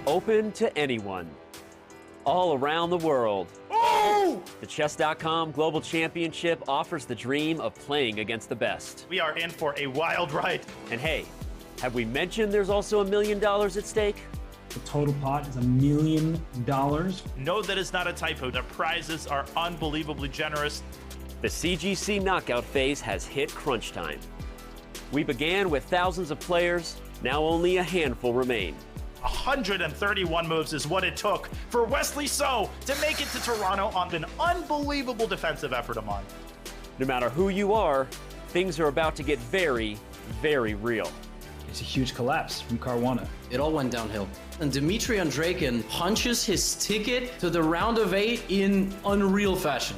open to anyone, all around the world. Oh! The Chess.com Global Championship offers the dream of playing against the best. We are in for a wild ride. And hey, have we mentioned there's also $1 million at stake? The total pot is $1 million. No, that is not a typo. The prizes are unbelievably generous. The CGC knockout phase has hit crunch time. We began with thousands of players, now only a handful remain. 131 moves is what it took for Wesley So to make it to Toronto on an unbelievable defensive effort of mine. No matter who you are, things are about to get very, very real. It's a huge collapse from Caruana. It all went downhill. And Dmitry Andreikin punches his ticket to the round of 8 in unreal fashion.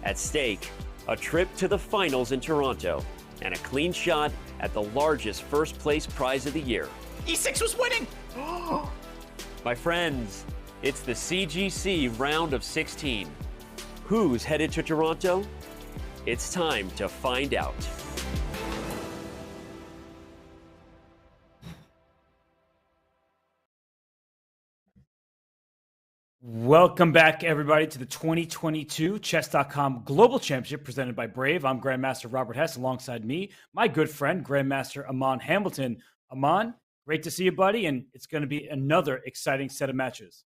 At stake, a trip to the finals in Toronto and a clean shot at the largest first place prize of the year. E6 was winning! My friends, it's the CGC round of 16. Who's headed to Toronto? It's time to find out. Welcome back, everybody, to the 2022 Chess.com Global Championship presented by Brave. I'm Grandmaster Robert Hess. Alongside me, my good friend, Grandmaster Aman Hamilton. Aman, great to see you, buddy, and it's going to be another exciting set of matches.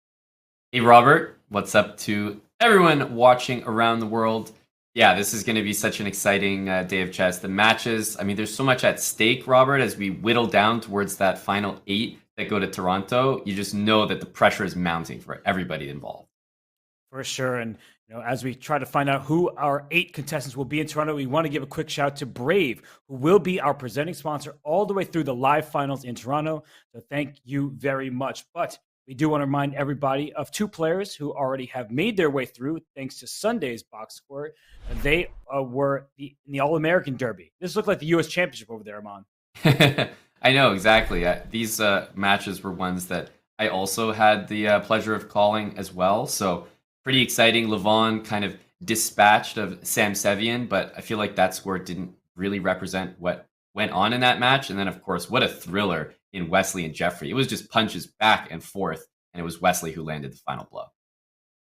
Hey, Robert. What's up to everyone watching around the world? Yeah, this is going to be such an exciting day of chess. The matches, I mean, there's so much at stake, Robert, as we whittle down towards that final 8 that go to Toronto. You just know that the pressure is mounting for everybody involved. For sure. And as we try to find out who our 8 contestants will be in Toronto, we want to give a quick shout out to Brave, who will be our presenting sponsor all the way through the live finals in Toronto. So thank you very much. But we do want to remind everybody of 2 players who already have made their way through thanks to Sunday's box score. They were in the All-American Derby. This looked like the U.S. Championship over there, Aman. I know, exactly. These matches were ones that I also had the pleasure of calling as well. So pretty exciting. Levon kind of dispatched of Sam Sevian, but I feel like that score didn't really represent what went on in that match. And then, of course, what a thriller in Wesley and Jeffrey. It was just punches back and forth, and it was Wesley who landed the final blow.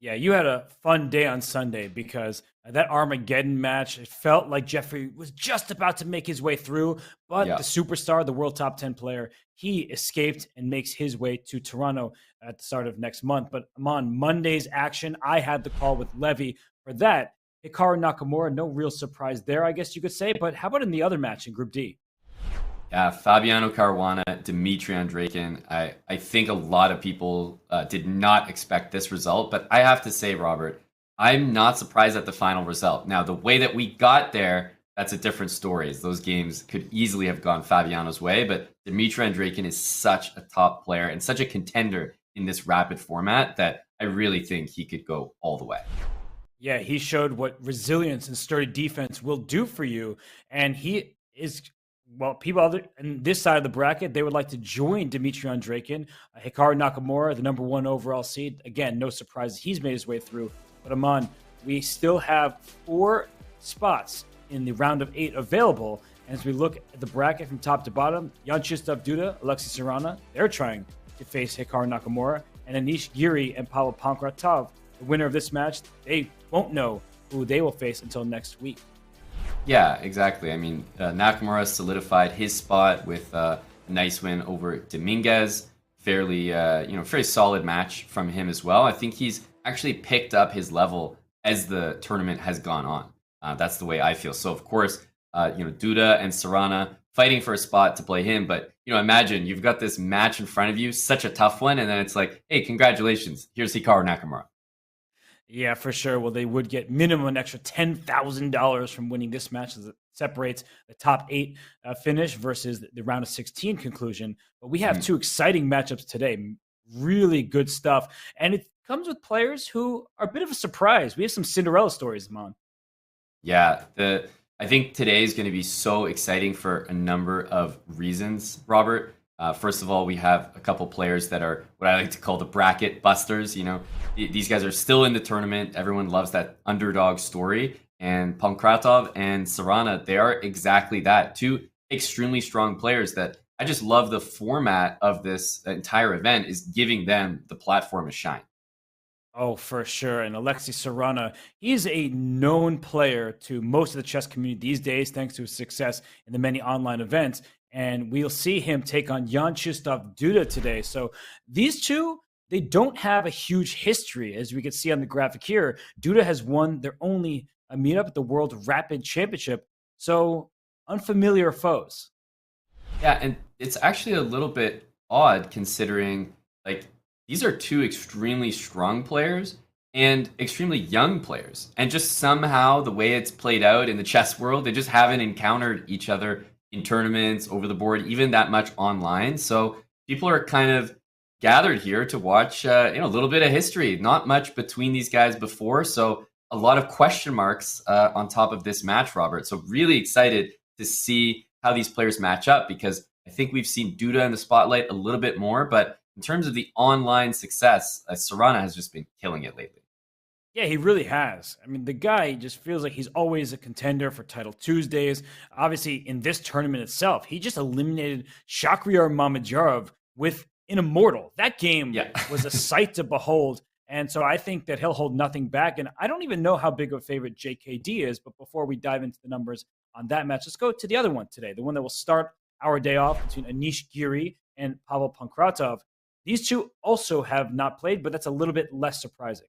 Yeah, you had a fun day on Sunday because that Armageddon match, it felt like Jeffrey was just about to make his way through, but the superstar, the world top 10 player, he escaped and makes his way to Toronto at the start of next month. But on Monday's action, I had the call with Levy for that. Hikaru Nakamura, no real surprise there, I guess you could say. But how about in the other match in Group D? Yeah, Fabiano Caruana, Dmitry Andreikin. I think a lot of people did not expect this result, but I have to say, Robert, I'm not surprised at the final result. Now, the way that we got there, that's a different story. Those games could easily have gone Fabiano's way, but Dmitry Andreikin is such a top player and such a contender in this rapid format that I really think he could go all the way. Yeah, he showed what resilience and sturdy defense will do for you, and he is... Well, people on this side of the bracket, they would like to join Dmitry Andreikin. Hikaru Nakamura, the number 1 overall seed. Again, no surprise. He's made his way through. But Aman, we still have 4 spots in the round of 8 available. And as we look at the bracket from top to bottom, Jan Krzysztof Duda, Alexei Sarana, they're trying to face Hikaru Nakamura. And Anish Giri and Pavel Pankratov, the winner of this match, they won't know who they will face until next week. Yeah, exactly. I mean, Nakamura solidified his spot with a nice win over Dominguez. Fairly, very solid match from him as well. I think he's actually picked up his level as the tournament has gone on. That's the way I feel. So, of course, Duda and Sarana fighting for a spot to play him. But, imagine you've got this match in front of you, such a tough one, and then it's like, hey, congratulations, here's Hikaru Nakamura. Yeah, for sure. Well, they would get minimum an extra $10,000 from winning this match as it separates the top 8 finish versus the round of 16 conclusion. But we have 2 exciting matchups today. Really good stuff. And it comes with players who are a bit of a surprise. We have some Cinderella stories, Mon. Yeah, I think today is going to be so exciting for a number of reasons, Robert. First of all, we have a couple players that are what I like to call the bracket busters. These guys are still in the tournament. Everyone loves that underdog story. And Pankratov and Sarana, they are exactly that. 2 extremely strong players that I just love the format of this entire event is giving them the platform to shine. Oh, for sure. And Alexei Sarana, he's a known player to most of the chess community these days, thanks to his success in the many online events. And we'll see him take on Jan Krzysztof Duda today. So these two, they don't have a huge history, as we can see on the graphic here. Duda has won their only meetup at the World Rapid Championship. So unfamiliar foes. Yeah, and it's actually a little bit odd considering like these are two extremely strong players and extremely young players. And just somehow the way it's played out in the chess world, they just haven't encountered each other in tournaments, over the board, even that much online. So people are kind of gathered here to watch a little bit of history. Not much between these guys before, so a lot of question marks on top of this match, Robert. So really excited to see how these players match up, because I think we've seen Duda in the spotlight a little bit more, but in terms of the online success, Sarana has just been killing it lately. Yeah, he really has. I mean, the guy just feels like he's always a contender for Title Tuesdays. Obviously, in this tournament itself, he just eliminated Shakhriyar Mamedyarov with an immortal. That game was a sight to behold. And so I think that he'll hold nothing back. And I don't even know how big of a favorite JKD is. But before we dive into the numbers on that match, let's go to the other one today, the one that will start our day off between Anish Giri and Pavel Pankratov. These two also have not played, but that's a little bit less surprising.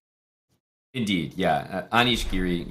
Indeed, yeah. Anish Giri,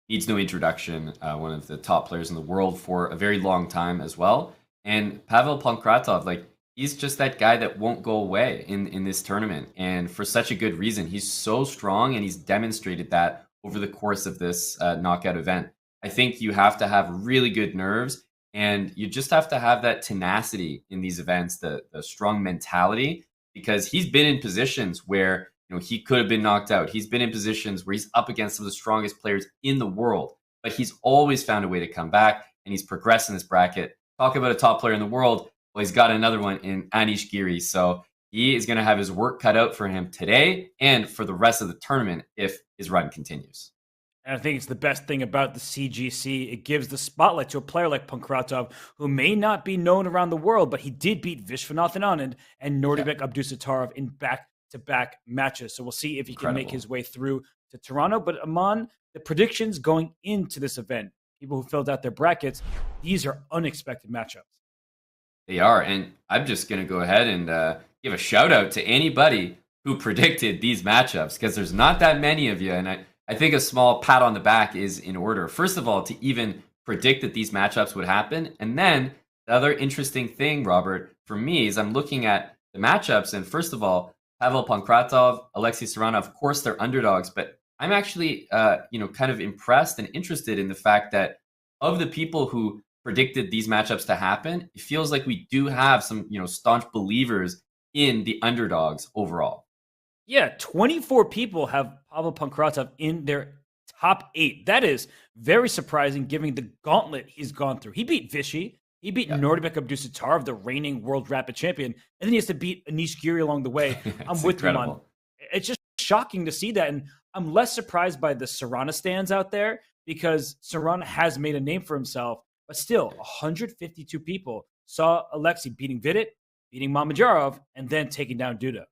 needs no introduction. One of the top players in the world for a very long time as well. And Pavel Pankratov, he's just that guy that won't go away in this tournament. And for such a good reason. He's so strong, and he's demonstrated that over the course of this knockout event. I think you have to have really good nerves, and you just have to have that tenacity in these events, the strong mentality, because he's been in positions where he could have been knocked out. He's been in positions where he's up against some of the strongest players in the world, but he's always found a way to come back, and he's progressed in this bracket. Talk about a top player in the world. Well, he's got another one in Anish Giri, so he is going to have his work cut out for him today and for the rest of the tournament if his run continues. And I think it's the best thing about the CGC. It gives the spotlight to a player like Pankratov, who may not be known around the world, but he did beat Vishwanathan Anand and Nordibek Abdusattorov in back-to-back matches. So we'll see if he can make his way through to Toronto. But Aman, the predictions going into this event, people who filled out their brackets, these are unexpected matchups. They are, and I'm just going to go ahead and give a shout-out to anybody who predicted these matchups, because there's not that many of you, and I think a small pat on the back is in order. First of all, to even predict that these matchups would happen. And then the other interesting thing, Robert, for me is I'm looking at the matchups. And first of all, Pavel Pankratov, Alexei Sarana, of course, they're underdogs. But I'm actually, kind of impressed and interested in the fact that of the people who predicted these matchups to happen, it feels like we do have some, staunch believers in the underdogs overall. Yeah, 24 people have Pavel Pankratov in their top 8. That is very surprising, given the gauntlet he's gone through. He beat Vishy. He beat Nordibek Abdusattorov, the reigning world rapid champion. And then he has to beat Anish Giri along the way. I'm with him on. It's just shocking to see that. And I'm less surprised by the Sarana stands out there, because Sarana has made a name for himself. But still, 152 people saw Alexei beating Vidit, beating Mamedyarov, and then taking down Duda.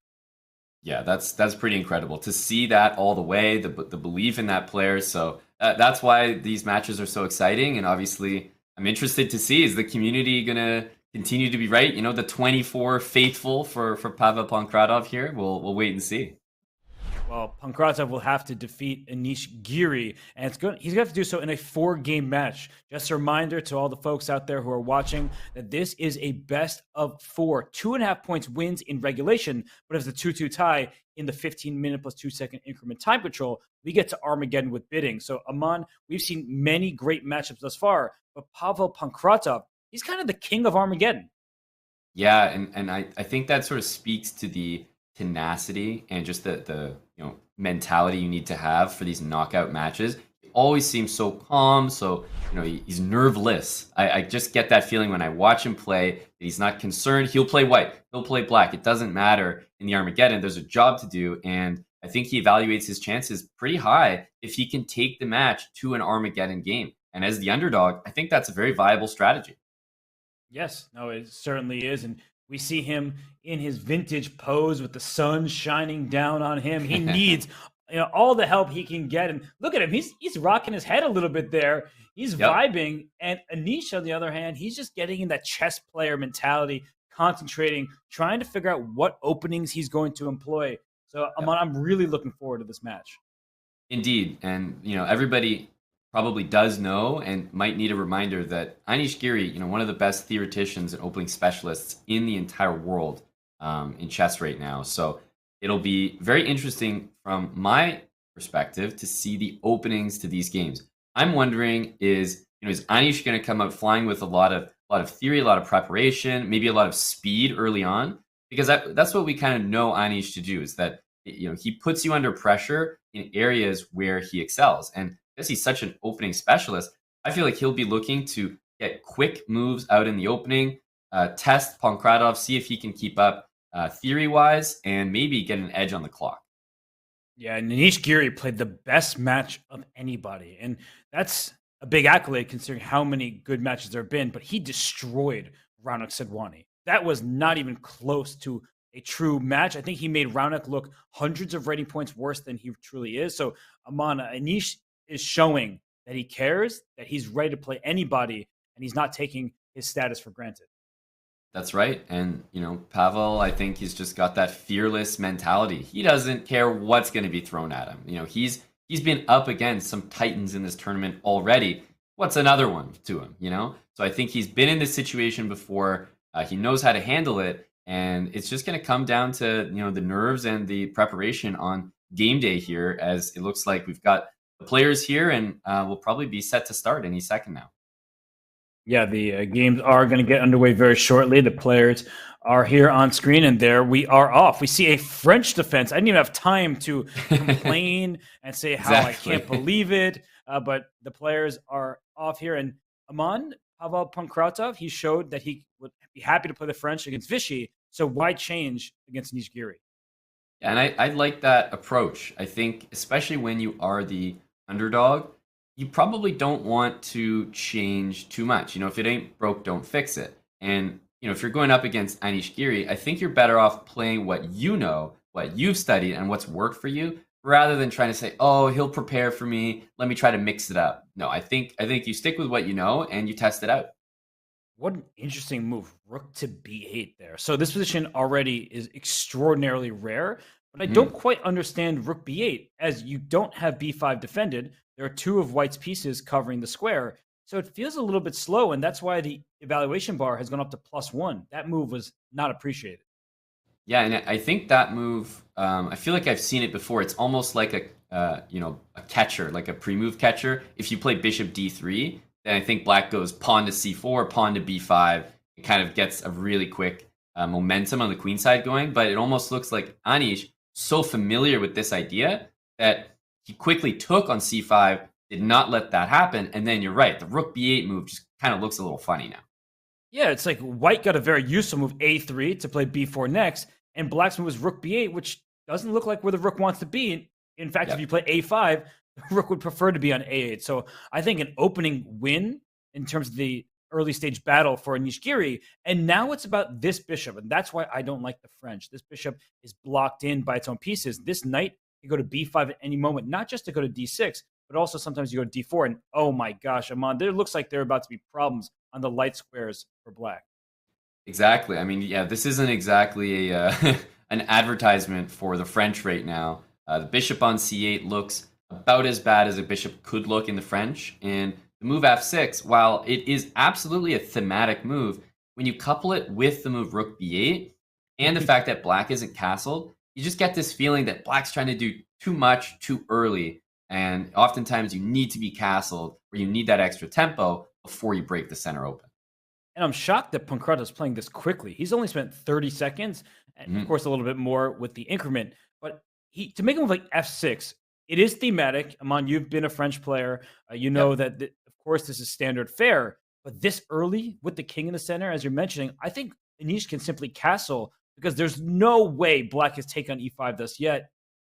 Yeah, that's pretty incredible to see that all the way, the belief in that player. So that's why these matches are so exciting. And obviously, I'm interested to see, is the community going to continue to be right? The 24 faithful for Pavel Pankratov here. We'll wait and see. Well, Pankratov will have to defeat Anish Giri, and he's going to have to do so in a 4-game match. Just a reminder to all the folks out there who are watching that this is a best of 4. 2.5 points wins in regulation, but if it's a 2-2 tie in the 15-minute plus 2-second increment time control, we get to Armageddon with bidding. So, Aman, we've seen many great matchups thus far, but Pavel Pankratov, he's kind of the king of Armageddon. Yeah, and I think that sort of speaks to the tenacity and just the mentality you need to have for these knockout matches. He always seems so calm, so he's nerveless. I just get that feeling when I watch him play that he's not concerned. He'll play white, he'll play black. It doesn't matter in the Armageddon. There's a job to do, and I think he evaluates his chances pretty high if he can take the match to an Armageddon game. And as the underdog, I think that's a very viable strategy. Yes, no, it certainly is. And we see him in his vintage pose with the sun shining down on him. He needs all the help he can get. And look at him. He's rocking his head a little bit there. He's Yep. vibing. And Anish, on the other hand, he's just getting in that chess player mentality, concentrating, trying to figure out what openings he's going to employ. So Yep. I'm really looking forward to this match. Indeed, and everybody probably does know and might need a reminder that Anish Giri, one of the best theoreticians and opening specialists in the entire world in chess right now. So it'll be very interesting from my perspective to see the openings to these games. I'm wondering is Anish going to come out flying with a lot of theory, a lot of preparation, maybe a lot of speed early on, because that's what we kind of know Anish to do, is that he puts you under pressure in areas where he excels. And because he's such an opening specialist, I feel like he'll be looking to get quick moves out in the opening, test Pankratov, see if he can keep up theory-wise, and maybe get an edge on the clock. Yeah, and Anish Giri played the best match of anybody. And that's a big accolade considering how many good matches there have been. But he destroyed Raunak Sedwani. That was not even close to a true match. I think he made Raunak look hundreds of rating points worse than he truly is. So, Anish is showing that he cares, that he's ready to play anybody, and he's not taking his status for granted. That's right. And, Pavel, I think he's just got that fearless mentality. He doesn't care what's going to be thrown at him. He's been up against some titans in this tournament already. What's another one to him, So I think he's been in this situation before. He knows how to handle it. And it's just going to come down to, the nerves and the preparation on game day here, as it looks like we've got the players here and we'll probably be set to start any second now. Yeah, the games are going to get underway very shortly. The players are here on screen, and there we are off. We see a French defense. I didn't even have time to complain and say how Exactly. I can't believe it, but the players are off here. And Pavel Pankratov, he showed that he would be happy to play the French against Vichy. So why change against Anish Giri? And I like that approach. I think, especially when you are the underdog, you probably don't want to change too much. If it ain't broke, don't fix it. And, if you're going up against Anish Giri, I think you're better off playing what what you've studied, and what's worked for you, rather than trying to say, oh, he'll prepare for me, let me try to mix it up. No, I think you stick with what you know and you test it out. What an interesting move. Rook to b8 there. So this position already is extraordinarily rare, but I don't quite understand rook b8, as you don't have b5 defended. There are two of white's pieces covering the square. So it feels a little bit slow, and that's why the evaluation bar has gone up to +1. That move was not appreciated. Yeah, and I think that move, I feel like I've seen it before. It's almost like a catcher, like a pre-move catcher. If you play bishop d3, then I think black goes pawn to c4, pawn to b5. It kind of gets a really quick momentum on the queen side going. But it almost looks like Anish, so familiar with this idea, that he quickly took on c5, did not let that happen. And then you're right, the rook b8 move just kind of looks a little funny now. Yeah, it's like white got a very useful move, a3, to play b4 next, and black's move was rook b8, which doesn't look like where the rook wants to be. In fact, if you play a5, the rook would prefer to be on a8. So I think an opening win in terms of the early stage battle for Anish Giri. And now it's about this bishop, and that's why I don't like the French. This bishop is blocked in by its own pieces. This knight can go to b5 at any moment, not just to go to d6, but also sometimes you go to d4. And oh my gosh, Aman, there looks like there are about to be problems on the light squares for black. Exactly. I mean, yeah, this isn't exactly an advertisement for the French right now. The bishop on c8 looks about as bad as a bishop could look in the French. And the move f6, while it is absolutely a thematic move, when you couple it with the move rook b8 and the fact that black isn't castled, you just get this feeling that black's trying to do too much too early. And oftentimes you need to be castled, or you need that extra tempo before you break the center open. And I'm shocked that Pankratov is playing this quickly. He's only spent 30 seconds, and of course a little bit more with the increment. But to make a move like f6, it is thematic. Aman, you've been a French player. You know that, of course, this is standard fare. But this early with the king in the center, as you're mentioning, I think Anish can simply castle, because there's no way black has taken on e5 thus yet.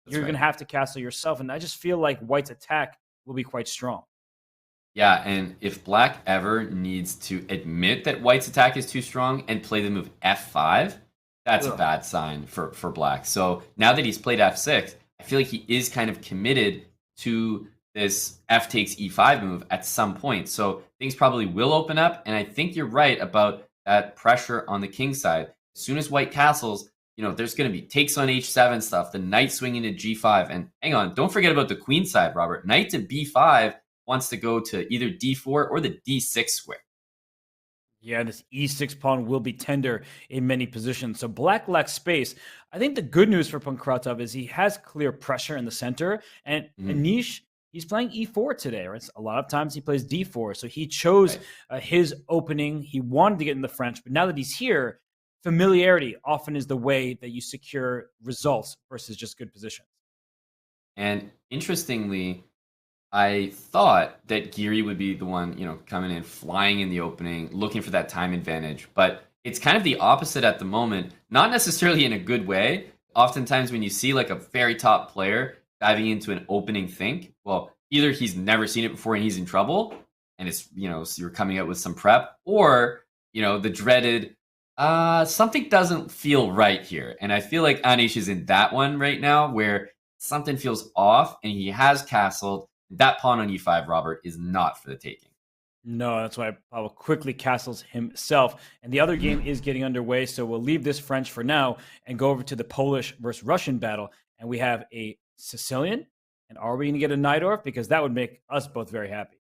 You're going to have to castle yourself. And I just feel like white's attack will be quite strong. Yeah, and if black ever needs to admit that white's attack is too strong and play the move f5, that's a Ugh. bad sign for black. So now that he's played f6, I feel like he is kind of committed to this f takes e5 move at some point. So things probably will open up, and I think you're right about that pressure on the king side. As soon as white castles, there's going to be takes on h7 stuff, the knight swinging to g5, and hang on, don't forget about the queen side, Robert. Knight to b5 wants to go to either d4 or the d6 square. Yeah, this e6 pawn will be tender in many positions. So black lacks space. I think the good news for Pankratov is he has clear pressure in the center. And Anish, he's playing e4 today, right? A lot of times he plays d4. So he chose his opening. He wanted to get in the French. But now that he's here, familiarity often is the way that you secure results versus just good positions. And interestingly, I thought that Giri would be the one, coming in, flying in the opening, looking for that time advantage. But it's kind of the opposite at the moment, not necessarily in a good way. Oftentimes when you see like a very top player diving into an opening think, well, either he's never seen it before and he's in trouble, and it's, so you're coming out with some prep, or, the dreaded, something doesn't feel right here. And I feel like Anish is in that one right now where something feels off and he has castled. That pawn on e5, Robert, is not for the taking. No, that's why Pavel quickly castles himself. And the other game is getting underway, so we'll leave this French for now and go over to the Polish versus Russian battle. And we have a Sicilian. And are we going to get a Najdorf? Because that would make us both very happy.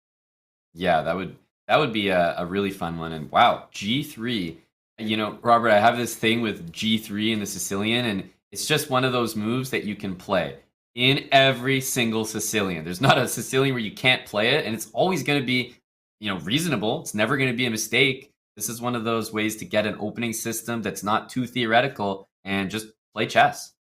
Yeah, that would be a really fun one. And wow, g3. Robert, I have this thing with g3 in the Sicilian, and it's just one of those moves that you can play in every single Sicilian. There's not a Sicilian where you can't play it, and it's always going to be, reasonable. It's never going to be a mistake. This is one of those ways to get an opening system that's not too theoretical and just play chess.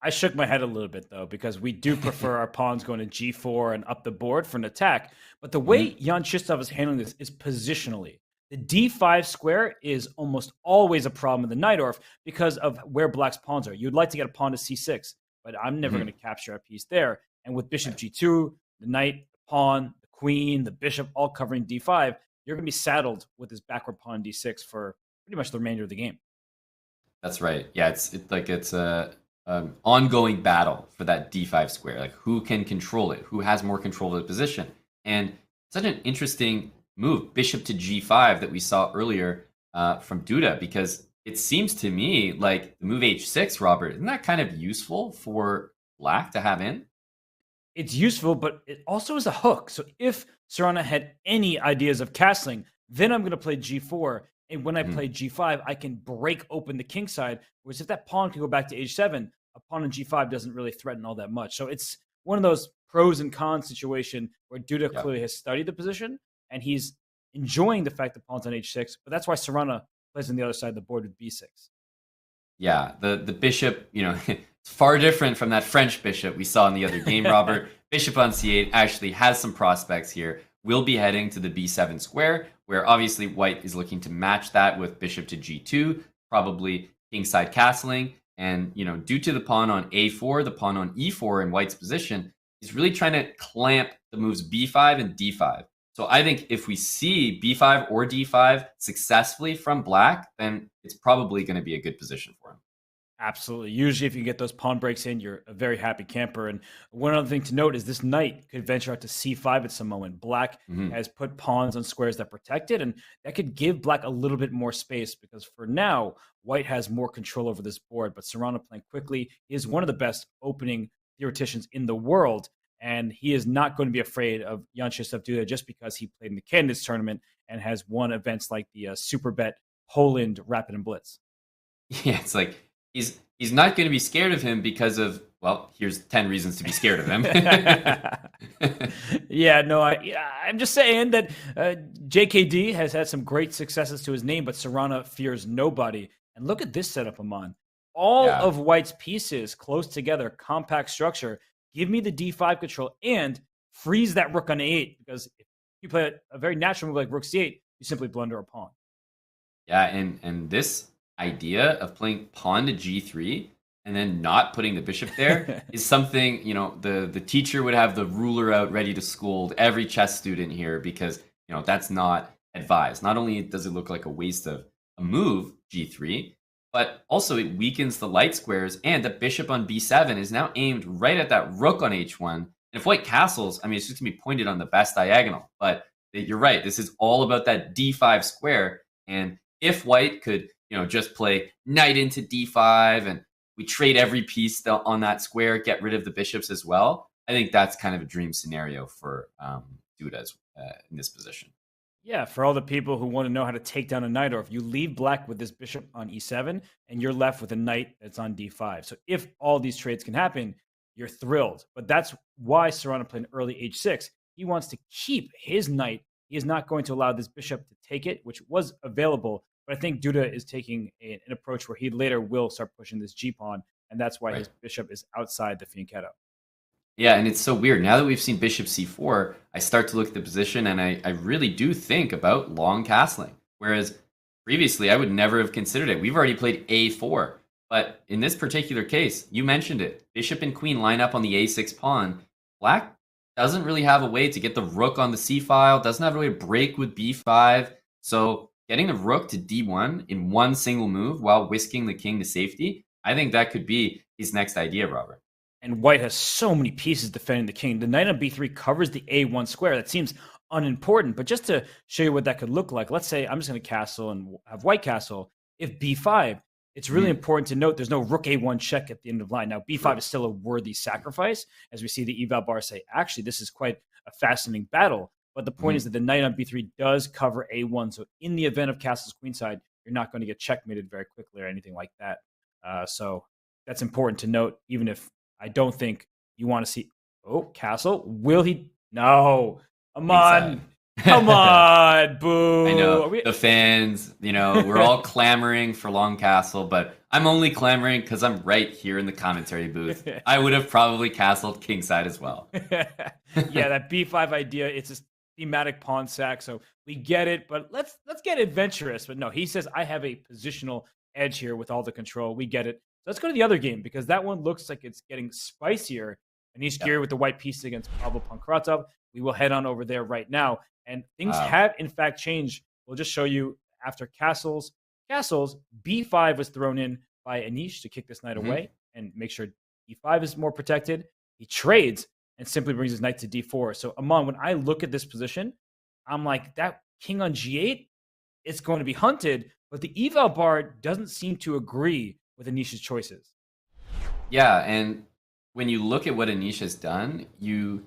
I shook my head a little bit, though, because we do prefer our pawns going to g4 and up the board for an attack. But the way Jan Shistov is handling this is positionally. The d5 square is almost always a problem in the Najdorf because of where black's pawns are. You'd like to get a pawn to c6. But I'm never going to capture a piece there. And with bishop g2, the knight, the pawn, the queen, the bishop, all covering d5, you're going to be saddled with this backward pawn d6 for pretty much the remainder of the game. That's right. Yeah, it's a ongoing battle for that d5 square. Like, who can control it? Who has more control of the position? And such an interesting move, bishop to g5, that we saw earlier from Duda, because it seems to me like the move h6, Robert, isn't that kind of useful for black to have in? It's useful, but it also is a hook. So if Serrano had any ideas of castling, then I'm going to play g4. And when I play g5, I can break open the king side. Whereas if that pawn can go back to h7, a pawn on g5 doesn't really threaten all that much. So it's one of those pros and cons situation where Duda clearly has studied the position, and he's enjoying the fact that pawn's on h6. But that's why Serrano plays on the other side of the board with b6. Yeah, the bishop, it's far different from that French bishop we saw in the other game, Robert. Bishop on c8 actually has some prospects here. We'll be heading to the b7 square, where obviously white is looking to match that with bishop to g2, probably kingside castling. And, due to the pawn on a4, the pawn on e4 in white's position, he's really trying to clamp the moves b5 and d5. So I think if we see b5 or d5 successfully from black, then it's probably going to be a good position for him. Absolutely. Usually if you get those pawn breaks in, you're a very happy camper. And one other thing to note is this knight could venture out to c5 at some moment. Black has put pawns on squares that protect it, and that could give black a little bit more space, because for now, white has more control over this board. But Serrano playing quickly, he is one of the best opening theoreticians in the world. And he is not going to be afraid of Jan Krzysztof Duda just because he played in the candidates tournament and has won events like the Superbet Poland Rapid and Blitz. Yeah, it's like he's not going to be scared of him because of, well, here's 10 reasons to be scared of him. Yeah, no, I'm just saying that JKD has had some great successes to his name, but Serrano fears nobody. And look at this setup, Aman. All of white's pieces close together, compact structure. Give me the d5 control and freeze that rook on a8, because if you play a very natural move like rook c8, you simply blunder a pawn. Yeah, and this idea of playing pawn to g3, and then not putting the bishop there is something, the teacher would have the ruler out ready to scold every chess student here, because, that's not advised. Not only does it look like a waste of a move, g3, but also it weakens the light squares, and the bishop on b7 is now aimed right at that rook on h1. And if white castles, it's just going to be pointed on the best diagonal. But you're right, this is all about that d5 square. And if white could, just play knight into d5, and we trade every piece on that square, get rid of the bishops as well, I think that's kind of a dream scenario for Duda in this position. Yeah, for all the people who want to know how to take down a knight, or if you leave black with this bishop on e7 and you're left with a knight that's on d5. So if all these trades can happen, you're thrilled. But that's why Serrano played an early h6. He wants to keep his knight. He is not going to allow this bishop to take it, which was available. But I think Duda is taking an approach where he later will start pushing this g-pawn, and that's why his bishop is outside the fianchetto. Yeah, and it's so weird. Now that we've seen bishop c4, I start to look at the position, and I really do think about long castling. Whereas previously, I would never have considered it. We've already played a4. But in this particular case, you mentioned it. Bishop and queen line up on the a6 pawn. Black doesn't really have a way to get the rook on the c file, doesn't have a way to break with b5. So getting the rook to d1 in one single move while whisking the king to safety, I think that could be his next idea, Robert. And white has so many pieces defending the king. The knight on b3 covers the a1 square. That seems unimportant, but just to show you what that could look like, let's say I'm just going to castle and have white castle. If b5, it's really important to note there's no rook a1 check at the end of the line. Now, b5 is still a worthy sacrifice, as we see the eval bar say, actually, this is quite a fascinating battle. But the point is that the knight on b3 does cover a1. So in the event of castle's queenside, you're not going to get checkmated very quickly or anything like that. So that's important to note, even if I don't think you want to see, castle. Will he? No. Come on. Come on. Boo. I know. The fans, we're all clamoring for long castle, but I'm only clamoring because I'm right here in the commentary booth. I would have probably castled kingside as well. Yeah, that b5 idea, it's a thematic pawn sack, so we get it, but let's get adventurous. But no, he says, I have a positional edge here with all the control. We get it. So let's go to the other game, because that one looks like it's getting spicier. Anish Giri with the white piece against Pavel Pankratov. We will head on over there right now. And things have, in fact, changed. We'll just show you after castles, b5 was thrown in by Anish to kick this knight away and make sure e5 is more protected. He trades and simply brings his knight to d4. So, Aman, when I look at this position, I'm like, that king on g8, it's going to be hunted. But the eval bar doesn't seem to agree with Anish's choices. Yeah, and when you look at what Anish has done, you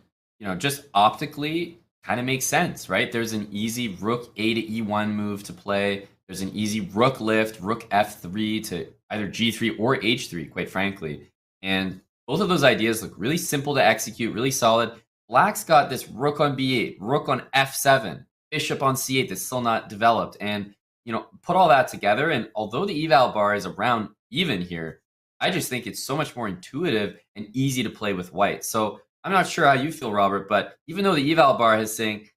just optically kind of makes sense, right? There's an easy rook a to e1 move to play. There's an easy rook lift, rook f3 to either g3 or h3, quite frankly. And both of those ideas look really simple to execute, really solid. Black's got this rook on b8, rook on f7, bishop on c8 that's still not developed. And, put all that together, and although the eval bar is around even here, I just think it's so much more intuitive and easy to play with white. So I'm not sure how you feel, Robert, but even though the eval bar is saying,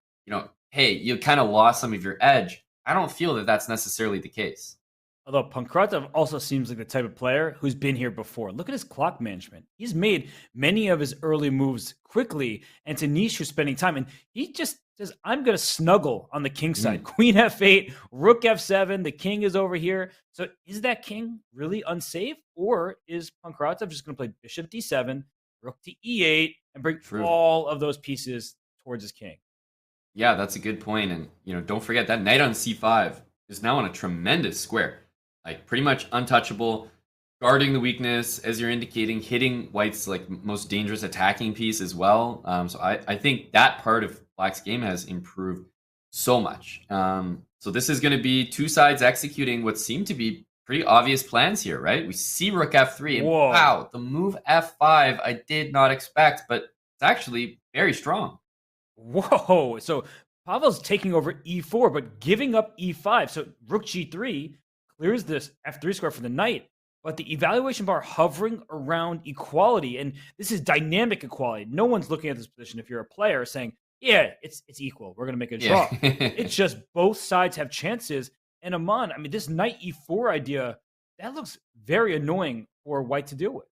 hey, you kind of lost some of your edge, I don't feel that that's necessarily the case. Although Pankratov also seems like the type of player who's been here before. Look at his clock management. He's made many of his early moves quickly, and to Nish, who's spending time, and he just says, I'm going to snuggle on the king side. Queen f8, rook f7, the king is over here. So is that king really unsafe, or is Pankratov just going to play bishop d7, rook to e8, and bring all of those pieces towards his king? Yeah, that's a good point. And, don't forget that knight on c5 is now on a tremendous square. Like, pretty much untouchable, guarding the weakness, as you're indicating, hitting white's most dangerous attacking piece as well. So I think that part of Black's game has improved so much. So this is going to be two sides executing what seem to be pretty obvious plans here, right? We see rook f3, and wow, the move f5 I did not expect, but it's actually very strong. Whoa! So Pavel's taking over e4, but giving up e5. So rook g3 clears this f3 square for the knight, but the evaluation bar hovering around equality, and this is dynamic equality. No one's looking at this position if you're a player saying, yeah, it's equal. We're going to make a draw. It's just both sides have chances. And Aman, this knight e4 idea that looks very annoying for white to deal with.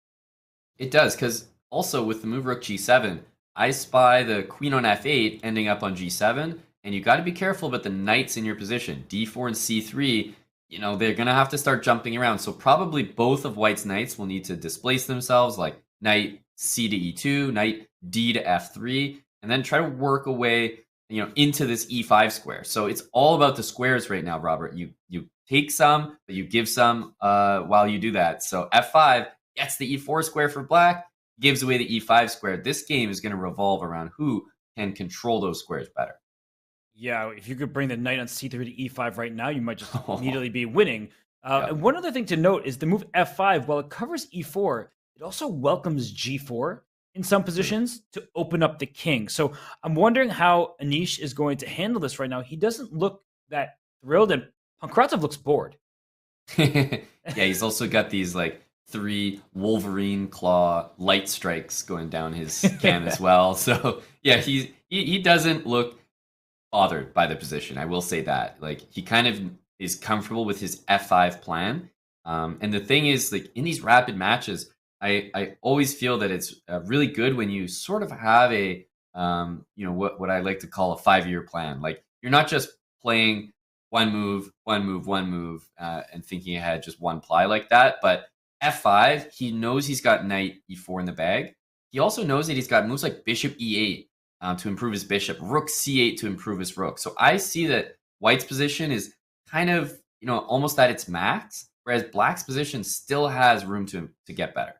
It does, because also with the move rook g7, I spy the queen on f8 ending up on g7, and you got to be careful about the knights in your position. d4 and c3, you know, they're going to have to start jumping around. So probably both of white's knights will need to displace themselves, like knight c to e2, knight d to f3, and then try to work away, you know, into this e5 square. So it's all about the squares right now, Robert. You take some, but you give some while you do that. So f5 gets the e4 square for black, gives away the e5 square. This game is going to revolve around who can control those squares better. Yeah, if you could bring the knight on c3 to e5 right now, you might just immediately be winning. And one other thing to note is the move f5, while it covers e4, it also welcomes g4 in some positions to open up the king. So I'm wondering how Anish is going to handle this right now. He doesn't look that thrilled, and Pankratov looks bored. Yeah, he's also got these like 3 Wolverine claw light strikes going down his cam as well. So yeah, he doesn't look bothered by the position. I will say that. Like, he kind of is comfortable with his f5 plan. And the thing is, like, in these rapid matches, I always feel that it's really good when you sort of have a you know, what I like to call a 5-year plan. Like, you're not just playing one move, and thinking ahead just one ply like that. But f5, he knows he's got knight e4 in the bag. He also knows that he's got moves like bishop e8 to improve his bishop, rook c8 to improve his rook. So I see that white's position is kind of, you know, almost at its max, whereas black's position still has room to get better.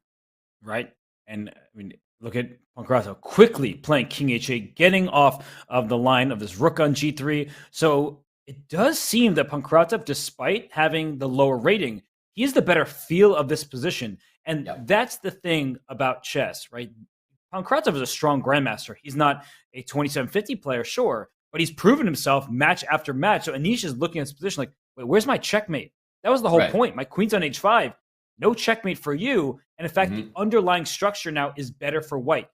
Right? And I mean, look at Pankratov quickly playing king h8, getting off of the line of this rook on g3. So it does seem that Pankratov, despite having the lower rating, he has the better feel of this position. And that's the thing about chess, right? Pankratov is a strong grandmaster. He's not a 2750 player, sure, but he's proven himself match after match. So Anish is looking at his position like, wait, where's my checkmate? That was the whole point. My queen's on h5. No checkmate for you. And in fact, the underlying structure now is better for white.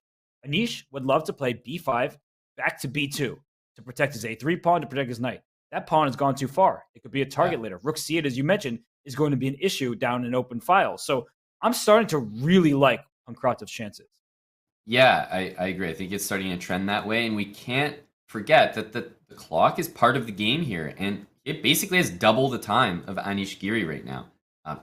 Anish would love to play b5 back to b2 to protect his a3 pawn, to protect his knight. That pawn has gone too far. It could be a target later. Rook c8, as you mentioned, is going to be an issue down in open files. So I'm starting to really like Pankratov's chances. Yeah, I agree. I think it's starting to trend that way. And we can't forget that the clock is part of the game here. And it basically has double the time of Anish Giri right now.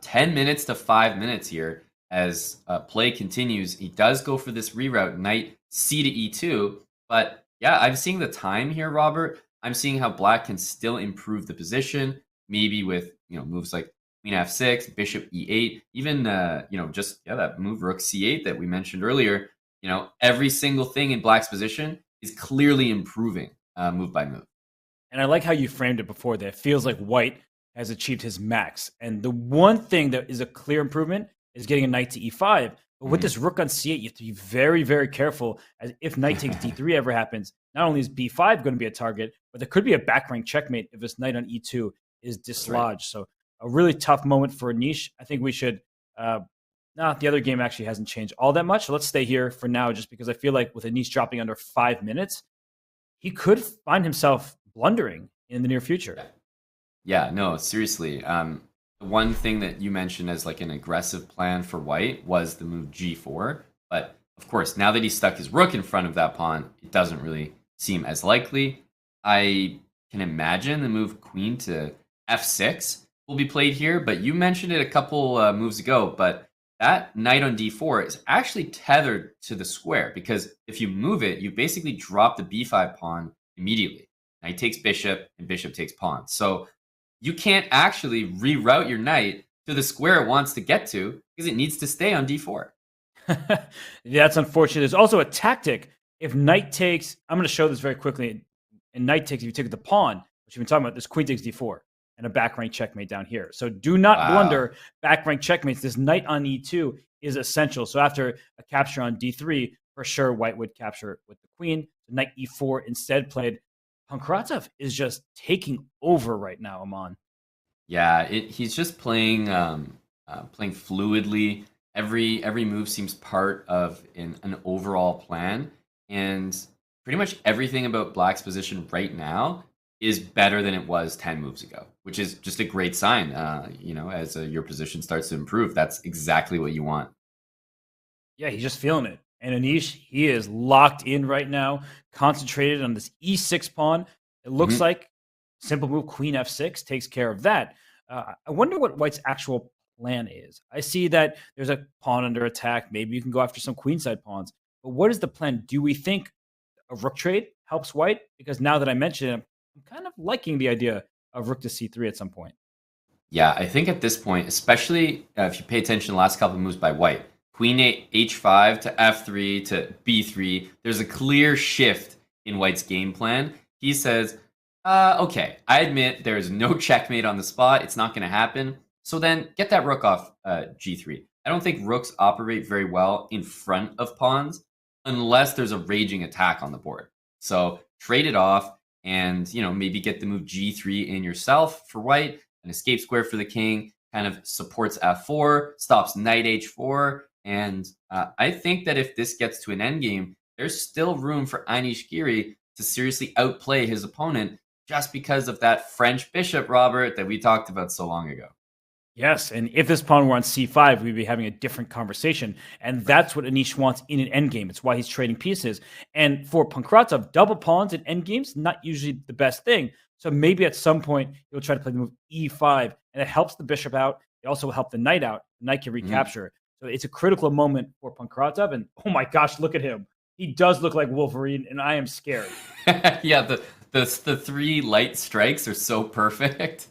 10 minutes to 5 minutes here as play continues. He does go for this reroute, knight c to e2. But yeah, I'm seeing the time here, Robert. I'm seeing how black can still improve the position, maybe with, you know, moves like queen f6, bishop e8, even you know, just that move rook c8 that we mentioned earlier. You know, every single thing in black's position is clearly improving move by move. And I like how you framed it before that. It feels like white has achieved his max. And the one thing that is a clear improvement is getting a knight to e5. But with this rook on c8, you have to be very, very careful, as if knight takes d3 ever happens. Not only is b5 going to be a target, but there could be a back rank checkmate if this knight on e2 is dislodged. So a really tough moment for Anish. I think we should... the other game actually hasn't changed all that much. So let's stay here for now, just because I feel like with Anish dropping under 5 minutes, he could find himself blundering in the near future. Yeah, no, seriously. One thing that you mentioned as like an aggressive plan for white was the move g4. But of course, now that he's stuck his rook in front of that pawn, it doesn't really seem as likely. I can imagine the move queen to f6 will be played here, but you mentioned it a couple moves ago, but that knight on d4 is actually tethered to the square, because if you move it, you basically drop the b5 pawn immediately. Knight takes bishop, and bishop takes pawn. So you can't actually reroute your knight to the square it wants to get to, because it needs to stay on d4. That's unfortunate. There's also a tactic. If knight takes, I'm going to show this very quickly. And knight takes, if you take the pawn, which we've been talking about, this queen takes d4. And a back rank checkmate down here. So do not blunder back rank checkmates. This knight on e2 is essential. So after a capture on d3, for sure white would capture with the queen. So knight e4 instead played. Pankratov is just taking over right now, Aman. Yeah, he's just playing playing fluidly. Every move seems part of an overall plan, and pretty much everything about black's position right now is better than it was 10 moves ago, which is just a great sign. As your position starts to improve, that's exactly what you want. Yeah, he's just feeling it. And Anish, he is locked in right now, concentrated on this e6 pawn. It looks like simple move queen f6 takes care of that. I wonder what White's actual plan is. I see that there's a pawn under attack. Maybe you can go after some queenside pawns. But what is the plan? Do we think a rook trade helps White? Because now that I mention it, I'm kind of liking the idea of rook to c3 at some point. Yeah, I think at this point, especially if you pay attention to the last couple of moves by White, Queen h5 to f3 to b3, there's a clear shift in White's game plan. He says, okay, I admit there's no checkmate on the spot. It's not going to happen. So then get that rook off g3. I don't think rooks operate very well in front of pawns unless there's a raging attack on the board. So trade it off and, maybe get the move g3 in yourself for White, an escape square for the king, kind of supports f4, stops knight h4. And I think that if this gets to an endgame, there's still room for Anish Giri to seriously outplay his opponent just because of that French bishop, Robert, that we talked about so long ago. Yes, and if this pawn were on c5, we'd be having a different conversation. And that's what Anish wants in an endgame. It's why he's trading pieces. And for Pankratov, double pawns in endgames, not usually the best thing. So maybe at some point, he'll try to play the move e5, and it helps the bishop out. It also will help the knight out. The knight can recapture. So it's a critical moment for Pankratov. And oh my gosh, look at him. He does look like Wolverine, and I am scared. Yeah, the three light strikes are so perfect.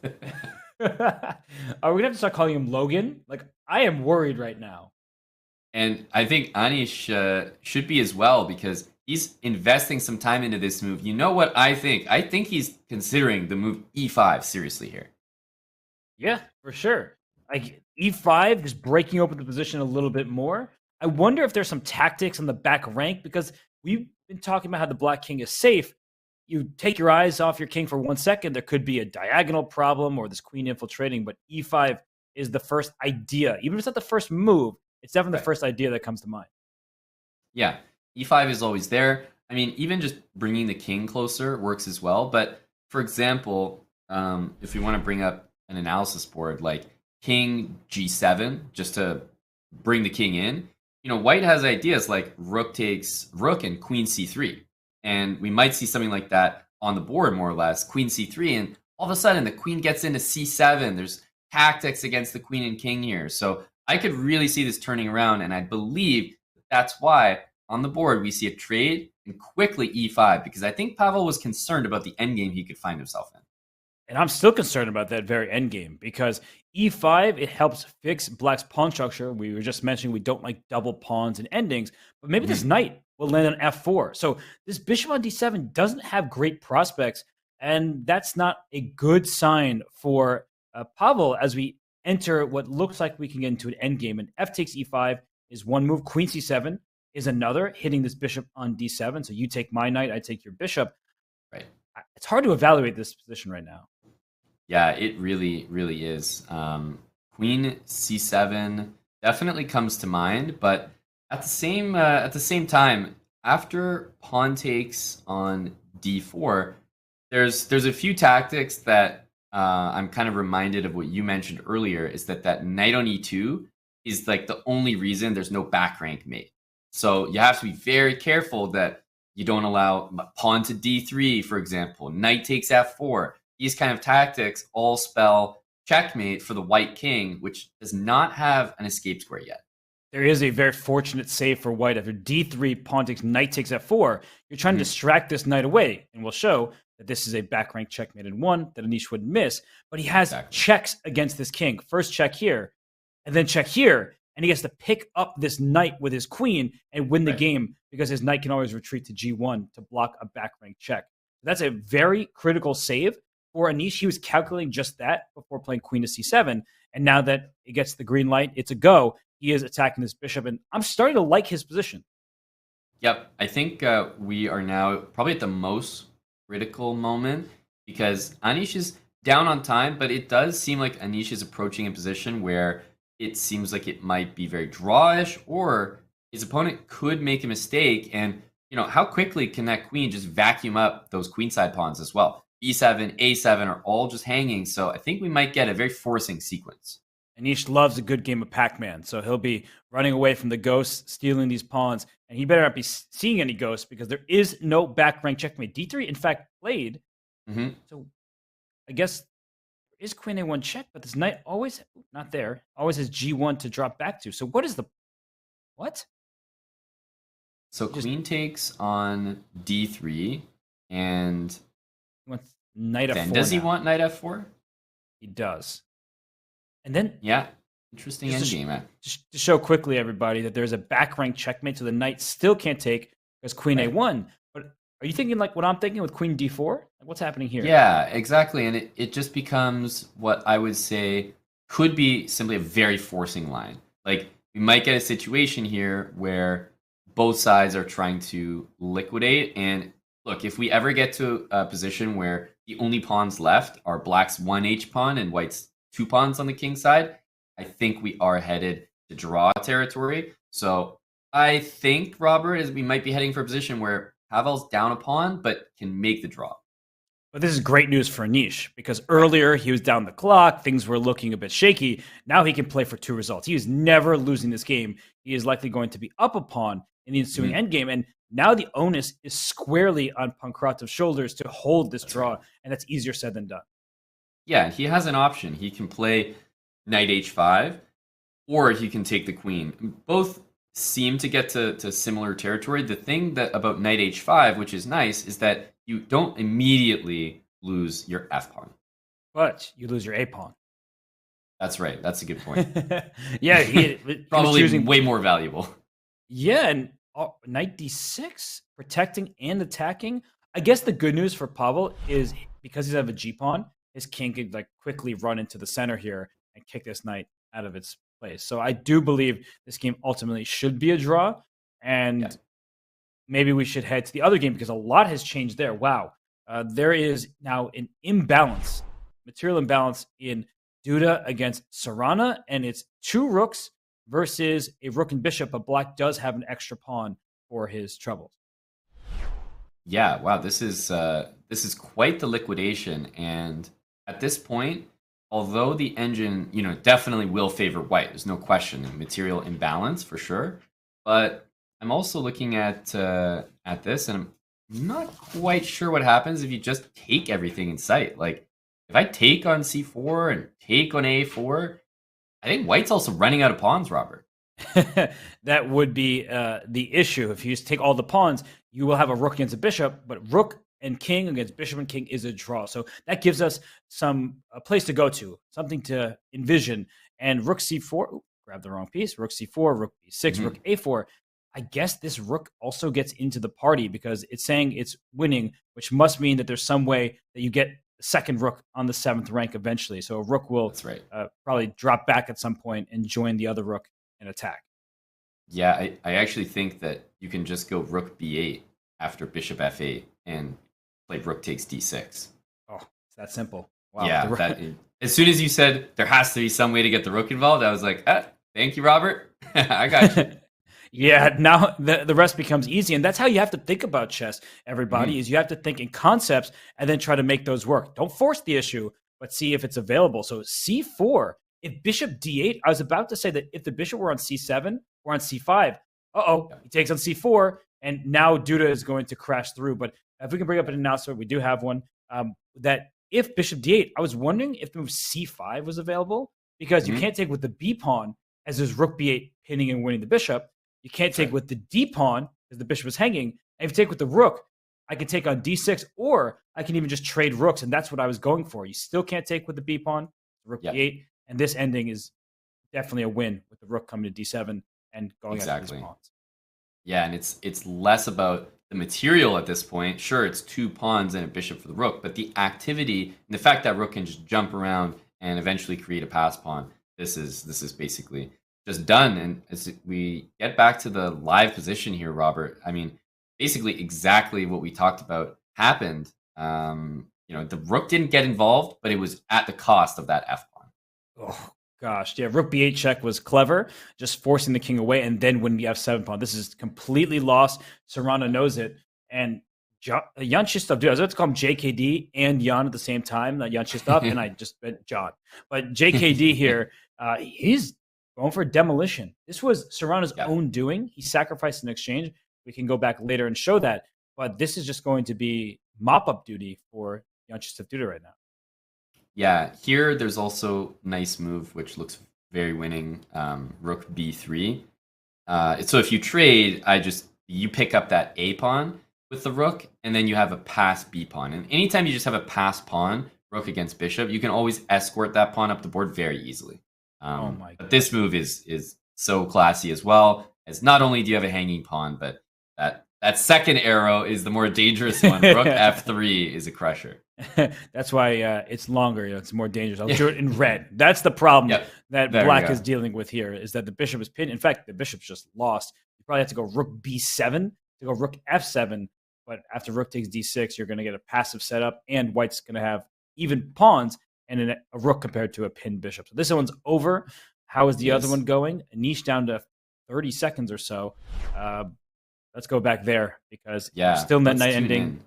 Are we gonna have to start calling him Logan? Like, I am worried right now. And I think Anish should be as well, because he's investing some time into this move. You know what I think? I think he's considering the move e5 seriously here. Yeah, for sure. Like e5, just breaking open the position a little bit more. I wonder if there's some tactics on the back rank, because we've been talking about how the black king is safe. You take your eyes off your king for 1 second, there could be a diagonal problem or this queen infiltrating, but e5 is the first idea. Even if it's not the first move, it's definitely the first idea that comes to mind. Yeah, e5 is always there. I mean, even just bringing the king closer works as well. But for example, if we want to bring up an analysis board like king g7, just to bring the king in, White has ideas like rook takes rook and queen c3. And we might see something like that on the board, more or less, queen c3. And all of a sudden, the queen gets into c7. There's tactics against the queen and king here. So I could really see this turning around. And I believe that's why on the board we see a trade and quickly e5, because I think Pavel was concerned about the endgame he could find himself in. And I'm still concerned about that very endgame, because e5, it helps fix black's pawn structure. We were just mentioning we don't like double pawns and endings, but maybe this knight will land on f4. So this bishop on d7 doesn't have great prospects, and that's not a good sign for Pavel as we enter what looks like we can get into an endgame. And f takes e5 is one move. Queen c7 is another, hitting this bishop on d7. So you take my knight, I take your bishop. Right. It's hard to evaluate this position right now. Yeah, it really, really is. Queen c7 definitely comes to mind, but at the same time, after pawn takes on d4, there's a few tactics that I'm kind of reminded of what you mentioned earlier. Is that knight on e2 is like the only reason there's no back rank mate. So you have to be very careful that you don't allow pawn to d3, for example. Knight takes f4. These kind of tactics all spell checkmate for the white king, which does not have an escape square yet. There is a very fortunate save for white. After d3, pawn takes, knight takes f4. You're trying to distract this knight away, and we'll show that this is a back rank checkmate in one that Anish wouldn't miss. But he has checks against this king. First check here, and then check here, and he has to pick up this knight with his queen and win the game, because his knight can always retreat to g1 to block a back rank check. That's a very critical save for Anish. He was calculating just that before playing queen to c7, and now that it gets the green light, it's a go. He is attacking this bishop, and I'm starting to like his position. Yep, I think we are now probably at the most critical moment, because Anish is down on time, but it does seem like Anish is approaching a position where it seems like it might be very drawish, or his opponent could make a mistake. And how quickly can that queen just vacuum up those queenside pawns as well? B7, A7 are all just hanging. So I think we might get a very forcing sequence. Anish loves a good game of Pac-Man, so he'll be running away from the ghosts, stealing these pawns, and he better not be seeing any ghosts because there is no back rank checkmate. D3, in fact, played. Mm-hmm. So I guess is queen a1 check, but this knight always not there. Always has g1 to drop back to. So what is the what? So queen takes on d3, and He wants knight then f4. does he now. want knight f4? He does. And then Yeah, interesting Just endgame. to show quickly, everybody, that there's a back rank checkmate, so the knight still can't take because queen Right. a1. But are you thinking like what I'm thinking with queen d4? Like, what's happening here? Yeah, exactly. And it just becomes what I would say could be simply a very forcing line. Like, we might get a situation here where both sides are trying to liquidate. And look, if we ever get to a position where the only pawns left are black's 1H pawn and white's 2 pawns on the king side, I think we are headed to draw territory. So I think, Robert, is we might be heading for a position where Pavel's down a pawn, but can make the draw. But this is great news for Anish because earlier he was down the clock. Things were looking a bit shaky. Now he can play for 2 results. He is never losing this game. He is likely going to be up a pawn in the ensuing endgame. And now the onus is squarely on Pankratov's shoulders to hold this draw. Right. And that's easier said than done. Yeah, he has an option. He can play knight h5, or he can take the queen. Both seem to get to similar territory. The thing that about knight h5, which is nice, is that you don't immediately lose your f pawn. But you lose your a pawn. That's right. That's a good point. Yeah, he Probably was choosing, way more valuable. yeah, and knight d6, protecting and attacking. I guess the good news for Pavel is because he's have a g pawn, his king could like quickly run into the center here and kick this knight out of its place. So I do believe this game ultimately should be a draw, and maybe we should head to the other game because a lot has changed there. Wow, there is now an imbalance, material imbalance in Duda against Serrana, and it's 2 rooks versus a rook and bishop, but black does have an extra pawn for his troubles. Yeah, wow, this is quite the liquidation, and at this point, although the engine, definitely will favor white, there's no question, a material imbalance for sure. But I'm also looking at this, and I'm not quite sure what happens if you just take everything in sight. Like, if I take on c4 and take on a4, I think white's also running out of pawns, Robert. That would be the issue. If you just take all the pawns, you will have a rook against a bishop, but rook and king against bishop and king is a draw. So that gives us a place to go to, something to envision. And rook c4, grab the wrong piece, rook c4, rook b6, rook a4. I guess this rook also gets into the party because it's saying it's winning, which must mean that there's some way that you get the second rook on the 7th rank eventually. So a rook will That's right. Probably drop back at some point and join the other rook and attack. Yeah, I actually think that you can just go rook b8 after bishop f8 and play rook takes d6. Oh, it's that simple. Wow. Yeah, as soon as you said there has to be some way to get the rook involved, I was like, thank you, Robert. I got you. Yeah, now the rest becomes easy. And that's how you have to think about chess, everybody, is you have to think in concepts and then try to make those work. Don't force the issue, but see if it's available. So c4, if bishop d8, I was about to say that if the bishop were on c7 or on c5, he takes on c4, and now Duda is going to crash through. But if we can bring up an announcement, we do have one, that if bishop d8, I was wondering if the move c5 was available, because you can't take with the b pawn as there's rook b8 pinning and winning the bishop. You can't take with the d pawn because the bishop is hanging. And if you take with the rook, I can take on d6, or I can even just trade rooks, and that's what I was going for. You still can't take with the b pawn, rook b8, and this ending is definitely a win with the rook coming to d7 and going after these pawns. Yeah, and it's less about the material at this point. Sure, it's 2 pawns and a bishop for the rook, but the activity and the fact that rook can just jump around and eventually create a pass pawn, this is basically just done. And as we get back to the live position here, Robert, I mean, basically exactly what we talked about happened. The rook didn't get involved, but it was at the cost of that f pawn. Oh gosh, yeah, rook b8 check was clever, just forcing the king away and then winning the f7 pawn. This is completely lost. Serrano knows it, and Jan Shistov, dude, I was about to call him JKD and Jan at the same time, not Jan Shistov, and I just meant John. But JKD here, he's going for demolition. This was Serrano's own doing. He sacrificed in exchange. We can go back later and show that. But this is just going to be mop-up duty for Jan Shistov Duda right now. Yeah, here there's also nice move, which looks very winning, rook b3. So if you trade, you pick up that A pawn with the rook, and then you have a pass B pawn. And anytime you just have a pass pawn, rook against bishop, you can always escort that pawn up the board very easily. Oh my God. But this move is so classy as well, as not only do you have a hanging pawn, but that second arrow is the more dangerous one. Rook f3 is a crusher. That's why it's longer. It's more dangerous. I'll do it in red. That's the problem that black is dealing with here, is that the bishop is pinned. In fact, the bishop's just lost. You probably have to go rook b7 to go rook f7. But after rook takes d6, you're going to get a passive setup, and white's going to have even pawns and a rook compared to a pinned bishop. So this one's over. How is the other one going? Anish down to 30 seconds or so. Let's go back there because still in that night ending.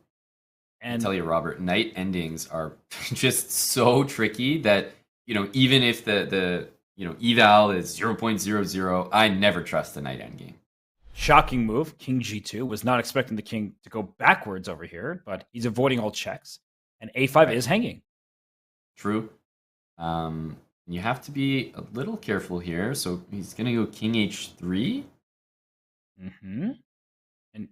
And I tell you, Robert, night endings are just so tricky that, even if the eval is 0.00, I never trust the night endgame. Shocking move. King g2. Was not expecting the king to go backwards over here, but he's avoiding all checks. And a5 is hanging. True. You have to be a little careful here. So he's going to go king h3. Mm-hmm. And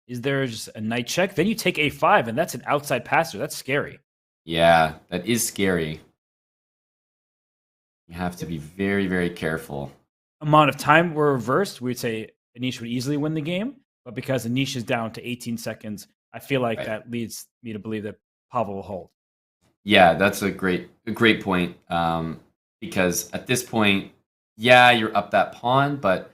is there just a knight check? Then you take a5, and that's an outside passer. That's scary. Yeah, that is scary. You have to be very, very careful. Amount of time were reversed, we'd say Anish would easily win the game. But because Anish is down to 18 seconds, I feel like that leads me to believe that Pavel will hold. Yeah, that's a great point. Because at this point, you're up that pawn, but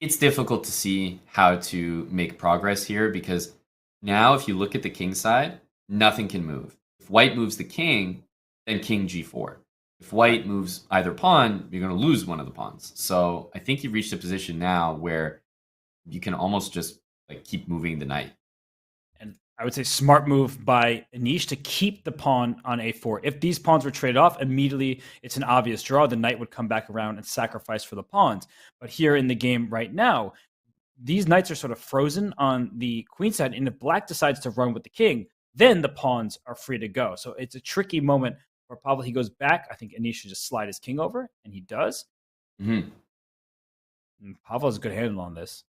it's difficult to see how to make progress here, because now if you look at the king side, nothing can move. If white moves the king, then king g4. If white moves either pawn, you're going to lose one of the pawns. So I think you've reached a position now where you can almost just keep moving the knight. And I would say smart move by Anish to keep the pawn on a4. If these pawns were traded off, immediately it's an obvious draw. The knight would come back around and sacrifice for the pawns. But here in the game right now, these knights are sort of frozen on the queen side. And if black decides to run with the king, then the pawns are free to go. So it's a tricky moment for Pavel. He goes back. I think Anish should just slide his king over, and he does. Mm-hmm. And Pavel has a good handle on this.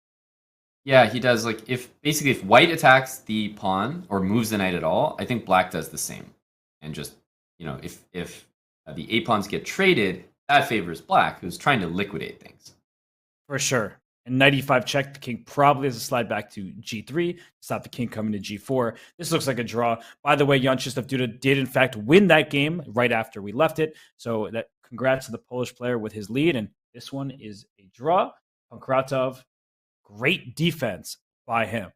Yeah, he does. If white attacks the pawn or moves the knight at all, I think black does the same. And just, if the a pawns get traded, that favors black, who's trying to liquidate things. For sure. And knight e5 check, the king probably has to slide back to g3 to stop the king coming to g4. This looks like a draw. By the way, Jan Shistov Duda did in fact win that game right after we left it. So congrats to the Polish player with his lead. And this one is a draw. Pankratov, great defense by him.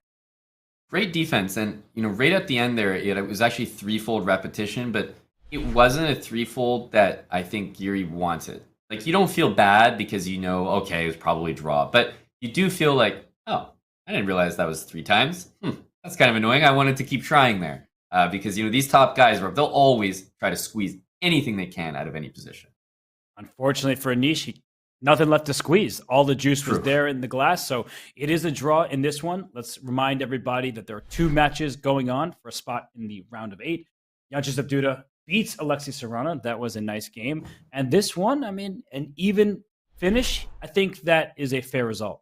Great defense. And, right at the end there, it was actually threefold repetition, but it wasn't a threefold that I think Giri wanted. You don't feel bad because okay, it was probably a draw. But you do feel like, oh, I didn't realize that was 3 times. That's kind of annoying. I wanted to keep trying there. Because, these top guys, they'll always try to squeeze anything they can out of any position. Unfortunately for Anish, nothing left to squeeze. All the juice was there in the glass. So it is a draw in this one. Let's remind everybody that there are 2 matches going on for a spot in the round of 8. Jan Shistov Duda beats Alexei Serrano. That was a nice game. And this one, an even finish, I think that is a fair result.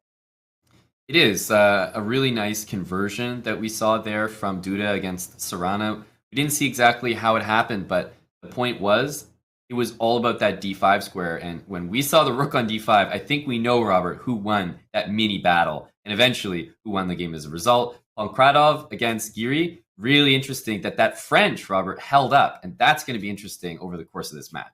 It is a really nice conversion that we saw there from Duda against Serrano. We didn't see exactly how it happened, but the point was, it was all about that d5 square. And when we saw the rook on d5, I think we know, Robert, who won that mini battle, and eventually who won the game as a result. Pankratov against Giri. Really interesting that French, Robert, held up, and that's going to be interesting over the course of this match.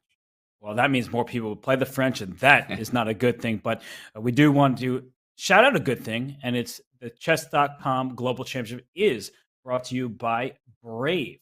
Well, that means more people will play the French, and that is not a good thing. But we do want to shout out a good thing, and it's the Chess.com Global Championship is brought to you by Brave.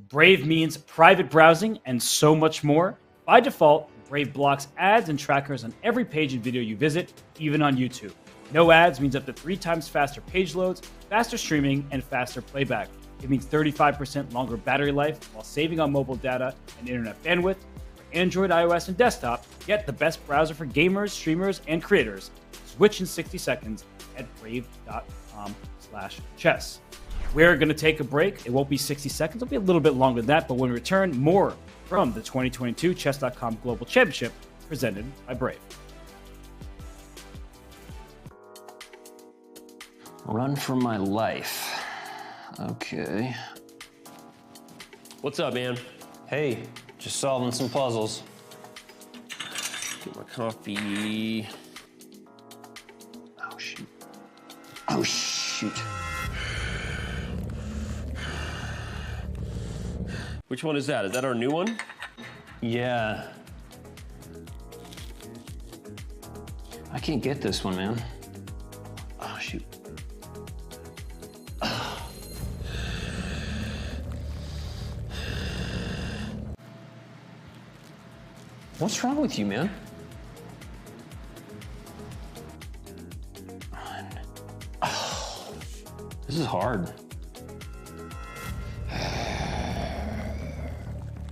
Brave means private browsing and so much more. By default, Brave blocks ads and trackers on every page and video you visit, even on YouTube. No ads means up to 3 times faster page loads, faster streaming, and faster playback. It means 35% longer battery life while saving on mobile data and internet bandwidth. For Android, iOS, and desktop, get the best browser for gamers, streamers, and creators. Switch in 60 seconds at brave.com/chess. We're going to take a break. It won't be 60 seconds. It'll be a little bit longer than that. But when we return, more from the 2022 Chess.com Global Championship presented by Brave. Run for my life. Okay. What's up, man? Hey, just solving some puzzles. Get my coffee. Oh, shoot. Oh, shoot. Which one is that? Is that our new one? Yeah. I can't get this one, man. Oh, shoot. What's wrong with you, man? Oh, this is hard.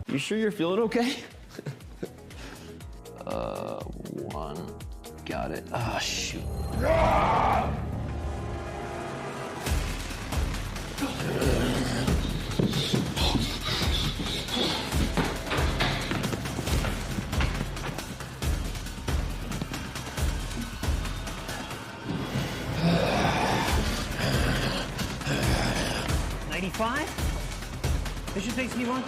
You sure you're feeling okay? One. Got it. Ah, shoot. Bishop takes E1.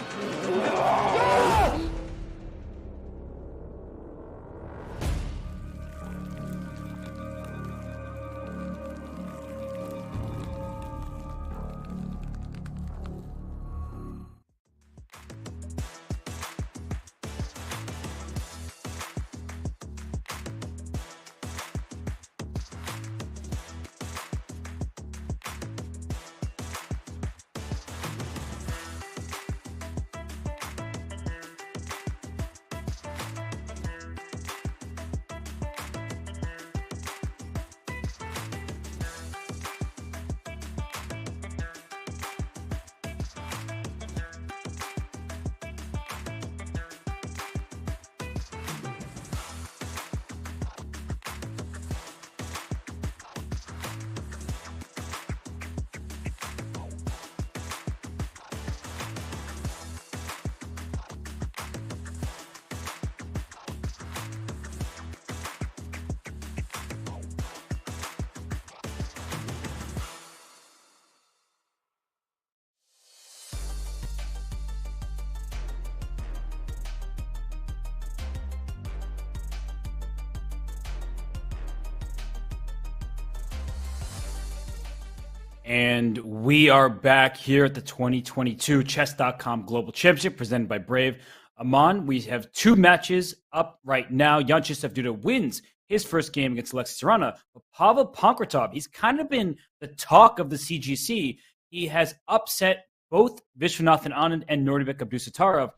And we are back here at the 2022 Chess.com Global Championship presented by Brave. Aman, we have 2 matches up right now. Yanchisev Duda wins his first game against Alexis Serrano. But Pavel Pankratov, he's kind of been the talk of the CGC. He has upset both Vishwanathan Anand and Nordibek Abdusattorov.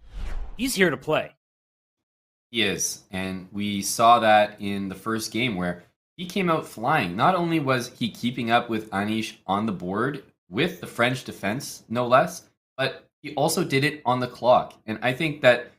He's here to play. He is. And we saw that in the first game where he came out flying. Not only was he keeping up with Anish on the board with the French defense, no less, but he also did it on the clock. And I think that,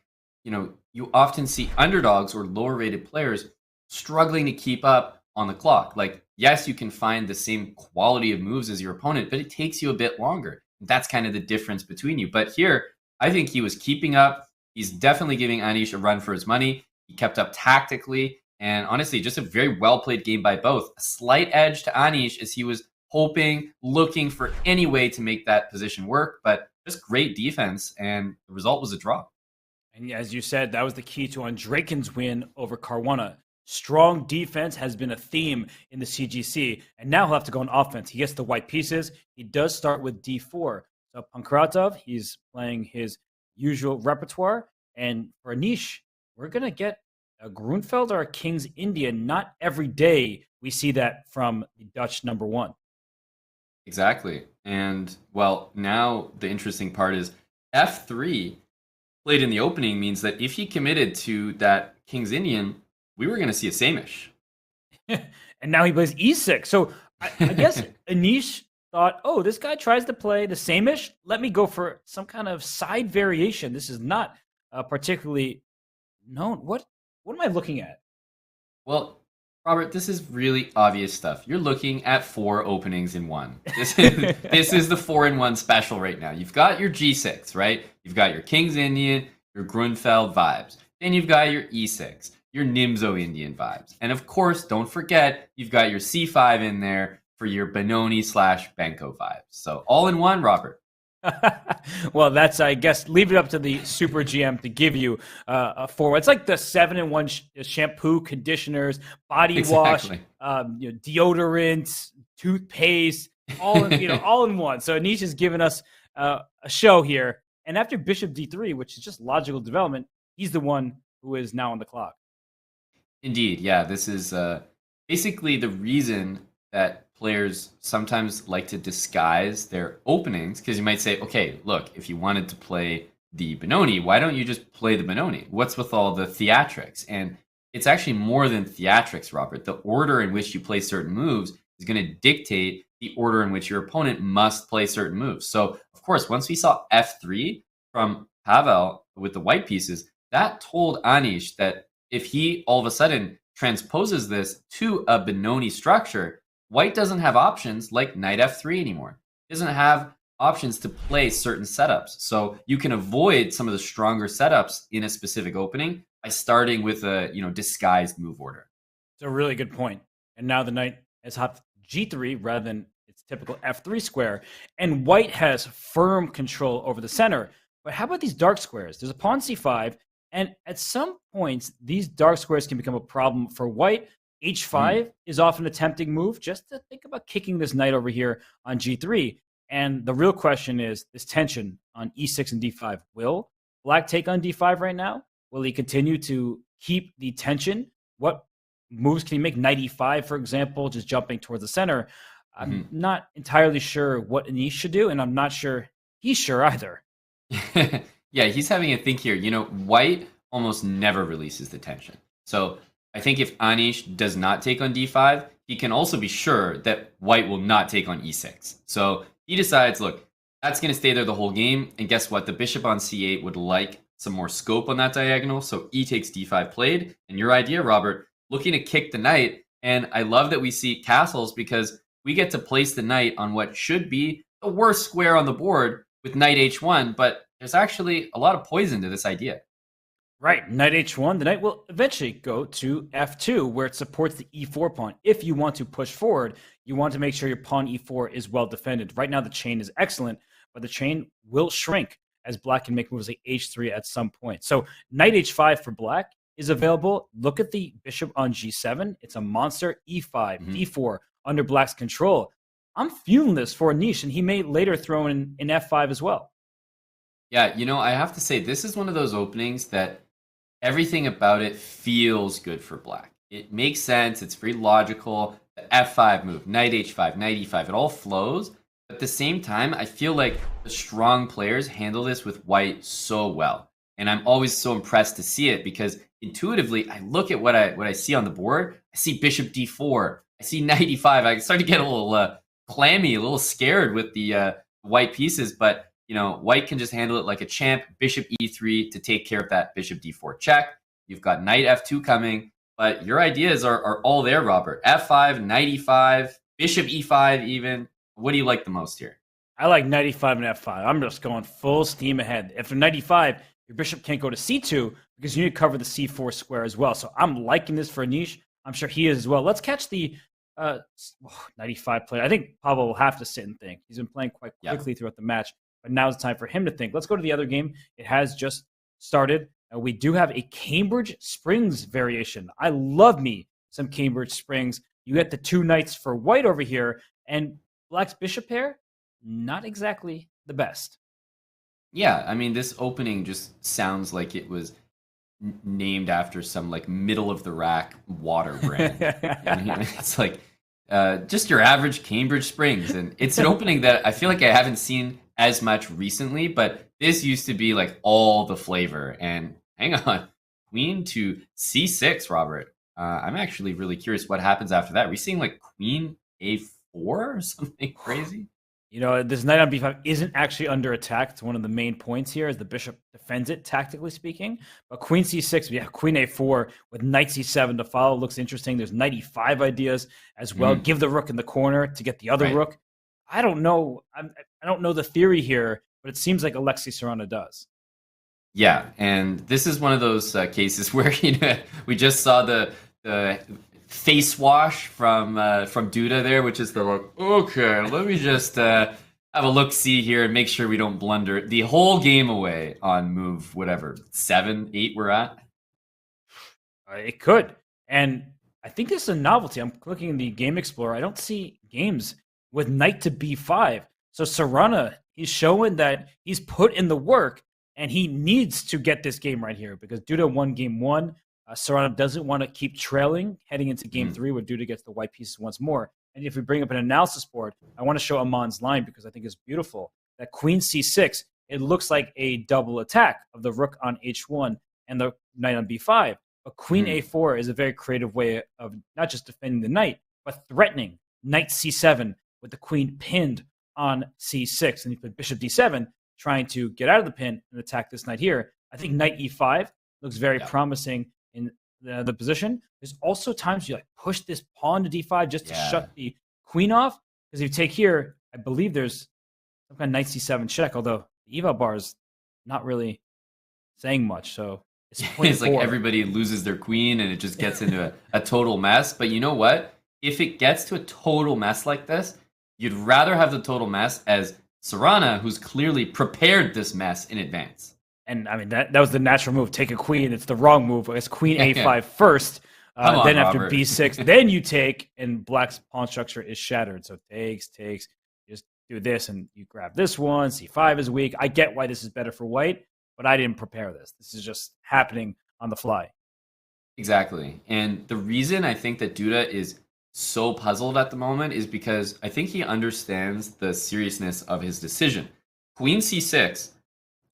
you often see underdogs or lower rated players struggling to keep up on the clock. Like, yes, you can find the same quality of moves as your opponent, but it takes you a bit longer. That's kind of the difference between you. But here, I think he was keeping up. He's definitely giving Anish a run for his money. He kept up tactically. And honestly, just a very well-played game by both. A slight edge to Anish as he was hoping, looking for any way to make that position work. But just great defense, and the result was a draw. And as you said, that was the key to Andrekin's win over Caruana. Strong defense has been a theme in the CGC, and now he'll have to go on offense. He gets the white pieces. He does start with D4. So Pankratov, he's playing his usual repertoire. And for Anish, we're going to get a Grunfeld or a King's Indian. Not every day we see that from the Dutch number 1. Exactly. And, well, now the interesting part is F3 played in the opening means that if he committed to that King's Indian, we were going to see a Samish. And now he plays e6. So I guess Anish thought, oh, this guy tries to play the same-ish. Let me go for some kind of side variation. This is not particularly known. What am I looking at? Well, Robert, this is really obvious stuff. You're looking at 4 openings in one. This is the 4-in-1 special right now. You've got your G6, right? You've got your King's Indian, your Grunfeld vibes. Then you've got your E6, your Nimzo Indian vibes. And of course, don't forget, you've got your C5 in there for your Benoni/Benko vibes. So all in one, Robert. Well, that's, I guess, leave it up to the super GM to give you a forward. It's like the 7-in-1 shampoo, conditioners, body wash, deodorant, toothpaste, all in one. So Anish has given us a show here. And after Bishop D3, which is just logical development, he's the one who is now on the clock. Indeed, yeah. This is basically the reason that players sometimes like to disguise their openings, because you might say, okay, look, if you wanted to play the Benoni, why don't you just play the Benoni? What's with all the theatrics? And it's actually more than theatrics, Robert. The order in which you play certain moves is going to dictate the order in which your opponent must play certain moves. So, of course, once we saw F3 from Pavel with the white pieces, that told Anish that if he all of a sudden transposes this to a Benoni structure, White doesn't have options like Knight F3 anymore. He doesn't have options to play certain setups. So you can avoid some of the stronger setups in a specific opening by starting with a disguised move order. It's a really good point. And now the knight has hopped G3 rather than its typical F3 square. And White has firm control over the center. But how about these dark squares? There's a pawn C5. And at some points, these dark squares can become a problem for White. H5 is often a tempting move just to think about kicking this knight over here on G3. And the real question is this tension on E6 and D5. Will Black take on D5 right now? Will he continue to keep the tension? What moves can he make? Knight E5, for example, just jumping towards the center. I'm not entirely sure what Anish should do, and I'm not sure he's sure either. Yeah, he's having a think here. White almost never releases the tension. So I think if Anish does not take on D5, he can also be sure that White will not take on E6. So he decides, look, that's going to stay there the whole game. And guess what? The bishop on C8 would like some more scope on that diagonal. So E takes D5 played. And your idea, Robert, looking to kick the knight. And I love that we see castles because we get to place the knight on what should be the worst square on the board with knight H1. But there's actually a lot of poison to this idea. Right, knight H1, the knight will eventually go to F2, where it supports the E4 pawn. If you want to push forward, you want to make sure your pawn E4 is well defended. Right now, the chain is excellent, but the chain will shrink as Black can make moves like H3 at some point. So knight H5 for Black is available. Look at the bishop on G7. It's a monster. E5, D4 under Black's control. I'm feeling this for Anish, and he may later throw in F5 as well. Yeah, I have to say, this is one of those openings that everything about it feels good for Black. It makes sense. It's very logical. The F5 move, knight H5, knight E5, it all flows. But at the same time, I feel like the strong players handle this with White so well. And I'm always so impressed to see it because intuitively, I look at what I see on the board. I see bishop D4. I see knight E5. I start to get a little clammy, a little scared with the white pieces. But White can just handle it like a champ. Bishop E3 to take care of that bishop D4 check. You've got knight F2 coming, but your ideas are all there, Robert. F5, knight E5, bishop E5 even. What do you like the most here? I like knight E5 and F5. I'm just going full steam ahead. After knight E5, your bishop can't go to C2 because you need to cover the C4 square as well. So I'm liking this for Anish. I'm sure he is as well. Let's catch the knight E5 player. I think Pavel will have to sit and think. He's been playing quite quickly throughout the match. But now it's time for him to think. Let's go to the other game. It has just started. We do have a Cambridge Springs variation. I love me some Cambridge Springs. You get the two knights for White over here, and Black's bishop pair, not exactly the best. Yeah, I mean, this opening just sounds like it was named after some middle of the rack water brand. It's like just your average Cambridge Springs, and it's an opening that I feel like I haven't seen as much recently, but this used to be all the flavor. And hang on, queen to C6, Robert. I'm actually really curious what happens after that. Are we seeing like queen a4 or something crazy? This knight on b5 isn't actually under attack. It's one of the main points here as the bishop defends it, tactically speaking. But queen c6, yeah, queen a4 with knight c7 to follow looks interesting. There's knight e5 ideas as well. Give the rook in the corner to get the other rook. I don't know. I don't know the theory here, but it seems like Alexei Serrano does. Yeah, and this is one of those cases where we just saw the face wash from Duda there, which is the like, okay, let me just have a look see here and make sure we don't blunder the whole game away on move whatever 7, 8 we're at. It could, and I think this is a novelty. I'm clicking in the Game Explorer. I don't see games with knight to b5. So Serrano, he's showing that he's put in the work, and he needs to get this game right here because Duda won game 1. Serrano doesn't want to keep trailing heading into game 3 where Duda gets the white pieces once more. And if we bring up an analysis board, I want to show Aman's line because I think it's beautiful. That queen c6, it looks like a double attack of the rook on h1 and the knight on b5. But queen a4 is a very creative way of not just defending the knight, but threatening knight c7 with the queen pinned on c6. And you put bishop d7, trying to get out of the pin and attack this knight here. I think knight e5 looks very promising in the position. There's also times you like push this pawn to d5 just to shut the queen off. Because if you take here, I believe there's some kind of knight c7 check, although the eval bar is not really saying much. So it's like everybody loses their queen and it just gets into a total mess. But you know what? If it gets to a total mess like this, you'd rather have the total mess as Serrano, who's clearly prepared this mess in advance. And I mean, that was the natural move. Take a queen. It's the wrong move. It's queen a5 first. Then after Robert. b6, then you take, and black's pawn structure is shattered. So takes. Just do this, and you grab this one. c5 is weak. I get why this is better for white, but I didn't prepare this. This is just happening on the fly. Exactly. And the reason I think that Duda is so puzzled at the moment is because I think he understands the seriousness of his decision. Queen c6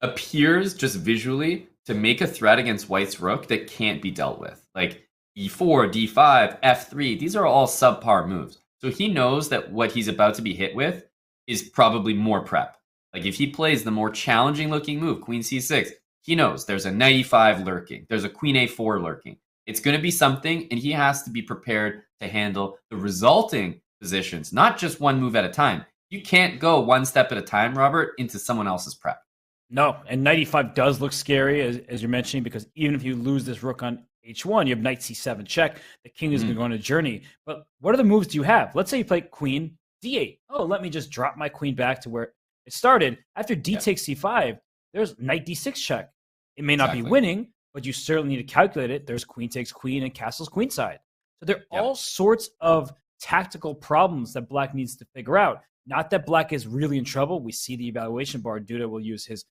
appears just visually to make a threat against white's rook that can't be dealt with. Like e4, d5, f3, these are all subpar moves. So he knows that what he's about to be hit with is probably more prep. Like if he plays the more challenging looking move, queen c6, he knows there's a knight e5 lurking, there's a queen a4 lurking. It's going to be something, and he has to be prepared to handle the resulting positions, not just one move at a time. You can't go one step at a time, Robert, into someone else's prep. No, and knight e5 does look scary, as you're mentioning, because even if you lose this rook on h1, you have knight c7 check. The king is going to go on a journey. But what other moves do you have? Let's say you play queen d8. Oh, let me just drop my queen back to where it started. After d takes c5, there's knight d6 check. It may not be winning, but you certainly need to calculate it. There's queen takes queen and castles queenside. So there are all sorts of tactical problems that black needs to figure out. Not that black is really in trouble. We see the evaluation bar. Duda will use his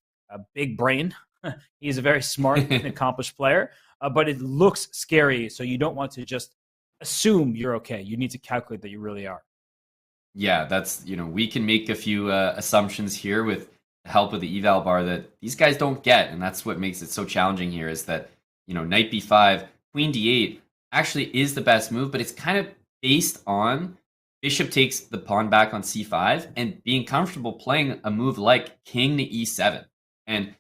big brain. He's a very smart and accomplished player, but it looks scary. So you don't want to just assume you're okay. You need to calculate that you really are. Yeah, that's, we can make a few assumptions here with the help of the eval bar that these guys don't get. And that's what makes it so challenging here is that, knight b5, queen d8 actually is the best move, but it's kind of based on bishop takes the pawn back on c5 and being comfortable playing a move like king to e7. And,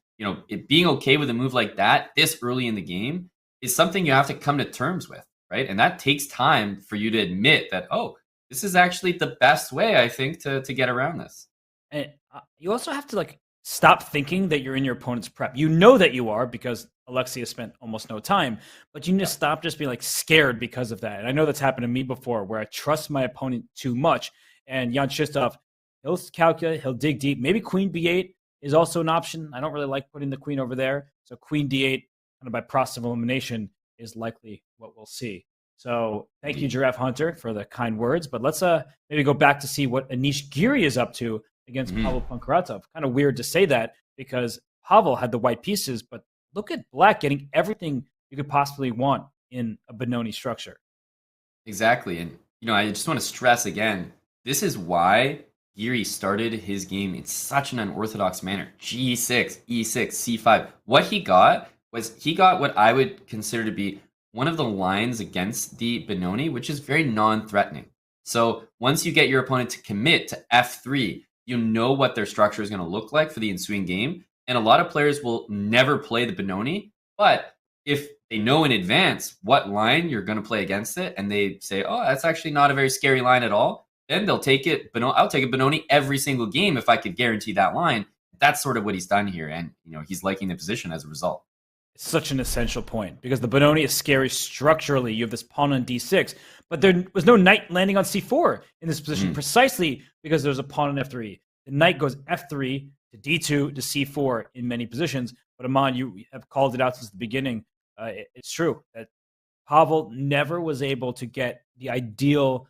being okay with a move like that this early in the game is something you have to come to terms with, right? And that takes time for you to admit that, oh, this is actually the best way, I think, to get around this. And you also have to stop thinking that you're in your opponent's prep. You know that you are because Alexei has spent almost no time, but you need to stop just being scared because of that. And I know that's happened to me before where I trust my opponent too much. And Jan Shistov, he'll calculate, he'll dig deep. Maybe queen b8 is also an option. I don't really like putting the queen over there. So queen d8, kind of by process of elimination, is likely what we'll see. So thank you, Giraffe Hunter, for the kind words. But let's maybe go back to see what Anish Giri is up to against Pavel Pankratov. Kind of weird to say that because Pavel had the white pieces, but look at black getting everything you could possibly want in a Benoni structure. Exactly. And, I just want to stress again, this is why Giri started his game in such an unorthodox manner. G6, E6, C5. What he got was what I would consider to be one of the lines against the Benoni, which is very non-threatening. So once you get your opponent to commit to f3, you know what their structure is going to look like for the ensuing game. And a lot of players will never play the Benoni, but if they know in advance what line you're going to play against it, and they say, oh, that's actually not a very scary line at all, then they'll take it. I'll take a Benoni every single game if I could guarantee that line. That's sort of what he's done here. And, he's liking the position as a result. It's such an essential point because the Benoni is scary structurally. You have this pawn on d6, but there was no knight landing on c4 in this position precisely because there's a pawn on f3. The knight goes f3 to d2 to c4 in many positions. But Aman, you have called it out since the beginning. It's true that Pavel never was able to get the ideal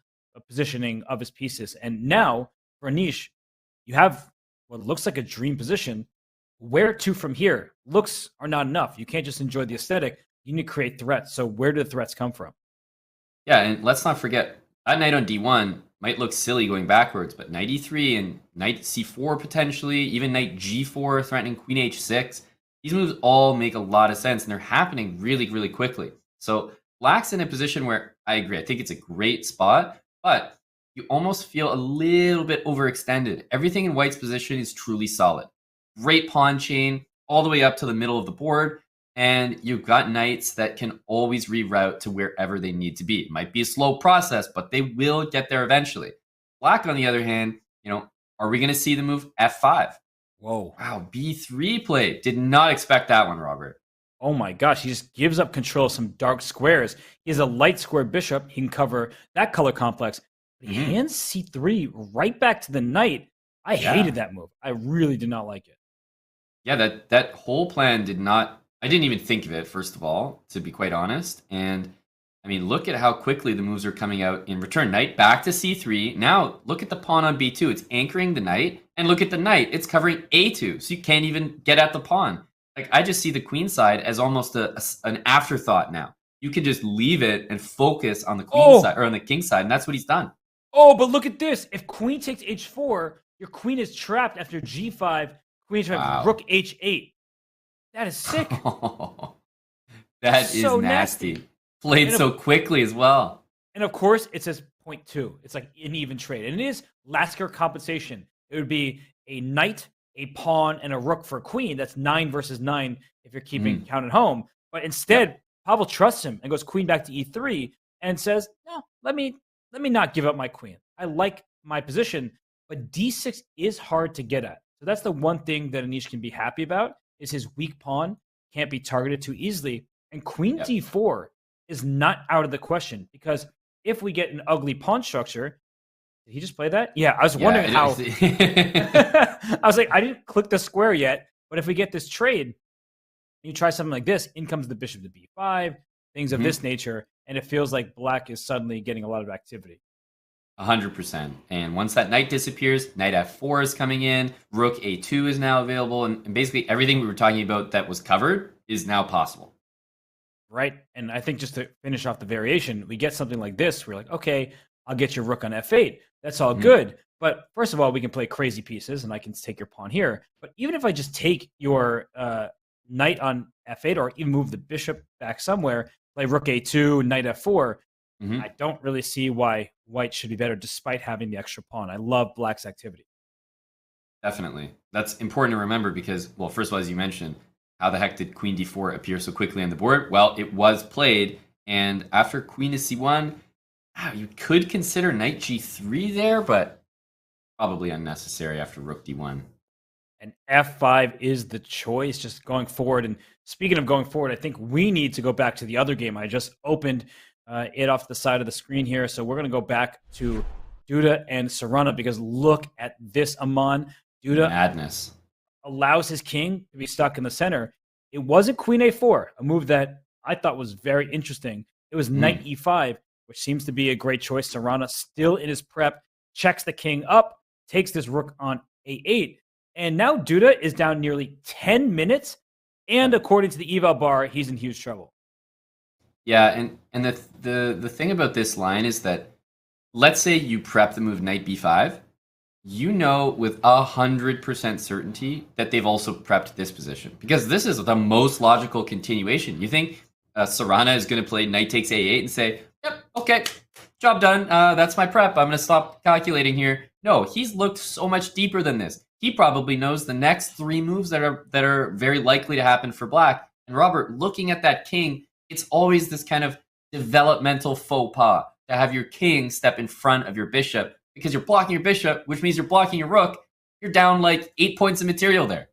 positioning of his pieces. And now, for Anish, you have what looks like a dream position. Where to from here? Looks are not enough. You can't just enjoy the aesthetic. You need to create threats. So where do the threats come from? Yeah, and let's not forget, that knight on d1 might look silly going backwards, but knight e3 and knight c4 potentially, even knight g4 threatening queen h6, these moves all make a lot of sense, and they're happening really, really quickly. So Black's in a position where I agree. I think it's a great spot, but you almost feel a little bit overextended. Everything in White's position is truly solid. Great pawn chain all the way up to the middle of the board, and you've got knights that can always reroute to wherever they need to be. It might be a slow process, but they will get there eventually. Black, on the other hand, are we going to see the move f5? Whoa. Wow, b3 play. Did not expect that one, Robert. Oh my gosh, he just gives up control of some dark squares. He has a light square bishop. He can cover that color complex. He hands c3 right back to the knight. I hated that move. I really did not like it. Yeah, that whole plan I didn't even think of it, first of all, to be quite honest. And I mean, look at how quickly the moves are coming out in return. Knight back to c3. Now, look at the pawn on b2. It's anchoring the knight. And look at the knight. It's covering a2. So you can't even get at the pawn. Like, I just see the queen side as almost an afterthought now. You can just leave it and focus on the queen side, or on the king side, and that's what he's done. Oh, but look at this. If queen takes h4, your queen is trapped after g5. Queen h5, rook h8. That is sick. That is so nasty. Played so quickly as well. And of course, it says 0.2. It's like an even trade. And it is Lasker compensation. It would be a knight, a pawn, and a rook for a queen. That's 9 versus 9 if you're keeping count at home. But instead, Pavel trusts him and goes queen back to e3 and says, no, let me not give up my queen. I like my position, but d6 is hard to get at. So that's the one thing that Anish can be happy about, is his weak pawn can't be targeted too easily. And queen d4 is not out of the question, because if we get an ugly pawn structure, did he just play that? Yeah, I was wondering how. I was like, I didn't click the square yet, but if we get this trade, you try something like this, in comes the bishop to b5, things of this nature, and it feels like Black is suddenly getting a lot of activity. 100%. And once that knight disappears, knight f4 is coming in, rook a2 is now available, and basically everything we were talking about that was covered is now possible. Right, and I think just to finish off the variation, we get something like this. We're like, okay, I'll get your rook on f8. That's all good. But first of all, we can play crazy pieces, and I can take your pawn here. But even if I just take your knight on f8, or even move the bishop back somewhere, play rook a2, knight f4, I don't really see why White should be better despite having the extra pawn. I love Black's activity. Definitely. That's important to remember because, well, first of all, as you mentioned, how the heck did queen d4 appear so quickly on the board? Well, it was played, and after queen to c1, you could consider knight g3 there, but probably unnecessary after rook d1. And f5 is the choice just going forward. And speaking of going forward, I think we need to go back to the other game. I just opened it off the side of the screen here. So we're going to go back to Duda and Sarana, because look at this, Aman. Duda Madness. Allows his king to be stuck in the center. It wasn't queen a4, a move that I thought was very interesting. It was knight e5, which seems to be a great choice. Sarana still in his prep, checks the king up, takes this rook on a8. And now Duda is down nearly 10 minutes. And according to the eval bar, he's in huge trouble. Yeah, and the thing about this line is that, let's say you prep the move knight b5, you know with 100% certainty that they've also prepped this position, because this is the most logical continuation. You think Serrano is going to play knight takes a8 and say, yep, okay, job done. That's my prep. I'm going to stop calculating here. No, he's looked so much deeper than this. He probably knows the next 3 moves that are very likely to happen for black. And Robert, looking at that king, it's always this kind of developmental faux pas to have your king step in front of your bishop because you're blocking your bishop, which means you're blocking your rook. You're down like 8 points of material there.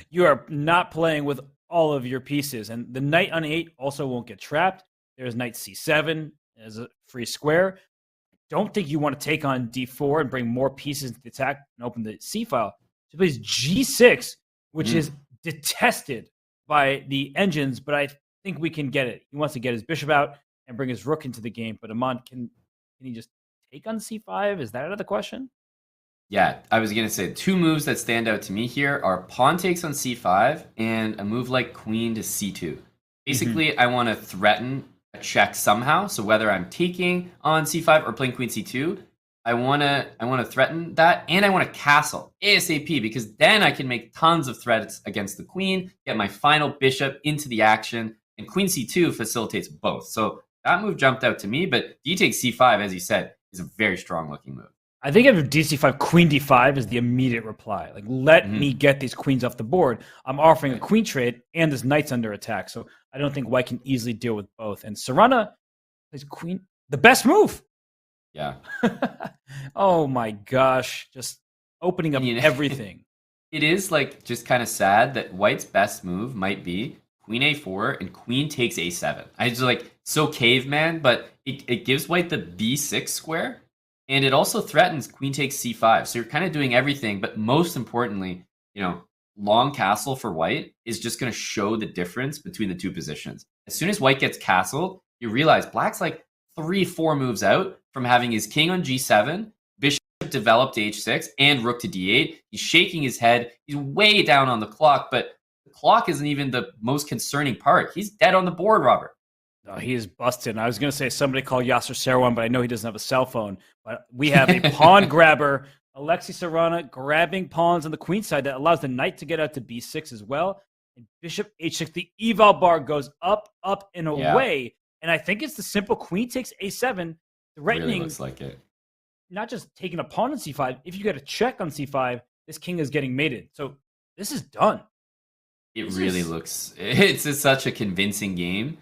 You are not playing with all of your pieces. And the knight on 8 also won't get trapped. There's knight c7 as a free square. Don't think you want to take on d4 and bring more pieces to the attack and open the c file. He plays g6, which is detested by the engines, but I think we can get it. He wants to get his bishop out and bring his rook into the game. But Aman, can he just take on c5? Is that out of the question? Yeah, I was going to say 2 moves that stand out to me here are pawn takes on c5 and a move like queen to c2. Basically, I want to threaten a check somehow. So whether I'm taking on c5 or playing queen c2, I want to threaten that, and I want to castle ASAP because then I can make tons of threats against the queen, get my final bishop into the action, and queen c2 facilitates both. So that move jumped out to me, but d takes c5, as you said, is a very strong looking move. I think if dc5, queen d5 is the immediate reply. Like, let me get these queens off the board. I'm offering a queen trade, and this knight's under attack. So I don't think white can easily deal with both. And Serrano plays queen, the best move. Yeah. Oh my gosh. Just opening up everything. It is like just kind of sad that white's best move might be queen a4 and queen takes a7. I just like so caveman, but it gives white the b6 square. And it also threatens queen takes c5. So you're kind of doing everything. But most importantly, long castle for white is just going to show the difference between the 2 positions. As soon as white gets castled, you realize black's like 3-4 moves out from having his king on g7, bishop developed to h6, and rook to d8. He's shaking his head. He's way down on the clock, but the clock isn't even the most concerning part. He's dead on the board, Robert. No, he is busted. I was going to say somebody call Yasser Serouan, but I know he doesn't have a cell phone. But we have a pawn grabber, Alexei Serrano, grabbing pawns on the queen side that allows the knight to get out to b6 as well. And bishop h6, the eval bar goes up, up, and away. And I think it's the simple queen takes a7, threatening. Really looks like it. Not just taking a pawn on c5. If you get a check on c5, this king is getting mated. So this is done. It's just such a convincing game.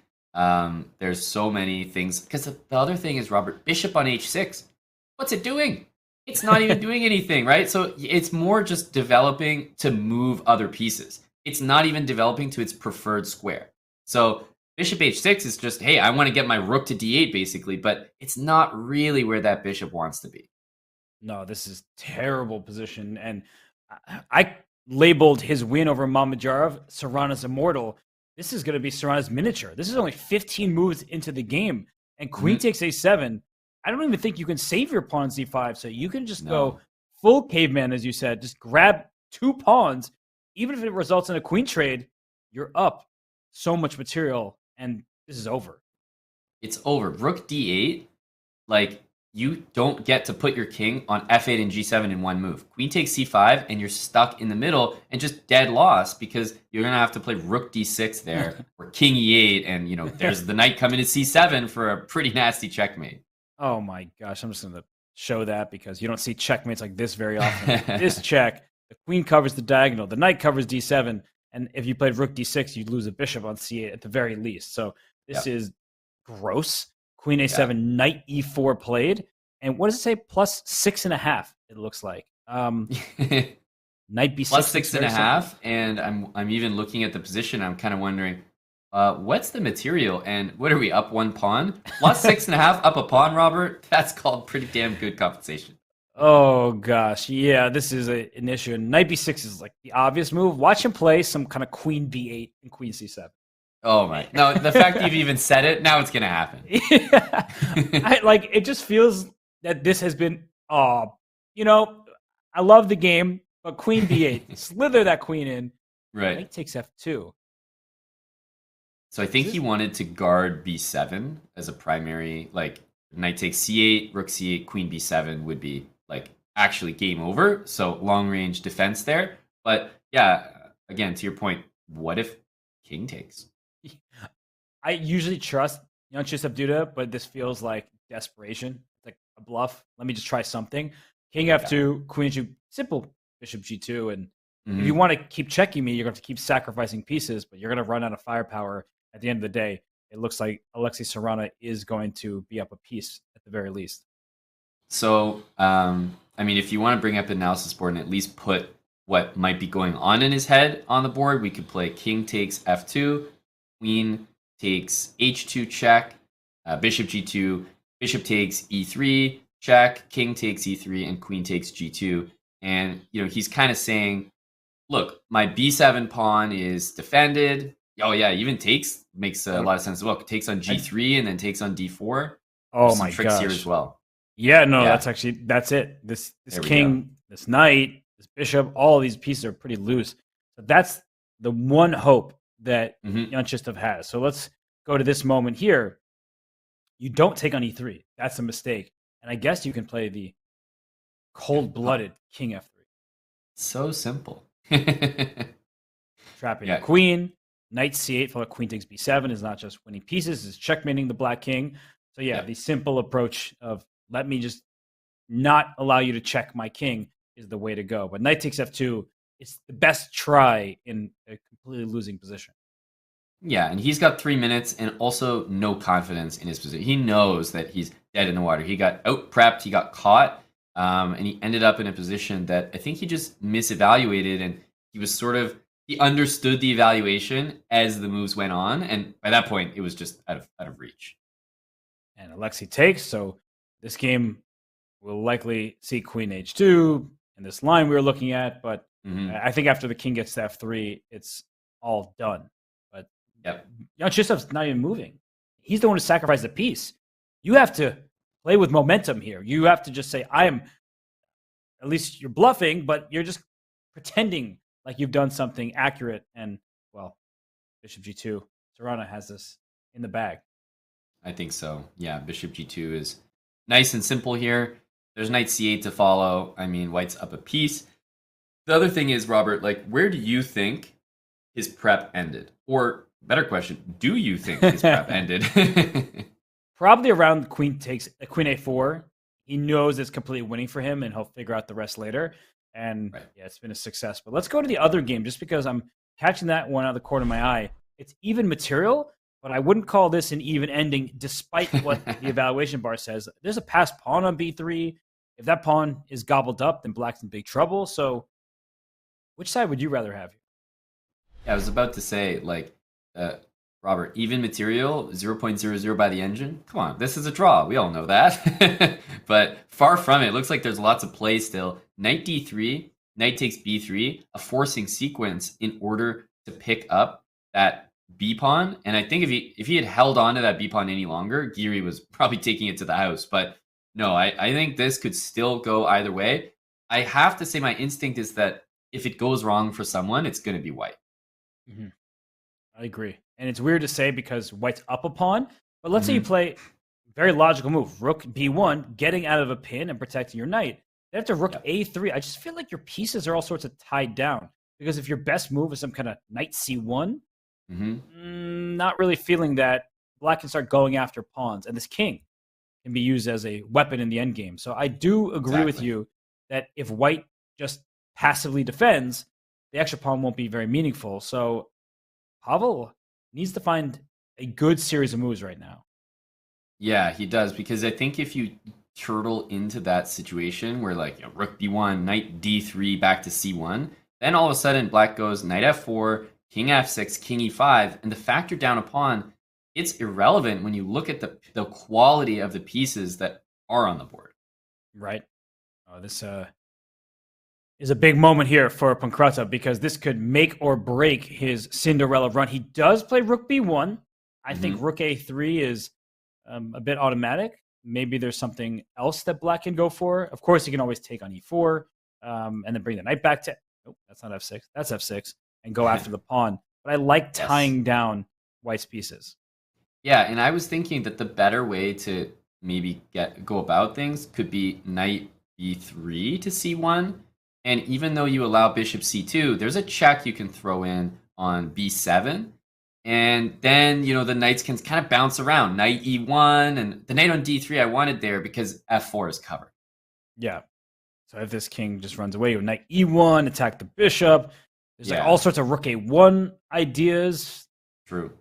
There's so many things because the other thing is, Robert, bishop on h6. What's it doing? It's not even doing anything, right? So it's more just developing to move other pieces. It's not even developing to its preferred square. So bishop h6 is just, hey, I want to get my rook to d8 basically, but it's not really where that bishop wants to be. No, this is terrible position. And I labeled his win over Mamedyarov Serrano's immortal. This is going to be Serrano's miniature. This is only 15 moves into the game. And queen takes a7. I don't even think you can save your pawn c5. So you can just go full caveman, as you said. Just grab 2 pawns. Even if it results in a queen trade, you're up so much material. And this is over. It's over. Rook d8, like, you don't get to put your king on f8 and g7 in one move. Queen takes c5, and you're stuck in the middle and just dead lost because you're going to have to play rook d6 there or king e8, and, there's the knight coming to c7 for a pretty nasty checkmate. Oh, my gosh. I'm just going to show that because you don't see checkmates like this very often. This check, the queen covers the diagonal, the knight covers d7, and if you played rook d6, you'd lose a bishop on c8 at the very least. So this is gross. Queen a7, knight e4 played. And what does it say? Plus 6.5, it looks like. Knight b6. Plus 6.5. And I'm even looking at the position. I'm kind of wondering, what's the material? And what are we, up 1 pawn? Plus 6.5, up a pawn, Robert? That's called pretty damn good compensation. Oh, gosh. Yeah, this is an issue. And knight b6 is like the obvious move. Watch him play some kind of queen b8 and queen c7. Oh my! No, the fact you've even said it, now it's gonna happen. It just feels that this has been. I love the game, but queen b8, slither that queen in. Right. Knight takes f2. So I think he wanted to guard b7 as a primary. Like knight takes c8, rook c8, queen b7 would be like actually game over. So long range defense there. But yeah, again to your point, what if king takes? I usually trust Chisav Duda, but this feels like desperation. It's like a bluff. Let me just try something. King F2, Queen H2, simple Bishop G2. And if you want to keep checking me, you're going to have to keep sacrificing pieces, but you're going to run out of firepower at the end of the day. It looks like Alexei Serrano is going to be up a piece at the very least. So, I mean, if you want to bring up an analysis board and at least put what might be going on in his head on the board, we could play king takes f2, queen takes h2 check, bishop g2, bishop takes e3 check, king takes e3, and queen takes g2. And, he's kind of saying, look, my b7 pawn is defended. Oh, yeah, even makes a lot of sense as well. It takes on g3 and then takes on d4. Oh, my tricks gosh. here as well. Yeah, no, that's it. This king, this knight, this bishop, all of these pieces are pretty loose. So that's the one hope that Jan Chistov has. So let's go to this moment here. You don't take on e3. That's a mistake. And I guess you can play the cold-blooded king f3. So simple. Trapping the queen. Knight c8 followed queen takes b7 is not just winning pieces, it's checkmating the black king. So the simple approach of let me just not allow you to check my king is the way to go. But knight takes f2, it's the best try in a completely losing position. Yeah, and he's got 3 minutes and also no confidence in his position. He knows that he's dead in the water. He got out-prepped, he got caught, and he ended up in a position that I think he just misevaluated, and he was he understood the evaluation as the moves went on, and by that point, it was just out of reach. And Alexei takes, so this game will likely see queen h2 and this line we were looking at, but I think after the king gets to f3, it's all done. But Jan Chisov's not even moving. He's the one who sacrificed the piece. You have to play with momentum here. You have to just say, at least you're bluffing, but you're just pretending like you've done something accurate. And, well, bishop g2, Serrano has this in the bag. I think so. Yeah, bishop g2 is nice and simple here. There's knight c8 to follow. I mean, white's up a piece. The other thing is, Robert, where do you think his prep ended? Or, better question, do you think his prep ended? Probably around queen a4. He knows it's completely winning for him, and he'll figure out the rest later. And, it's been a success. But let's go to the other game, just because I'm catching that one out of the corner of my eye. It's even material, but I wouldn't call this an even ending, despite what the evaluation bar says. There's a passed pawn on b3. If that pawn is gobbled up, then black's in big trouble. So which side would you rather have? Yeah, I was about to say, Robert, even material, 0.00 by the engine? Come on, this is a draw. We all know that. But far from it. It looks like there's lots of play still. Knight d3, knight takes b3, a forcing sequence in order to pick up that b pawn. And I think if he had held on to that b pawn any longer, Giri was probably taking it to the house. But no, I think this could still go either way. I have to say my instinct is that if it goes wrong for someone, it's going to be white. I agree. And it's weird to say because white's up a pawn. But let's say you play very logical move, rook b1, getting out of a pin and protecting your knight. Then after rook a3, I just feel like your pieces are all sorts of tied down. Because if your best move is some kind of knight c1, not really feeling that black can start going after pawns. And this king can be used as a weapon in the endgame. So I do agree with you that if white just passively defends, the extra pawn won't be very meaningful. So Pavel needs to find a good series of moves right now. Yeah, he does, because I think if you turtle into that situation where rook b1, knight d3, back to c1, then all of a sudden black goes knight f4, king f6, king e5, and the factor down a pawn, it's irrelevant when you look at the quality of the pieces that are on the board. Right. This is a big moment here for Pankratov because this could make or break his Cinderella run. He does play rook b1. I think rook a3 is a bit automatic. Maybe there's something else that black can go for. Of course, he can always take on e4 and then bring the knight back to... Oh, that's not f6. That's f6. And go after the pawn. But I like tying down white's pieces. Yeah, and I was thinking that the better way to maybe go about things could be knight b3 to c1. And even though you allow bishop c2, there's a check you can throw in on b7. And then, the knights can kind of bounce around. Knight e1 and the knight on d3 I wanted there because f4 is covered. Yeah. So if this king just runs away, with knight e1, attack the bishop. There's like all sorts of rook a1 ideas. True.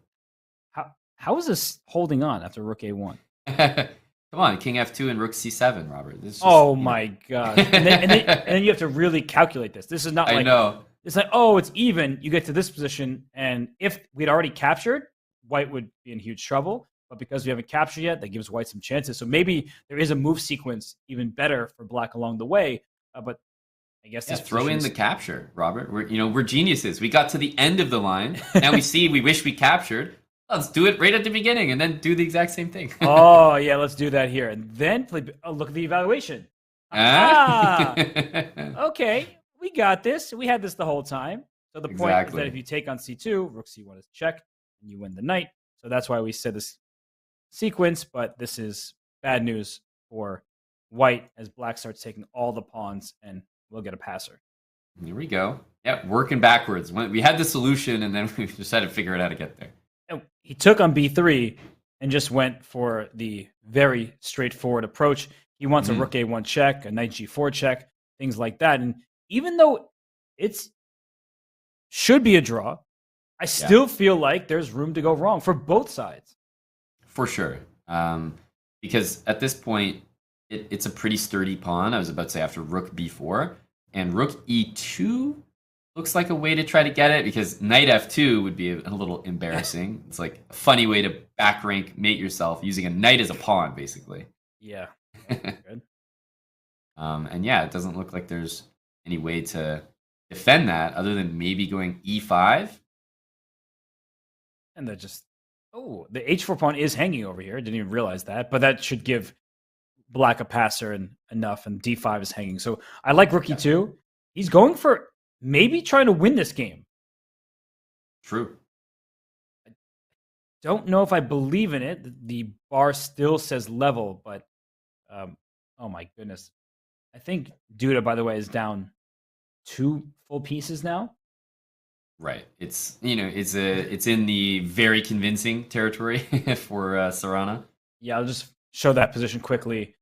How is this holding on after rook a1? Come on, king f2 and rook c7, Robert. This is just, my gosh. And then you have to really calculate this. This is not like... I know. It's like, oh, it's even. You get to this position, and if we'd already captured, white would be in huge trouble. But because we haven't captured yet, that gives white some chances. So maybe there is a move sequence even better for black along the way. But I guess just throw in the capture, Robert. We're geniuses. We got to the end of the line. Now we wish we captured. Let's do it right at the beginning and then do the exact same thing. Oh, yeah, let's do that here. And then look at the evaluation. Okay. We got this. We had this the whole time. So the point is that if you take on c2, rook c1 is check, and you win the knight. So that's why we said this sequence, but this is bad news for white as black starts taking all the pawns, and we'll get a passer. Here we go. Yeah, working backwards. We had the solution, and then we just had to figure out how to get there. And he took on b3 and just went for the very straightforward approach. He wants a rook a1 check, a knight g4 check, things like that. And even though should be a draw, I still feel like there's room to go wrong for both sides. For sure. Because at this point, it's a pretty sturdy pawn. I was about to say after rook b4. And rook e2 looks like a way to try to get it because knight f2 would be a little embarrassing. It's like a funny way to back rank mate yourself using a knight as a pawn, basically. Yeah. Good. And yeah, it doesn't look like there's any way to defend that other than maybe going e5. And that just... Oh, the h4 pawn is hanging over here. I didn't even realize that. But that should give black a passer and enough, and d5 is hanging. So I like rook e2. He's going for maybe trying to win this game. True. I don't know if I believe in it. The bar still says level, but oh my goodness. I think Duda, by the way, is down 2 full pieces now. Right. It's it's in the very convincing territory for Serrana. Yeah, I'll just show that position quickly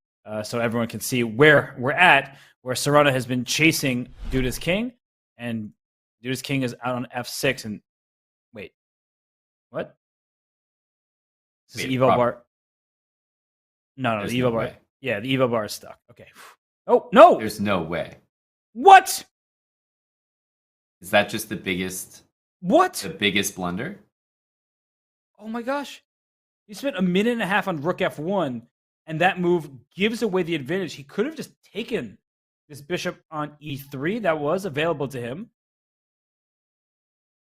so everyone can see where we're at, where Serrana has been chasing Duda's king, and Duda's king is out on f6. And wait, what? Is the evo bar? No, the evo bar. Way. Yeah, the evo bar is stuck. Okay. Oh no! There's no way. What? Is that just the biggest? What? The biggest blunder? Oh my gosh! He spent a minute and a half on rook f1, and that move gives away the advantage. He could have just taken this bishop on e3 that was available to him.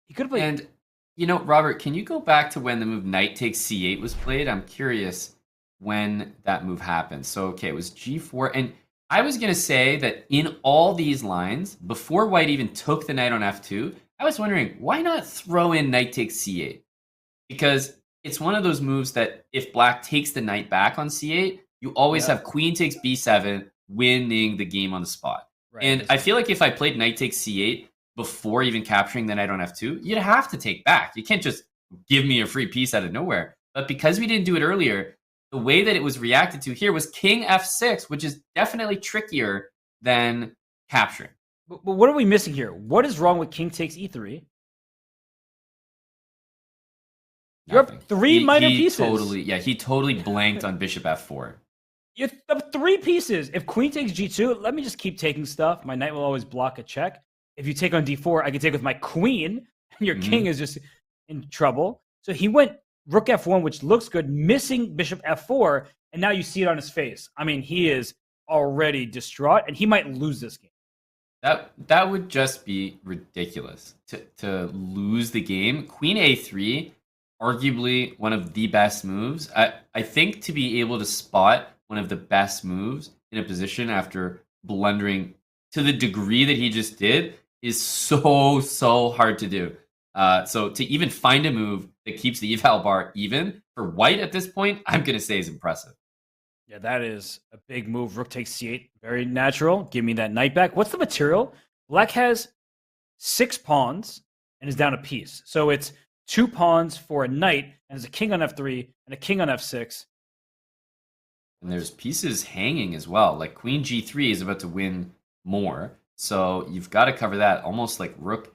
He could have played. And Robert, can you go back to when the move knight takes c8 was played? I'm curious when that move happened. So okay, it was g4, and I was going to say that in all these lines, before white even took the knight on f2, I was wondering, why not throw in knight takes c8? Because it's one of those moves that if black takes the knight back on c8, you always have queen takes b7, winning the game on the spot. Right. And I feel like if I played knight takes c8 before even capturing the knight on f2, you'd have to take back. You can't just give me a free piece out of nowhere. But because we didn't do it earlier, the way that it was reacted to here was king f6, which is definitely trickier than capturing. But what are we missing here? What is wrong with king takes e3? You have 3 minor pieces. He totally blanked on bishop f4. You have 3 pieces. If queen takes g2, let me just keep taking stuff. My knight will always block a check. If you take on d4, I can take with my queen, and your king is just in trouble. So he went rook f1, which looks good, missing bishop f4, and now you see it on his face. I mean, he is already distraught, and he might lose this game. That would just be ridiculous to lose the game. Queen a3, arguably one of the best moves. I think to be able to spot one of the best moves in a position after blundering to the degree that he just did is so hard to do. So to even find a move that keeps the eval bar even for white at this point, I'm going to say is impressive. Yeah, that is a big move. Rook takes c8, very natural. Give me that knight back. What's the material? Black has 6 pawns and is down a piece. So it's 2 pawns for a knight, and there's a king on f3 and a king on f6. And there's pieces hanging as well. Like queen g3 is about to win more. So you've got to cover that almost like rook.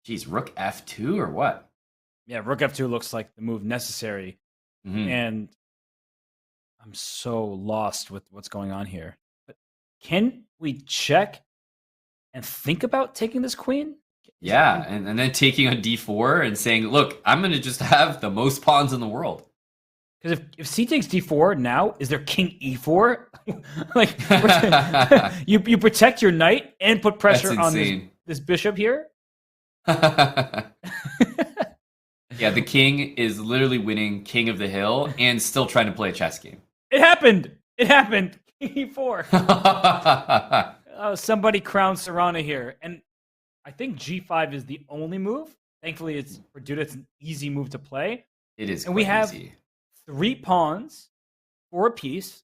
Geez, rook f2 or what? Yeah, rook f2 looks like the move necessary. And I'm so lost with what's going on here. But can we check and think about taking this queen? Yeah, and then taking on d4 and saying, look, I'm going to just have the most pawns in the world. Because if c takes d4 now, is there king e4? Like, you protect your knight and put pressure on this bishop here? Yeah, the king is literally winning king of the hill and still trying to play a chess game. It happened. King e4. Somebody crowned Serrano here. And I think g5 is the only move. Thankfully, it's for Duda, it's an easy move to play. It is. And we have easy. 3 pawns for a piece,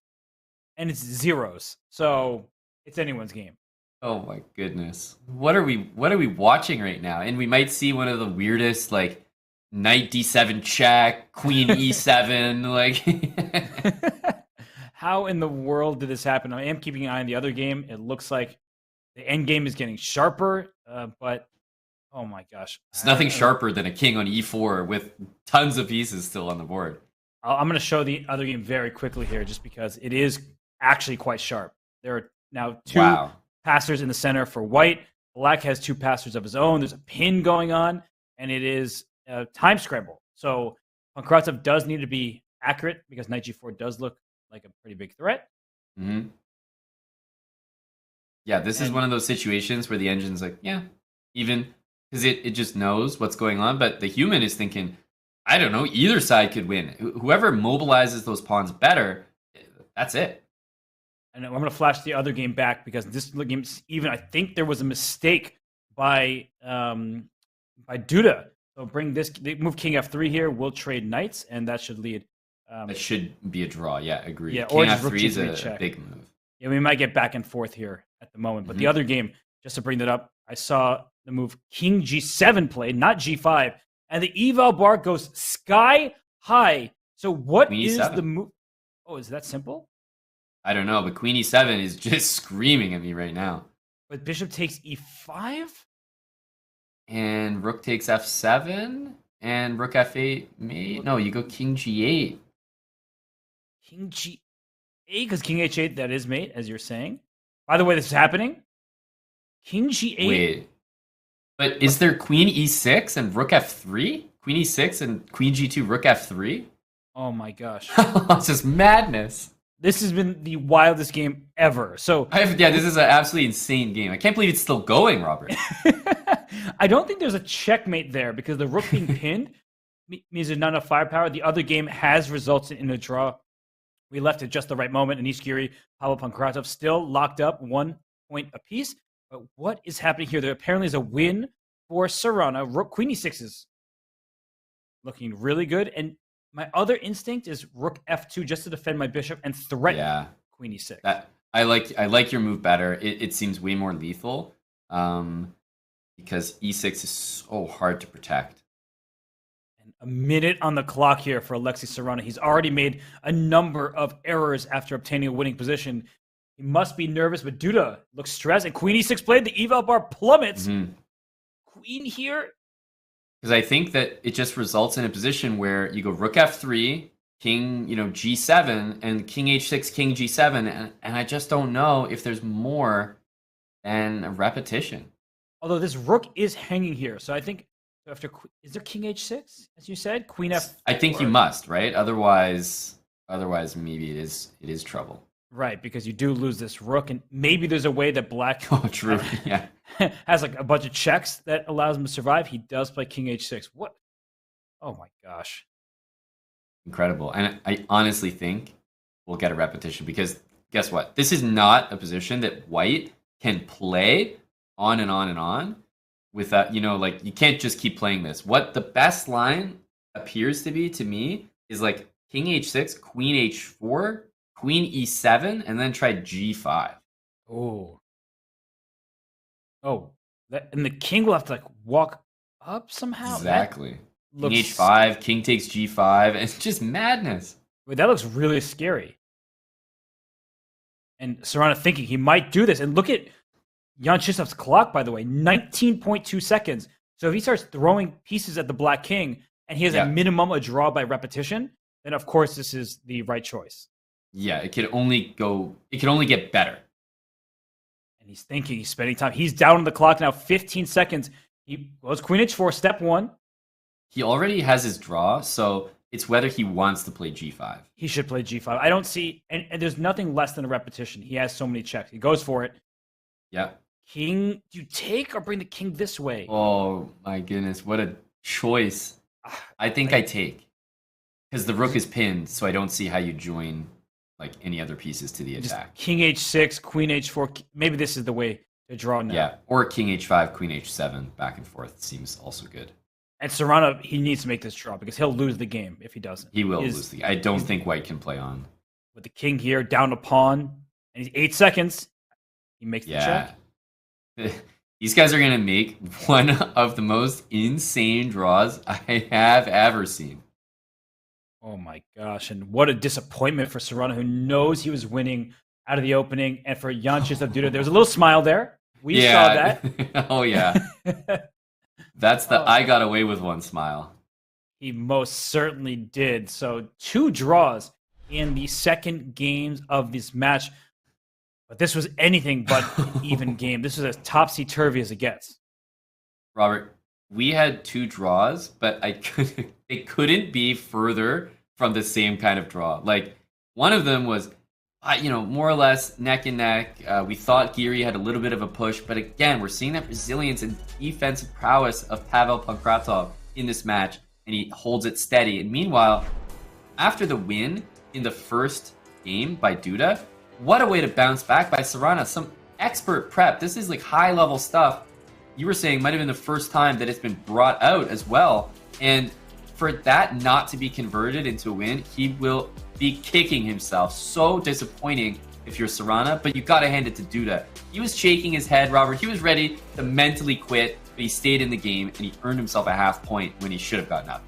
and it's zeros. So it's anyone's game. Oh my goodness. What are we watching right now? And we might see one of the weirdest, like, knight d7 check, queen e7, like How in the world did this happen? I am keeping an eye on the other game. It looks like the end game is getting sharper, but oh my gosh. It's nothing sharper than a king on e4 with tons of pieces still on the board. I'm going to show the other game very quickly here just because it is actually quite sharp. There are now 2 passers in the center for white. Black has 2 passers of his own. There's a pin going on, and it is a time scramble. So Pankratov does need to be accurate because knight g4 does look like a pretty big threat. Yeah, this is one of those situations where the engine's like, yeah, even because it just knows what's going on. But the human is thinking, I don't know, either side could win. Whoever mobilizes those pawns better, that's it. And I'm going to flash the other game back because this game, even I think there was a mistake by Duda. So they move king f3 here. We'll trade knights, and that should lead. It should be a draw. Yeah, agreed. Yeah, king or just f3 is a check. big move. Yeah, we might get back and forth here at the moment. But the other game, just to bring that up, I saw the move king g7 played, not g5, and the eval bar goes sky high. So what queen is E7. the move? Oh, is that simple? I don't know, but queen e7 is just screaming at me right now. But bishop takes e5? And rook takes f7, and rook f8 mate. No, you go king g8. King g8, because king h8, that is mate, as you're saying. By the way, this is happening. King g8. Wait. But is there queen e6 and rook f3? Queen e6 and queen g2, rook f3? Oh my gosh. It's just madness. This has been the wildest game ever. So this is an absolutely insane game. I can't believe it's still going, Robert. I don't think there's a checkmate there because the rook being pinned means there's not enough firepower. The other game has resulted in a draw. We left at just the right moment. Anish Giri, Pavel Pankratov still locked up 1 point apiece. But what is happening here? There apparently is a win for Serrano. Rook Queen e6 is looking really good. And my other instinct is rook f2 just to defend my bishop and threaten Queen e6. I like your move better. It seems way more lethal because e6 is so hard to protect. And a minute on the clock here for Alexei Serrano. He's already made a number of errors after obtaining a winning position. He must be nervous, but Duda looks stressed. And Queen e6 played. The eval bar plummets. Queen here. Because I think that it just results in a position where you go rook f3, king, g7, and king h6, king g7, and I just don't know if there's more than a repetition. Although this rook is hanging here, so I think after is there king h6 as you said, queen f. I think you must, right? Otherwise maybe it is trouble. Right, because you do lose this rook, and maybe there's a way that black true, yeah, has like a bunch of checks that allows him to survive. He does play king h6. What? Oh my gosh. Incredible. And I honestly think we'll get a repetition because guess what? This is not a position that white can play on and on and on without, you can't just keep playing this. What the best line appears to be to me is like king h6, queen h4, queen e7, and then try g5. Oh, and the king will have to walk up somehow. Exactly. King h5, king takes g5. It's just madness. Wait, that looks really scary. And Serrano thinking he might do this. And look at Jan Chisov's clock, by the way, 19.2 seconds. So if he starts throwing pieces at the black king and he has a minimum a draw by repetition, then of course this is the right choice. Yeah, it can only get better. And he's thinking, he's spending time. He's down on the clock now, 15 seconds. He goes queen h4, step one. He already has his draw, so it's whether he wants to play g5. He should play g5. I don't see, and there's nothing less than a repetition. He has so many checks. He goes for it. Yeah. King, do you take or bring the king this way? Oh my goodness, what a choice. I think I take. Because the rook is pinned, so I don't see how you join like any other pieces to the attack. King h6, queen h4. Maybe this is the way to draw now. Yeah, or king h5, queen h7, back and forth seems also good. And Serrano, he needs to make this draw because he'll lose the game if he doesn't. He will lose the game. I don't think white can play on. With the king here, down to pawn, and he's 8 seconds. He makes the check. These guys are going to make one of the most insane draws I have ever seen. Oh my gosh, and what a disappointment for Serrano, who knows he was winning out of the opening, and for Jan Chisov Duda, there was a little smile there. We saw that. Oh, yeah. That's the I got away with one smile. He most certainly did. So 2 draws in the second games of this match. But this was anything but an even game. This was as topsy-turvy as it gets. Robert, we had 2 draws, but it couldn't be further from the same kind of draw. Like, one of them was, more or less neck and neck. We thought Giri had a little bit of a push, but again, we're seeing that resilience and defensive prowess of Pavel Pankratov in this match, and he holds it steady. And meanwhile, after the win in the first game by Duda, what a way to bounce back by Serrano. Some expert prep. This is like high-level stuff. You were saying might have been the first time that it's been brought out as well. And for that not to be converted into a win, he will be kicking himself. So disappointing if you're Serrano, but you got to hand it to Duda. He was shaking his head, Robert. He was ready to mentally quit, but he stayed in the game, and he earned himself a half point when he should have gotten up.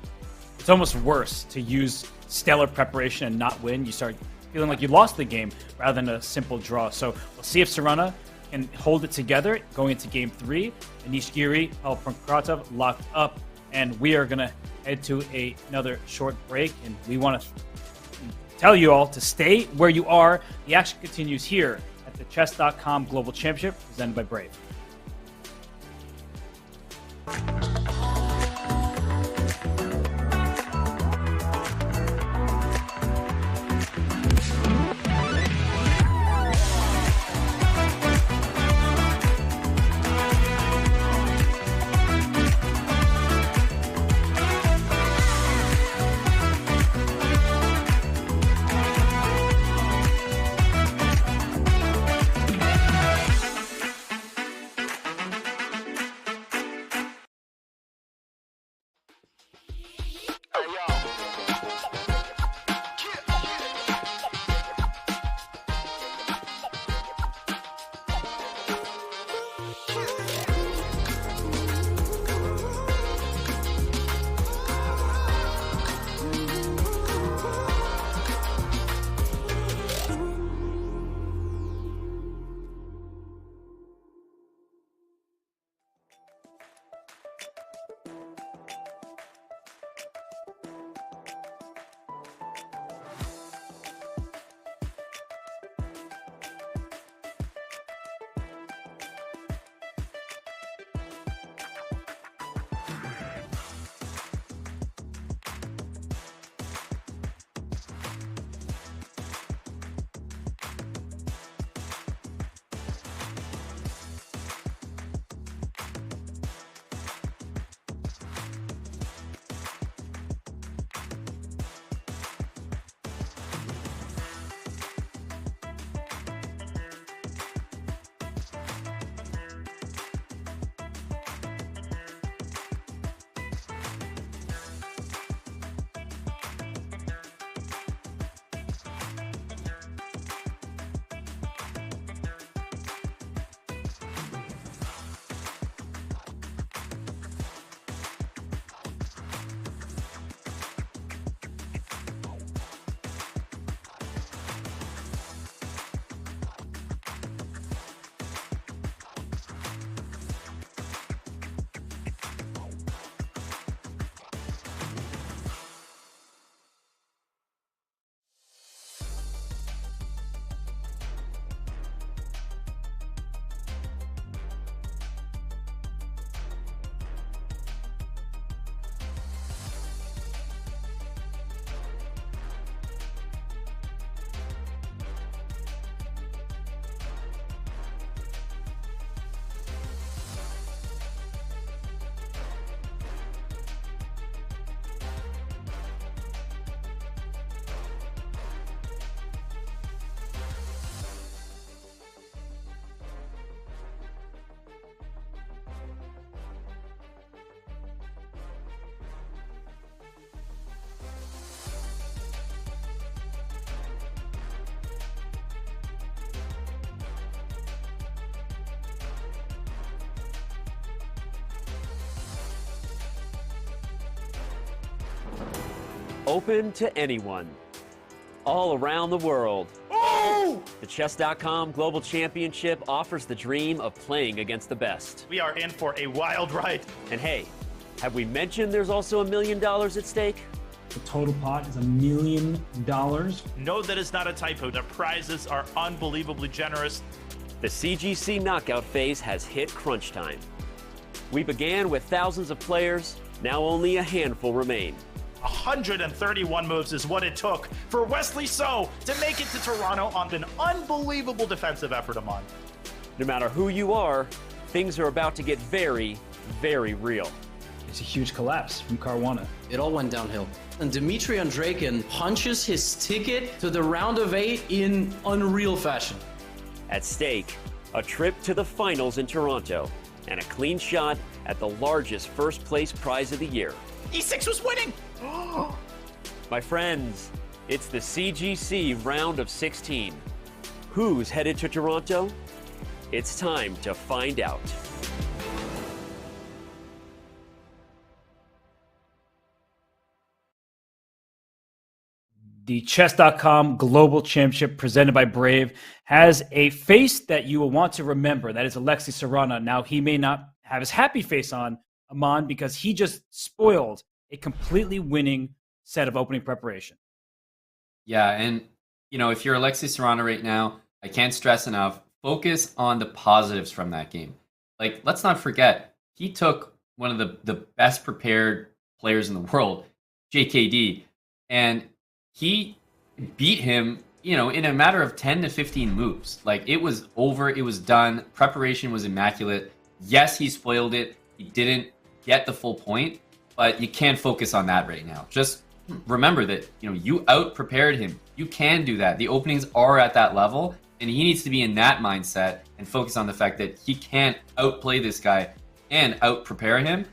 It's almost worse to use stellar preparation and not win. You start feeling like you lost the game rather than a simple draw. So we'll see if Serrano can hold it together going into game 3. Anish Giri, Pavel Pankratov locked up, and we are going to head to another short break, and we want to tell you all to stay where you are. The action continues here at the Chess.com Global Championship presented by Brave. open to anyone, all around the world. Oh! The Chess.com Global Championship offers the dream of playing against the best. We are in for a wild ride. And hey, have we mentioned there's also $1 million at stake? The total pot is $1 million. No, that is not a typo. The prizes are unbelievably generous. The CGC knockout phase has hit crunch time. We began with thousands of players, now only a handful remain. 131 moves is what it took for Wesley So to make it to Toronto on an unbelievable defensive effort, Amon. No matter who you are, things are about to get very, very real. It's a huge collapse from Caruana. It all went downhill. And Dmitry Andreikin punches his ticket to the round of 8 in unreal fashion. At stake, a trip to the finals in Toronto and a clean shot at the largest first place prize of the year. E6 was winning! My friends, it's the CGC round of 16. Who's headed to Toronto? It's time to find out. The Chess.com Global Championship presented by Brave has a face that you will want to remember. That is Alexei Sarana. Now, he may not have his happy face on, Amon, because he just spoiled a completely winning set of opening preparation. Yeah, and if you're Alexei Sarana right now, I can't stress enough, focus on the positives from that game. Like, let's not forget, he took one of the best prepared players in the world, JKD, and he beat him, in a matter of 10 to 15 moves. Like, it was over, it was done, preparation was immaculate. Yes, he spoiled it, he didn't get the full point, but you can't focus on that right now. Just remember that, you out-prepared him. You can do that. The openings are at that level, and he needs to be in that mindset and focus on the fact that he can't outplay this guy and out-prepare him,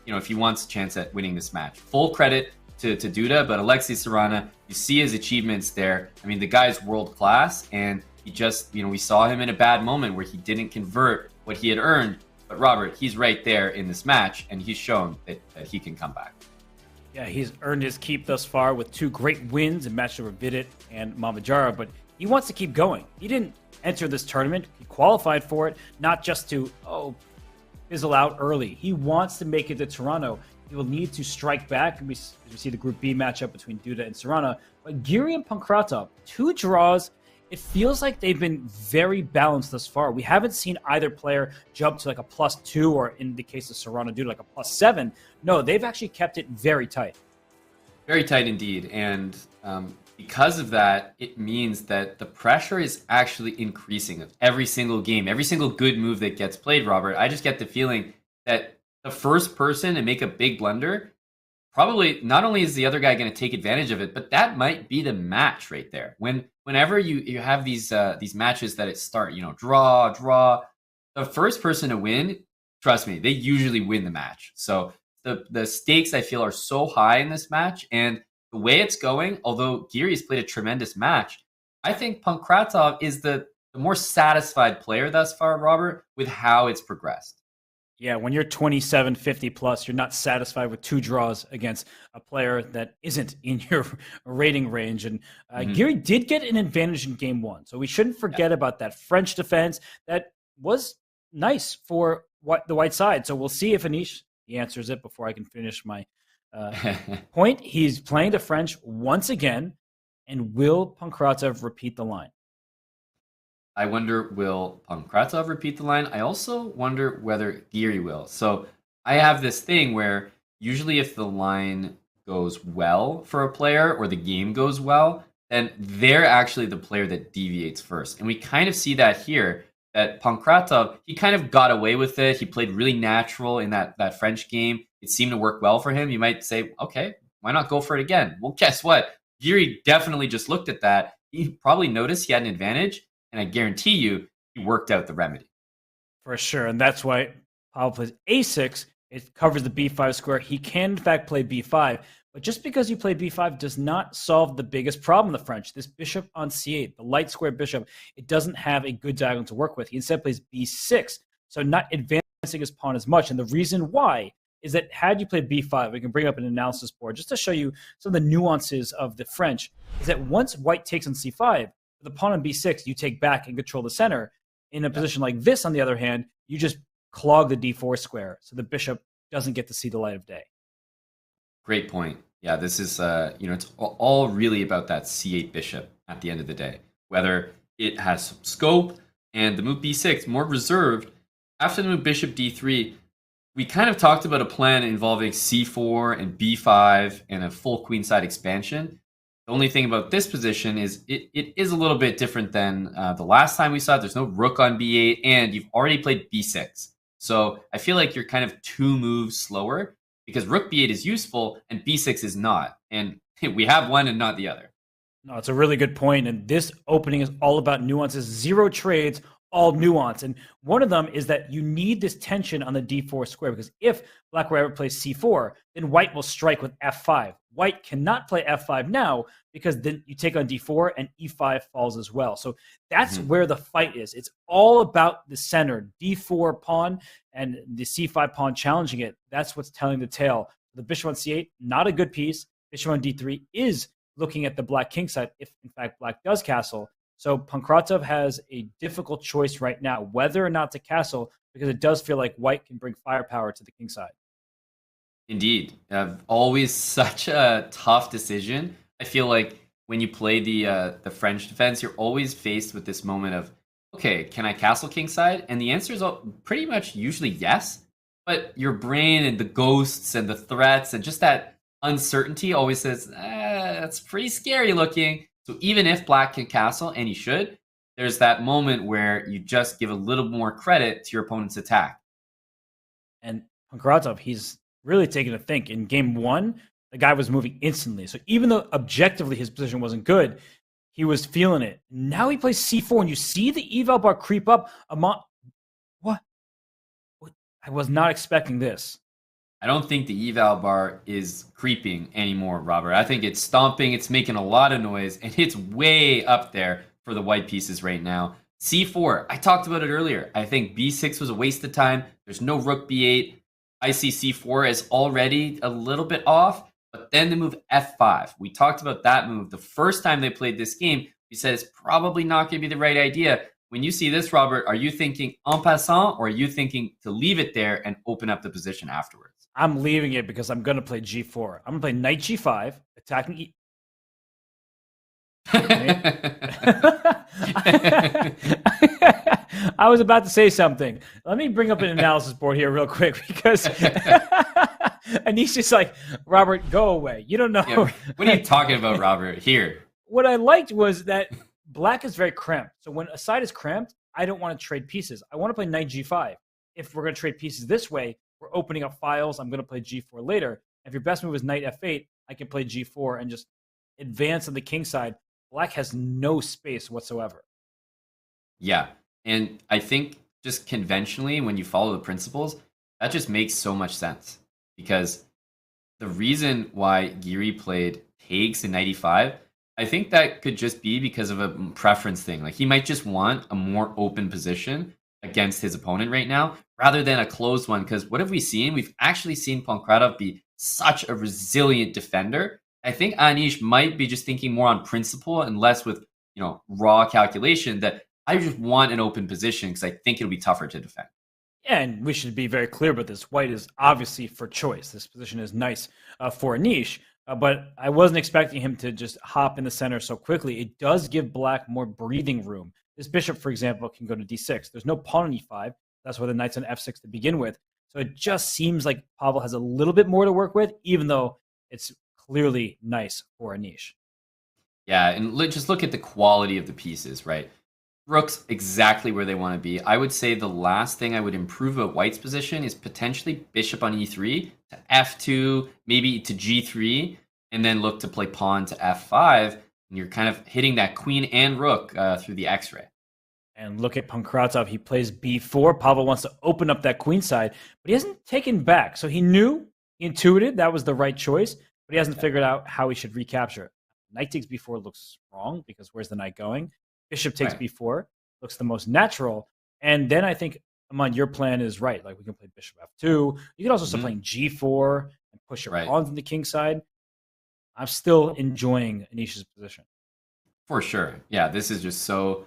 if he wants a chance at winning this match. Full credit to Duda, but Alexei Sarana, you see his achievements there. I mean, the guy's world-class, and he just, we saw him in a bad moment where he didn't convert what he had earned. But Robert, he's right there in this match, and he's shown that he can come back. Yeah, he's earned his keep thus far with 2 great wins in matches over Vidit and Mamajara, but he wants to keep going. He didn't enter this tournament. He qualified for it, not just to, fizzle out early. He wants to make it to Toronto. He will need to strike back. We see the Group B matchup between Duda and Sarana. But Giri and Pankratov, 2 draws. It feels like they've been very balanced thus far. We haven't seen either player jump to like a +2 or, in the case of Sarana, Duda, like a +7. No, they've actually kept it very tight. Very tight indeed. And because of that, it means that the pressure is actually increasing of every single game, every single good move that gets played, Robert. I just get the feeling that the first person to make a big blunder, probably not only is the other guy going to take advantage of it, but that might be the match right there. Whenever you have these matches that it start, draw, the first person to win, trust me, they usually win the match. So the stakes, I feel, are so high in this match, and the way it's going, although Giri's played a tremendous match, I think Pankratov is the more satisfied player thus far, Robert, with how it's progressed. Yeah, when you're 27-50 plus, you're not satisfied with 2 draws against a player that isn't in your rating range. And Giri did get an advantage in game 1, so we shouldn't forget about that French defense that was nice for the white side. So we'll see if Anish answers it before I can finish my point. He's playing the French once again, and will Pankratov repeat the line? I wonder, will Pankratov repeat the line? I also wonder whether Giri will. So I have this thing where usually if the line goes well for a player or the game goes well, then they're actually the player that deviates first. And we kind of see that here, that Pankratov, he kind of got away with it. He played really natural in that French game. It seemed to work well for him. You might say, okay, why not go for it again? Well, guess what? Giri definitely just looked at that. He probably noticed he had an advantage. And I guarantee you, he worked out the remedy. For sure. And that's why Pavel plays a6. It covers the b5 square. He can, in fact, play b5. But just because you play b5 does not solve the biggest problem in the French. This bishop on c8, the light square bishop, it doesn't have a good diagonal to work with. He instead plays b6. So not advancing his pawn as much. And the reason why is that had you played b5, we can bring up an analysis board just to show you some of the nuances of the French, is that once white takes on c5, the pawn on b6, you take back and control the center. In a position like this, on the other hand, you just clog the d4 square, so the bishop doesn't get to see the light of day. Great point. Yeah, this is, it's all really about that c8 bishop at the end of the day. Whether it has some scope, and the move b6, more reserved. After the move bishop d3, we kind of talked about a plan involving c4 and b5 and a full queenside expansion. The only thing about this position is it is a little bit different than the last time we saw it. There's no rook on b8, and you've already played b6. So I feel like you're kind of 2 moves slower because rook b8 is useful and b6 is not. And we have one and not the other. No, it's a really good point. And this opening is all about nuances, 0 trades, all nuance. And one of them is that you need this tension on the d4 square, because if black ever plays c4, then white will strike with f5. White cannot play f5 now because then you take on d4 and e5 falls as well. So that's where the fight is. It's all about the center, d4 pawn and the c5 pawn challenging it. That's what's telling the tale. The bishop on c8, not a good piece. Bishop on d3 is looking at the black king side if, in fact, black does castle. So Pankratov has a difficult choice right now, whether or not to castle, because it does feel like white can bring firepower to the king side. Indeed. Always such a tough decision. I feel like when you play the French defense, you're always faced with this moment of, okay, can I castle kingside? And the answer is pretty much usually yes. But your brain and the ghosts and the threats and just that uncertainty always says, that's pretty scary looking. So even if black can castle, and he should, there's that moment where you just give a little more credit to your opponent's attack. And Pankratov, he's really taken to think. In game 1, the guy was moving instantly. So even though objectively his position wasn't good, he was feeling it. Now he plays c4, and you see the eval bar creep up. What? I was not expecting this. I don't think the eval bar is creeping anymore, Robert. I think it's stomping, it's making a lot of noise, and it's way up there for the white pieces right now. c4, I talked about it earlier. I think b6 was a waste of time. There's no rook b8. I see c4 as already a little bit off, but then the move f5. We talked about that move the first time they played this game. We said it's probably not going to be the right idea. When you see this, Robert, are you thinking en passant, or are you thinking to leave it there and open up the position afterwards? I'm leaving it because I'm going to play g4. I'm going to play knight g5, attacking I was about to say something. Let me bring up an analysis board here real quick, because Anish is like, Robert, go away. You don't know. Yeah, what are you talking about, Robert? Here. What I liked was that black is very cramped. So when a side is cramped, I don't want to trade pieces. I want to play knight g5. If we're going to trade pieces this way, we're opening up files. I'm going to play g4 later. If your best move is knight f8, I can play g4 and just advance on the king side. Black has no space whatsoever. Yeah. And I think just conventionally, when you follow the principles, that just makes so much sense. Because the reason why Giri played takes in 95, I think that could just be because of a preference thing. Like, he might just want a more open position against his opponent right now, rather than a closed one. Because what have we seen? We've actually seen Pankratov be such a resilient defender. I think Anish might be just thinking more on principle and less with, raw calculation, that I just want an open position because I think it'll be tougher to defend. And we should be very clear about this. White is obviously for choice. This position is nice for Anish, but I wasn't expecting him to just hop in the center so quickly. It does give black more breathing room. This bishop, for example, can go to d6. There's no pawn on e5. That's why the knight's on f6 to begin with. So it just seems like Pavel has a little bit more to work with, even though it's clearly nice for Anish. Yeah, and just look at the quality of the pieces, right? Rook's exactly where they want to be. I would say the last thing I would improve about White's position is potentially bishop on e3 to f2, maybe to g3, and then look to play pawn to f5. And you're kind of hitting that queen and rook through the x-ray. And look at Pankratov. He plays b4. Pavel wants to open up that queen side, but he hasn't taken back. So he intuited that was the right choice, but he hasn't figured out how he should recapture it. Knight takes b4 looks wrong, because where's the knight going? Bishop takes b4 looks the most natural. And then I think Amon, your plan is right. Like we can play bishop f2. You can also start playing g4 and push your pawns into king side. I'm still enjoying Anish's position. For sure. Yeah, this is just so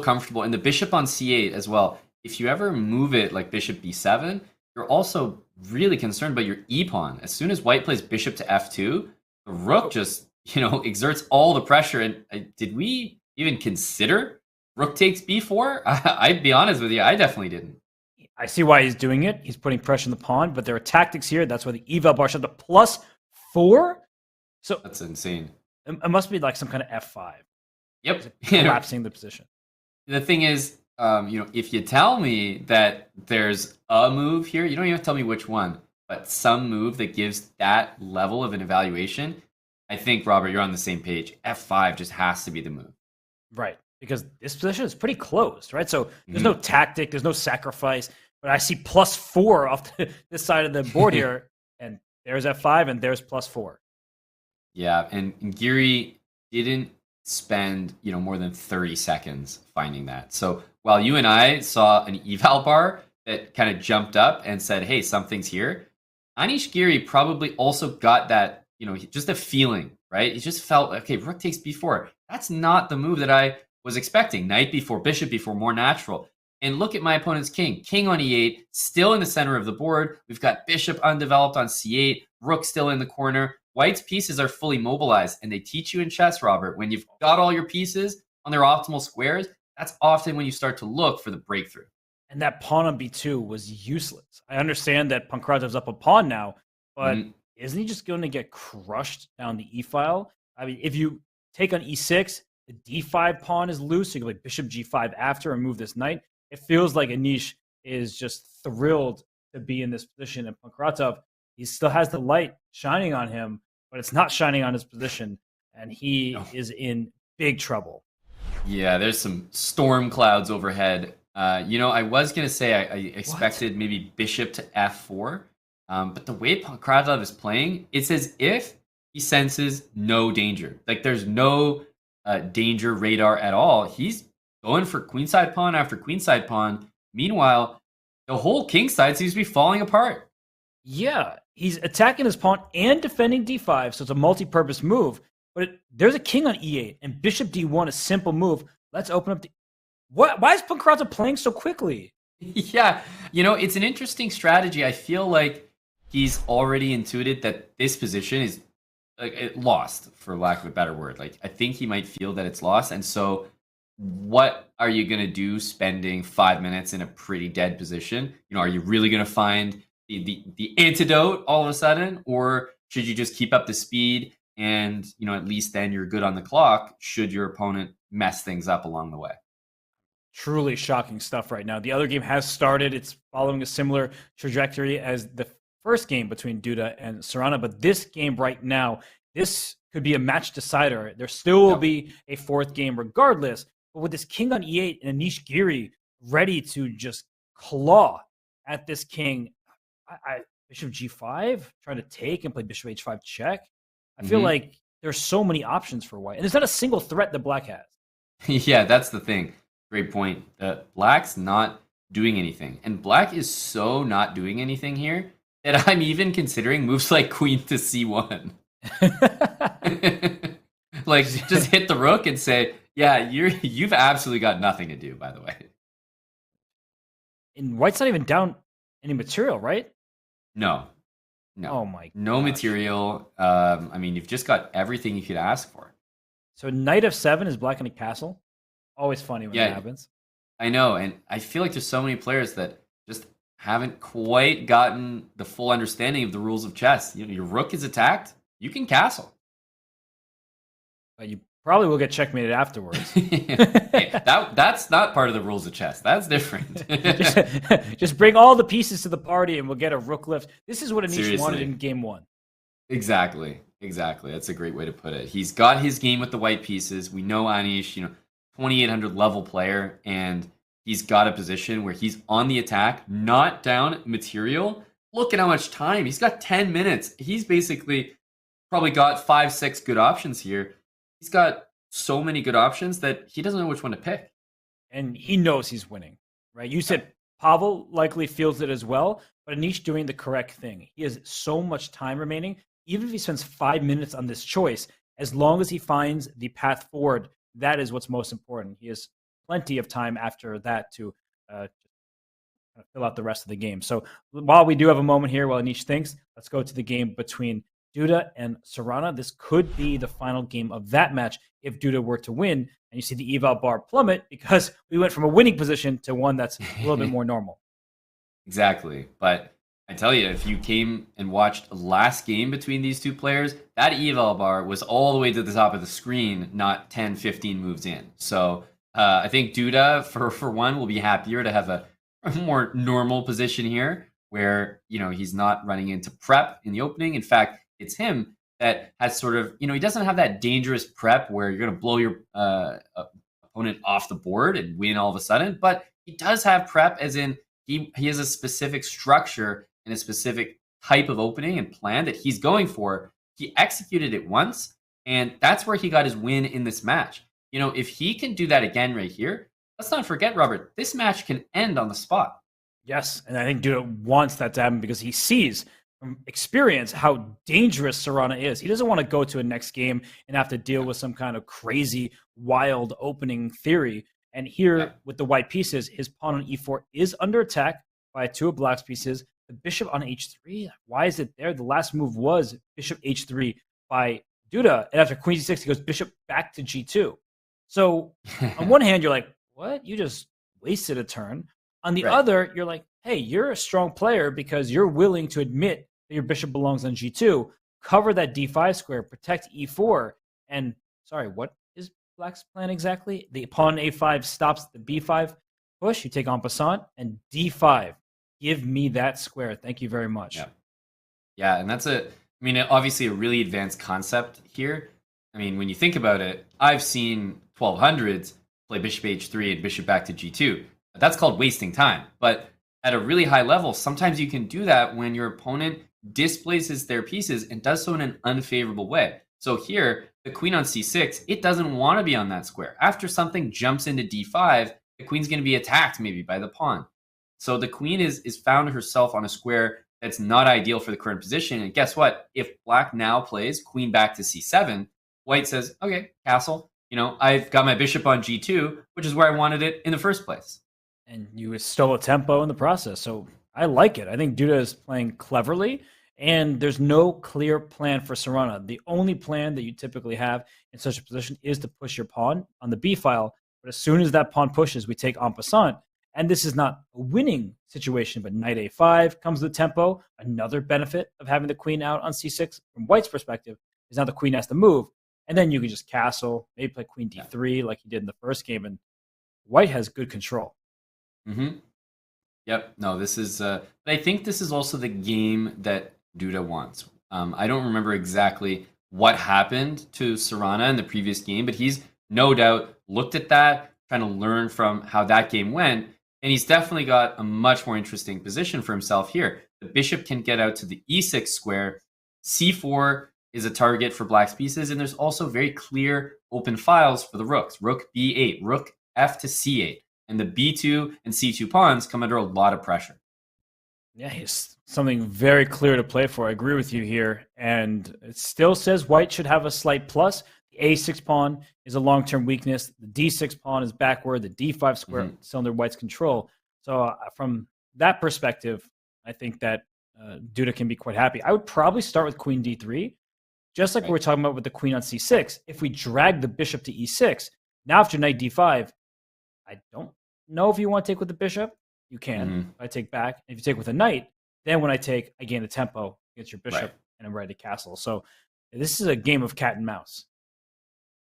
comfortable. And the bishop on c8 as well. If you ever move it like bishop b7, you're also really concerned about your e-pawn. As soon as white plays bishop to f2, the rook just, exerts all the pressure. And did we even consider rook takes b4? I'd be honest with you, I definitely didn't. I see why he's doing it. He's putting pressure on the pawn, but there are tactics here. That's why the eval bar shot to +4. So that's insane. It must be like some kind of f5. Yep. Collapsing the position. The thing is, if you tell me that there's a move here, you don't even have to tell me which one, but some move that gives that level of an evaluation, I think, Robert, you're on the same page. F5 just has to be the move. Right. Because this position is pretty closed, right? So there's no tactic, there's no sacrifice, but I see +4 off this side of the board here, and there's f5 and there's +4. Yeah, and Giri didn't spend more than 30 seconds finding that. So while you and I saw an eval bar that kind of jumped up and said, hey, something's here, Anish Giri probably also got that, just a feeling, right? He just felt, okay, rook takes b4. That's not the move that I was expecting. Knight b4, bishop b4, more natural. And look at my opponent's king. King on e8, still in the center of the board. We've got bishop undeveloped on c8, rook still in the corner. White's pieces are fully mobilized, and they teach you in chess, Robert, when you've got all your pieces on their optimal squares, that's often when you start to look for the breakthrough. And that pawn on b2 was useless. I understand that Pankratov's up a pawn now, but isn't he just going to get crushed down the e-file? I mean, if you take on e6, the d5 pawn is loose, so you can play bishop g5 after and move this knight. It feels like Anish is just thrilled to be in this position, and Pankratov, he still has the light shining on him, but it's not shining on his position, and he is in big trouble. Yeah, there's some storm clouds overhead. I was going to say I expected maybe bishop to f4, but the way Pankratov is playing, it's as if he senses no danger. Like there's no danger radar at all. He's going for queenside pawn after queenside pawn. Meanwhile, the whole king side seems to be falling apart. Yeah, he's attacking his pawn and defending d5, so it's a multi-purpose move. But there's a king on e8, and bishop d1, a simple move. Let's open up the... Why is Pankratov playing so quickly? Yeah, it's an interesting strategy. I feel like he's already intuited that this position is lost, for lack of a better word. Like, I think he might feel that it's lost, and so what are you going to do spending 5 minutes in a pretty dead position? Are you really going to find the antidote all of a sudden, or should you just keep up the speed and at least then you're good on the clock should your opponent mess things up along the way? Truly shocking stuff right now. The other game has started. It's following a similar trajectory as the first game between Duda and Serrano, but this game right now, this could be a match decider. There still will be a fourth game regardless, but with this king on e8 and Anish Giri ready to just claw at this king, bishop g5, trying to take and play bishop h5 check. I feel like there's so many options for white, and there's not a single threat that black has. Yeah, that's the thing. Great point. Black's not doing anything, and black is so not doing anything here that I'm even considering moves like queen to c1. Like, just hit the rook and say, yeah, you've absolutely got nothing to do, by the way. And white's not even down any material, right? No. Oh my no gosh. material. You've just got everything you could ask for. So knight f7 is black in a castle. Always funny when that happens. I know, and I feel like there's so many players that just haven't quite gotten the full understanding of the rules of chess. Your rook is attacked, you can castle. But you probably will get checkmated afterwards. Hey, that's not part of the rules of chess. That's different. just bring all the pieces to the party and we'll get a rook lift. This is what Anish wanted in game one. Exactly. That's a great way to put it. He's got his game with the white pieces. We know Anish, 2,800 level player, and he's got a position where he's on the attack, not down material. Look at how much time. He's got 10 minutes. He's basically probably got 5-6 good options here. He's got so many good options that he doesn't know which one to pick. And he knows he's winning, right? You said Pavel likely feels it as well, but Anish doing the correct thing. He has so much time remaining. Even if he spends 5 minutes on this choice, as long as he finds the path forward, that is what's most important. He has plenty of time after that to fill out the rest of the game. So while we do have a moment here while Anish thinks, let's go to the game between Duda and Serrano. This could be the final game of that match if Duda were to win. And you see the eval bar plummet because we went from a winning position to one that's a little bit more normal. Exactly. But I tell you, if you came and watched the last game between these two players, that eval bar was all the way to the top of the screen, not 10, 15 moves in. So I think Duda, for one, will be happier to have a more normal position here where, he's not running into prep in the opening. In fact, it's him that has sort of, he doesn't have that dangerous prep where you're going to blow your opponent off the board and win all of a sudden. But he does have prep, as in he has a specific structure and a specific type of opening and plan that he's going for. He executed it once, and that's where he got his win in this match. If he can do that again right here, let's not forget, Robert, this match can end on the spot. Yes, and I think Duda wants that to happen because he sees from experience how dangerous Serrano is. He doesn't want to go to a next game and have to deal with some kind of crazy, wild opening theory. And here, with the white pieces, his pawn on e4 is under attack by two of black's pieces. The bishop on h3, why is it there? The last move was bishop h3 by Duda. And after queen c6, he goes bishop back to g2. So on one hand, you're like, what? You just wasted a turn. On the other, you're like, hey, you're a strong player because you're willing to admit that your bishop belongs on g2, cover that d5 square, protect e4. And sorry, what is black's plan exactly? The pawn a5 stops the b5 push. You take en passant and d5. Give me that square. Thank you very much. Yeah, and that's obviously a really advanced concept here. When you think about it, I've seen 1200s play bishop h3 and bishop back to g2. That's called wasting time. But at a really high level, sometimes you can do that when your opponent displaces their pieces and does so in an unfavorable way. So here, the queen on c6, it doesn't want to be on that square. After something jumps into d5, the queen's going to be attacked maybe by the pawn. So the queen is found herself on a square that's not ideal for the current position. And guess what? If black now plays queen back to c7, white says, okay, castle, I've got my bishop on g2, which is where I wanted it in the first place. And you stole a tempo in the process. So I like it. I think Duda is playing cleverly, and there's no clear plan for Serrano. The only plan that you typically have in such a position is to push your pawn on the b file. But as soon as that pawn pushes, we take en passant. And this is not a winning situation, but knight a5 comes with tempo. Another benefit of having the queen out on c6 from white's perspective is now the queen has to move. And then you can just castle, maybe play queen d3 like he did in the first game. And white has good control. Mm-hmm. Yep. No, this is... but I think this is also the game that Duda wants. I don't remember exactly what happened to Serrano in the previous game, but he's no doubt looked at that, trying to learn from how that game went. And he's definitely got a much more interesting position for himself here. The bishop can get out to the e6 square. c4 is a target for black's pieces, and there's also very clear open files for the rooks. Rook b8, rook f to c8. And the b2 and c2 pawns come under a lot of pressure. Yeah, he's something very clear to play for. I agree with you here. And it still says white should have a slight plus. The a6 pawn is a long-term weakness. The d6 pawn is backward. The d5 square still under white's control. So from that perspective, I think that Duda can be quite happy. I would probably start with queen d3, just like we were talking about with the queen on c6. If we drag the bishop to e6, now after knight d5, I don't know if you want to take with the bishop. You can. I take back. If you take with a knight, then when I take, I gain the tempo against your bishop, and I'm ready to castle. So this is a game of cat and mouse.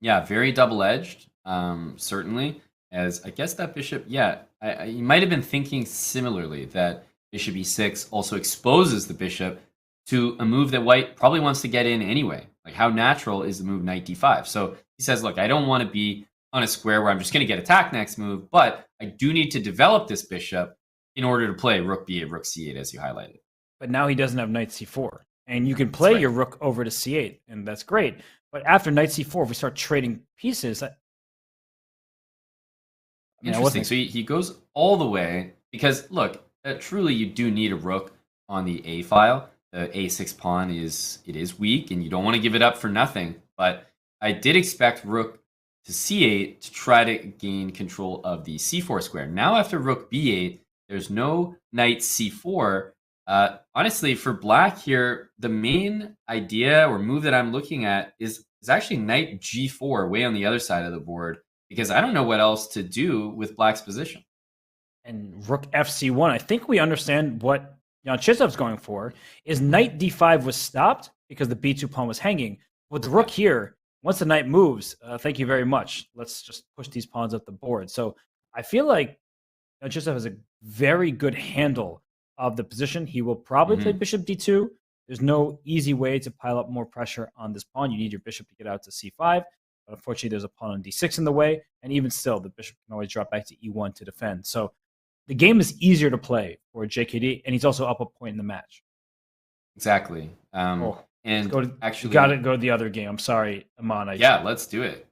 Yeah, very double-edged, certainly. As I guess that bishop, you might have been thinking similarly that bishop e6 also exposes the bishop to a move that white probably wants to get in anyway. Like, how natural is the move knight d5? So he says, look, I don't want to be on a square where I'm just going to get attacked next move, but I do need to develop this bishop in order to play rook b8, rook c8, as you highlighted. But now he doesn't have knight c4. And you can play your rook over to c8, and that's great. But after knight c4, if we start trading pieces... Interesting. So he goes all the way Because look, truly you do need a rook on the a file. The a6 pawn is weak, and you don't want to give it up for nothing. But I did expect rook to c8 to try to gain control of the c4 square. Now after rook b8, there's no knight c4. Honestly, for black here, the main idea or move that I'm looking at is actually knight g4 way on the other side of the board, because I don't know what else to do with black's position. And rook fc1, I think we understand what Jan Chisov's going for. Is knight d5 was stopped because the b2 pawn was hanging. With the rook here, once the knight moves, thank you very much. Let's just push these pawns up the board. So I feel like Jan Chisov has a very good handle of the position. He will probably play bishop d2. There's no easy way to pile up more pressure on this pawn. You need your bishop to get out to c5. But unfortunately, there's a pawn on d6 in the way. And even still, the bishop can always drop back to e1 to defend. So the game is easier to play for JKD, and he's also up a point in the match. Exactly. And actually, you got to go to the other game. I'm sorry, Aman. Let's do it.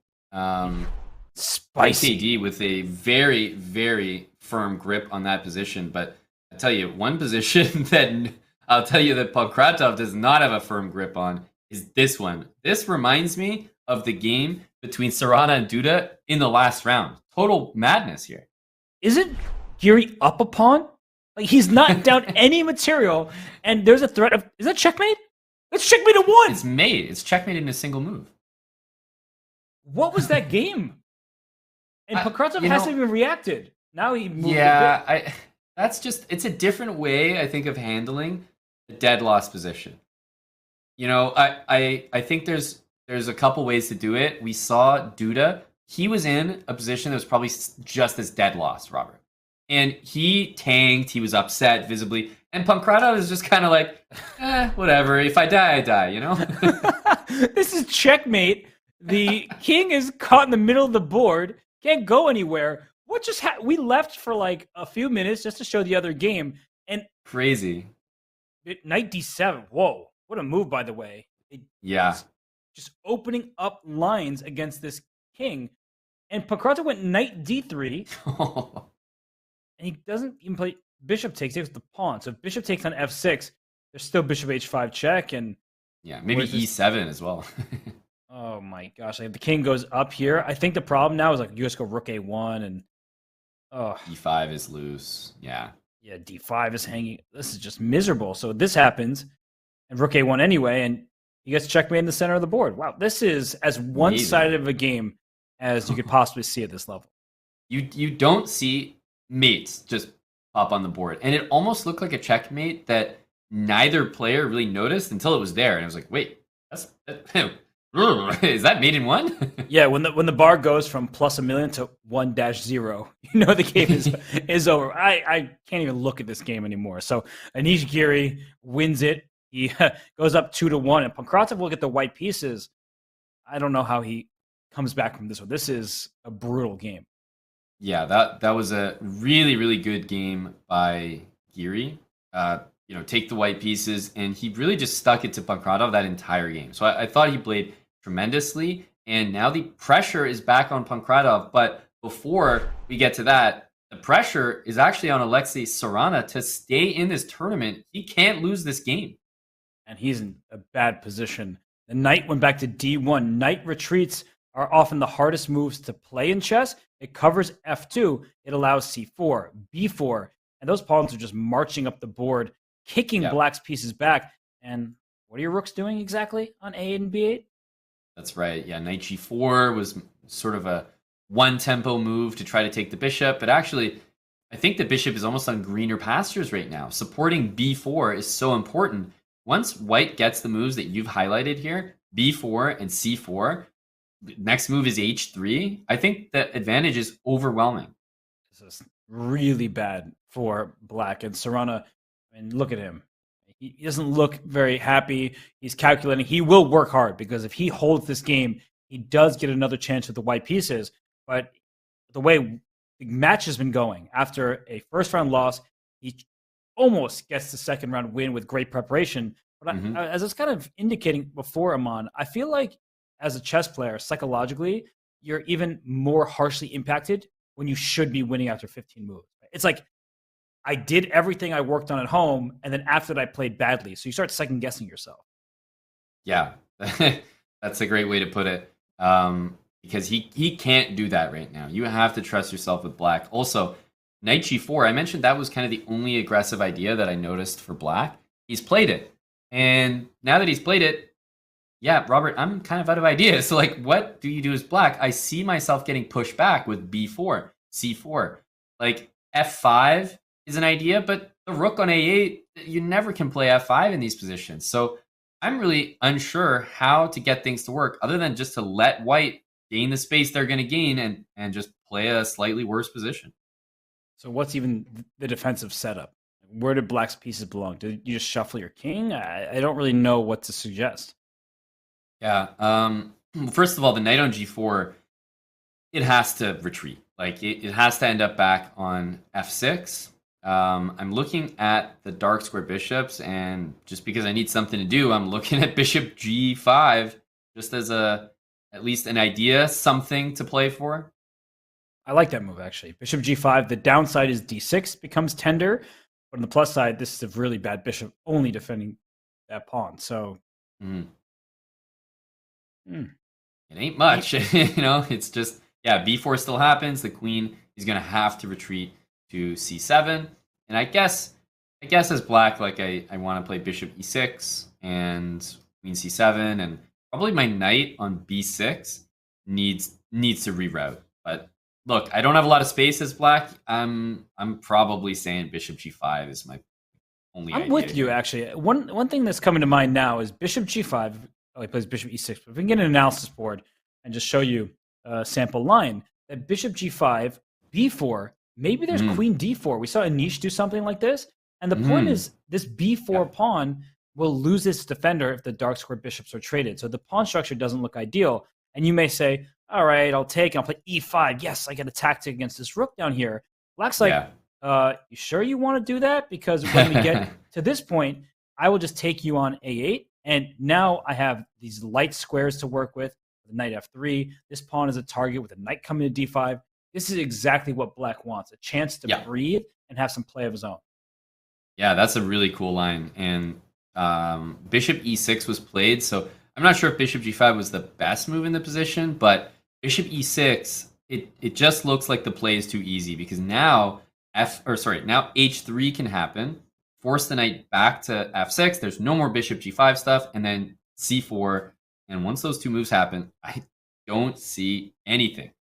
Spicy. JKD with a very, very firm grip on that position. But I tell you, one position that I'll tell you that Pankratov does not have a firm grip on is this one. This reminds me of the game between Serrano and Duda in the last round. Total madness here. Isn't Giri up a pawn? Like, he's not down any material, and there's a threat of... Is that checkmate? It's checkmate at 1! It's made. It's checkmate in a single move. What was that game? And Pankratov hasn't even reacted. Now he moved it's a different way, I think, of handling a dead loss position. I think there's a couple ways to do it. We saw Duda. He was in a position that was probably just as dead loss, Robert. And he tanked. He was upset visibly. And Pankratov is just kind of like, whatever. If I die, I die, This is checkmate. The king is caught in the middle of the board. Can't go anywhere. What just we left for like a few minutes just to show the other game. And crazy. Knight d7. Whoa. What a move, by the way. Just opening up lines against this king. And Pankratov went knight d3. And he doesn't even play bishop takes with the pawn. So if bishop takes on f6, there's still bishop h5 check. And maybe e7 as well. Oh my gosh. Like, the king goes up here. I think the problem now is like you just go rook a1 and d5 is loose. Yeah, d5 is hanging. This is just miserable. So this happens, and rook a1 anyway, and he gets checkmate in the center of the board. Wow, this is as one-sided of a game as you could possibly see at this level. You don't see mates just pop on the board, and it almost looked like a checkmate that neither player really noticed until it was there, and I was like, wait, is that mate in one? Yeah, when the bar goes from plus a million to 1-0, the game is over. I can't even look at this game anymore. So Anish Giri wins it. He goes up 2-1, and Pankratov will get the white pieces. I don't know how he comes back from this one. This is a brutal game. Yeah, that was a really, really good game by Giri. Take the white pieces, and he really just stuck it to Pankratov that entire game. So I thought he played tremendously, and now the pressure is back on Pankratov. But before we get to that, the pressure is actually on Alexei Serrano to stay in this tournament. He can't lose this game. And he's in a bad position. The knight went back to d1. Knight retreats are often the hardest moves to play in chess. It covers f2. It allows c4, b4, and those pawns are just marching up the board, kicking black's pieces back. And what are your rooks doing exactly on a8 and b8? That's right. Yeah, knight g4 was sort of a one-tempo move to try to take the bishop. But actually, I think the bishop is almost on greener pastures right now. Supporting b4 is so important. Once white gets the moves that you've highlighted here, b4 and c4, next move is h3. I think the advantage is overwhelming. This is really bad for black. And Serrano, look at him. He doesn't look very happy. He's calculating. He will work hard, because if he holds this game, he does get another chance with the white pieces. But the way the match has been going, after a first-round loss, he almost gets the second-round win with great preparation. But as I was kind of indicating before, Aman, I feel like as a chess player, psychologically, you're even more harshly impacted when you should be winning after 15 moves. It's like I did everything I worked on at home, and then after that I played badly. So you start second guessing yourself. Yeah, that's a great way to put it. Because he can't do that right now. You have to trust yourself with black. Also, knight g4, I mentioned that was kind of the only aggressive idea that I noticed for black. He's played it. And now that he's played it, yeah, Robert, I'm kind of out of ideas. So, like, what do you do as black? I see myself getting pushed back with b4, c4. Like, f5 is an idea, but the rook on a8, you never can play f5 in these positions. So I'm really unsure how to get things to work other than just to let white gain the space they're going to gain and just play a slightly worse position. So what's even the defensive setup? Where do black's pieces belong? Do you just shuffle your king? I don't really know what to suggest. Yeah. First of all, the knight on g4, it has to retreat. Like, it has to end up back on f6. I'm looking at the dark square bishops, and just because I need something to do, I'm looking at bishop g5 just as at least an idea, something to play for. I like that move, actually. Bishop g5. The downside is d6 becomes tender, but on the plus side, this is a really bad bishop only defending that pawn. So, It ain't much. It's just, yeah, b4 still happens. The queen is going to have to retreat to c7. And I guess as black, like, I want to play bishop e6 and queen c7, and probably my knight on b6 needs to reroute. But look, I don't have a lot of space as black. I'm probably saying bishop g5 is my only idea. I'm with you, actually. One thing that's coming to mind now is bishop g5. Oh, he plays bishop e6. But if we can get an analysis board and just show you a sample line, that bishop g5, b4, maybe there's queen d4. We saw Anish do something like this. And the point is, this b4 pawn will lose its defender if the dark square bishops are traded. So the pawn structure doesn't look ideal. And you may say, all right, I'll take it. I'll play e5. Yes, I get a tactic against this rook down here. Black's like, you sure you want to do that? Because when we get to this point, I will just take you on a8. And now I have these light squares to work with. The knight f3. This pawn is a target with a knight coming to d5. This is exactly what black wants, a chance to breathe and have some play of his own. Yeah, that's a really cool line. And bishop e6 was played, so I'm not sure if bishop g5 was the best move in the position, but bishop e6, it just looks like the play is too easy, because now now h3 can happen, force the knight back to f6. There's no more bishop g5 stuff, and then c4. And once those two moves happen, I don't see anything.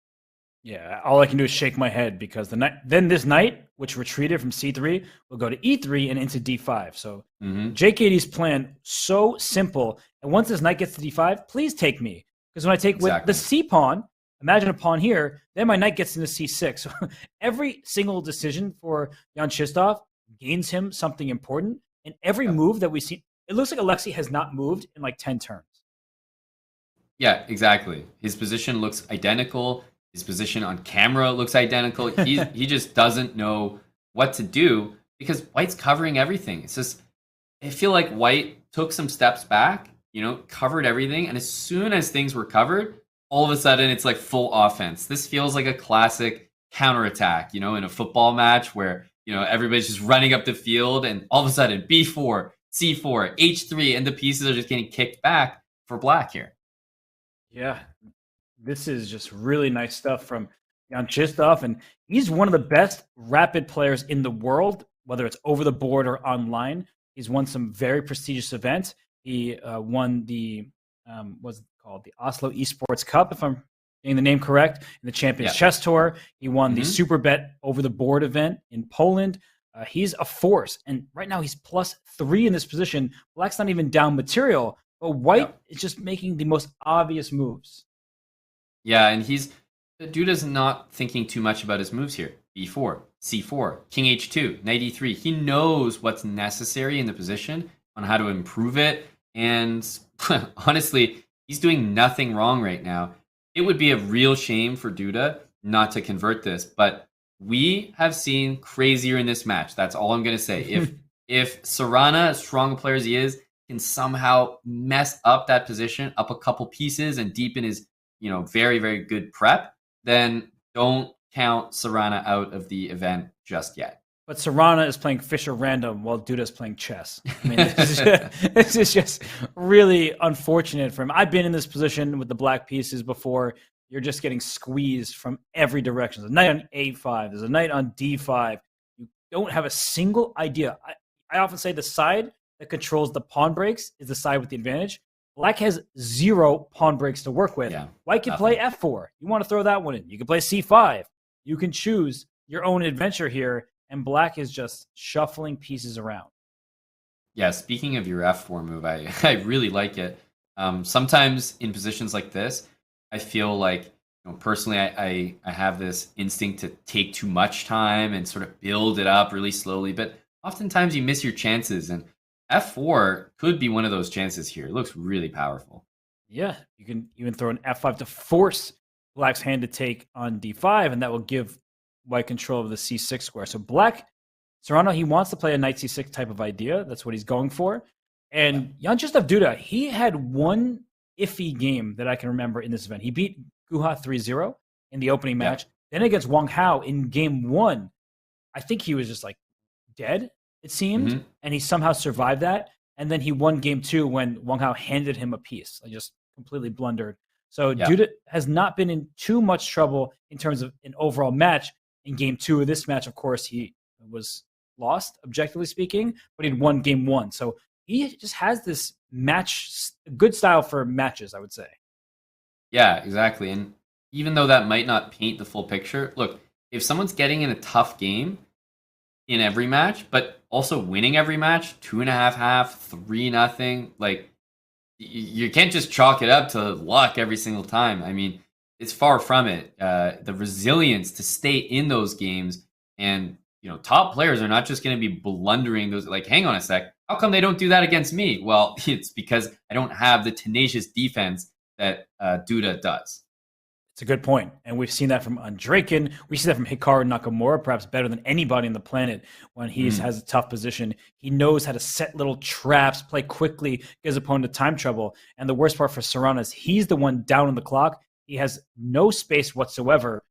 Yeah, all I can do is shake my head, because then this knight, which retreated from c3, will go to e3 and into d5. So JKD's plan, so simple. And once this knight gets to d5, please take me. Because when I take with the c pawn, imagine a pawn here, then my knight gets into c6. So every single decision for Jan Shistov gains him something important. And every move that we see, it looks like Alexei has not moved in like 10 turns. Yeah, exactly. His position looks identical. His position on camera looks identical. He just doesn't know what to do, because white's covering everything. It's just, I feel like white took some steps back, covered everything. And as soon as things were covered, all of a sudden it's like full offense. This feels like a classic counterattack, in a football match where, everybody's just running up the field, and all of a sudden b4, c4, h3, and the pieces are just getting kicked back for black here. Yeah. This is just really nice stuff from Jan Shistov, and he's one of the best rapid players in the world, whether it's over the board or online. He's won some very prestigious events. He won the what's it called, the Oslo Esports Cup, if I'm getting the name correct, in the Champions Chess Tour. He won the Superbet over the board event in Poland. He's a force, and right now he's +3 in this position. Black's not even down material, but white is just making the most obvious moves. Yeah, and Duda's not thinking too much about his moves here. b4, c4, king h2, knight e3. He knows what's necessary in the position on how to improve it. And honestly, he's doing nothing wrong right now. It would be a real shame for Duda not to convert this. But we have seen crazier in this match. That's all I'm going to say. If Serrana, as strong a player as he is, can somehow mess up that position, up a couple pieces, and deepen his very, very good prep, then don't count Serrana out of the event just yet. but Serrano is playing Fischer random while Duda is playing chess. I mean, this is just really unfortunate for him. I've been in this position with the black pieces before. You're just getting squeezed from every direction. There's a knight on a5. There's a knight on d5. You don't have a single idea. I often say the side that controls the pawn breaks is the side with the advantage. Black has 0 pawn breaks to work with. Yeah, White can play f4. You want to throw that one in. You can play c5. You can choose your own adventure here, and black is just shuffling pieces around. Yeah, speaking of your f4 move, I really like it. Sometimes in positions like this, I feel like, personally, I have this instinct to take too much time and sort of build it up really slowly, but oftentimes you miss your chances, and f4 could be one of those chances here. It looks really powerful. Yeah, you can even throw an f5 to force black's hand to take on d5, and that will give white control of the c6 square. So black, Serrano, he wants to play a knight c6 type of idea. That's what he's going for. And Yanchislev Duda, he had one iffy game that I can remember in this event. He beat Guha 3-0 in the opening match. Then against Wang Hao in game 1, I think he was just like dead, it seemed, and he somehow survived that. And then he won game 2 when Wang Hao handed him a piece. Like, just completely blundered. So Duda has not been in too much trouble in terms of an overall match. In game 2 of this match, of course, he was lost, objectively speaking, but he'd won game 1. So he just has this good style for matches, I would say. Yeah, exactly. And even though that might not paint the full picture, look, if someone's getting in a tough game in every match, but also winning every match, 2.5, 3-0, like, you can't just chalk it up to luck every single time. I mean, it's far from it. The resilience to stay in those games, and top players are not just going to be blundering those. Like, hang on a sec, how come they don't do that against me? Well, it's because I don't have the tenacious defense that Duda does. It's a good point. And we've seen that from Andreikin. We see that from Hikaru Nakamura, perhaps better than anybody on the planet when he has a tough position. He knows how to set little traps, play quickly, get his opponent to time trouble. And the worst part for Serrano is he's the one down on the clock. He has no space whatsoever.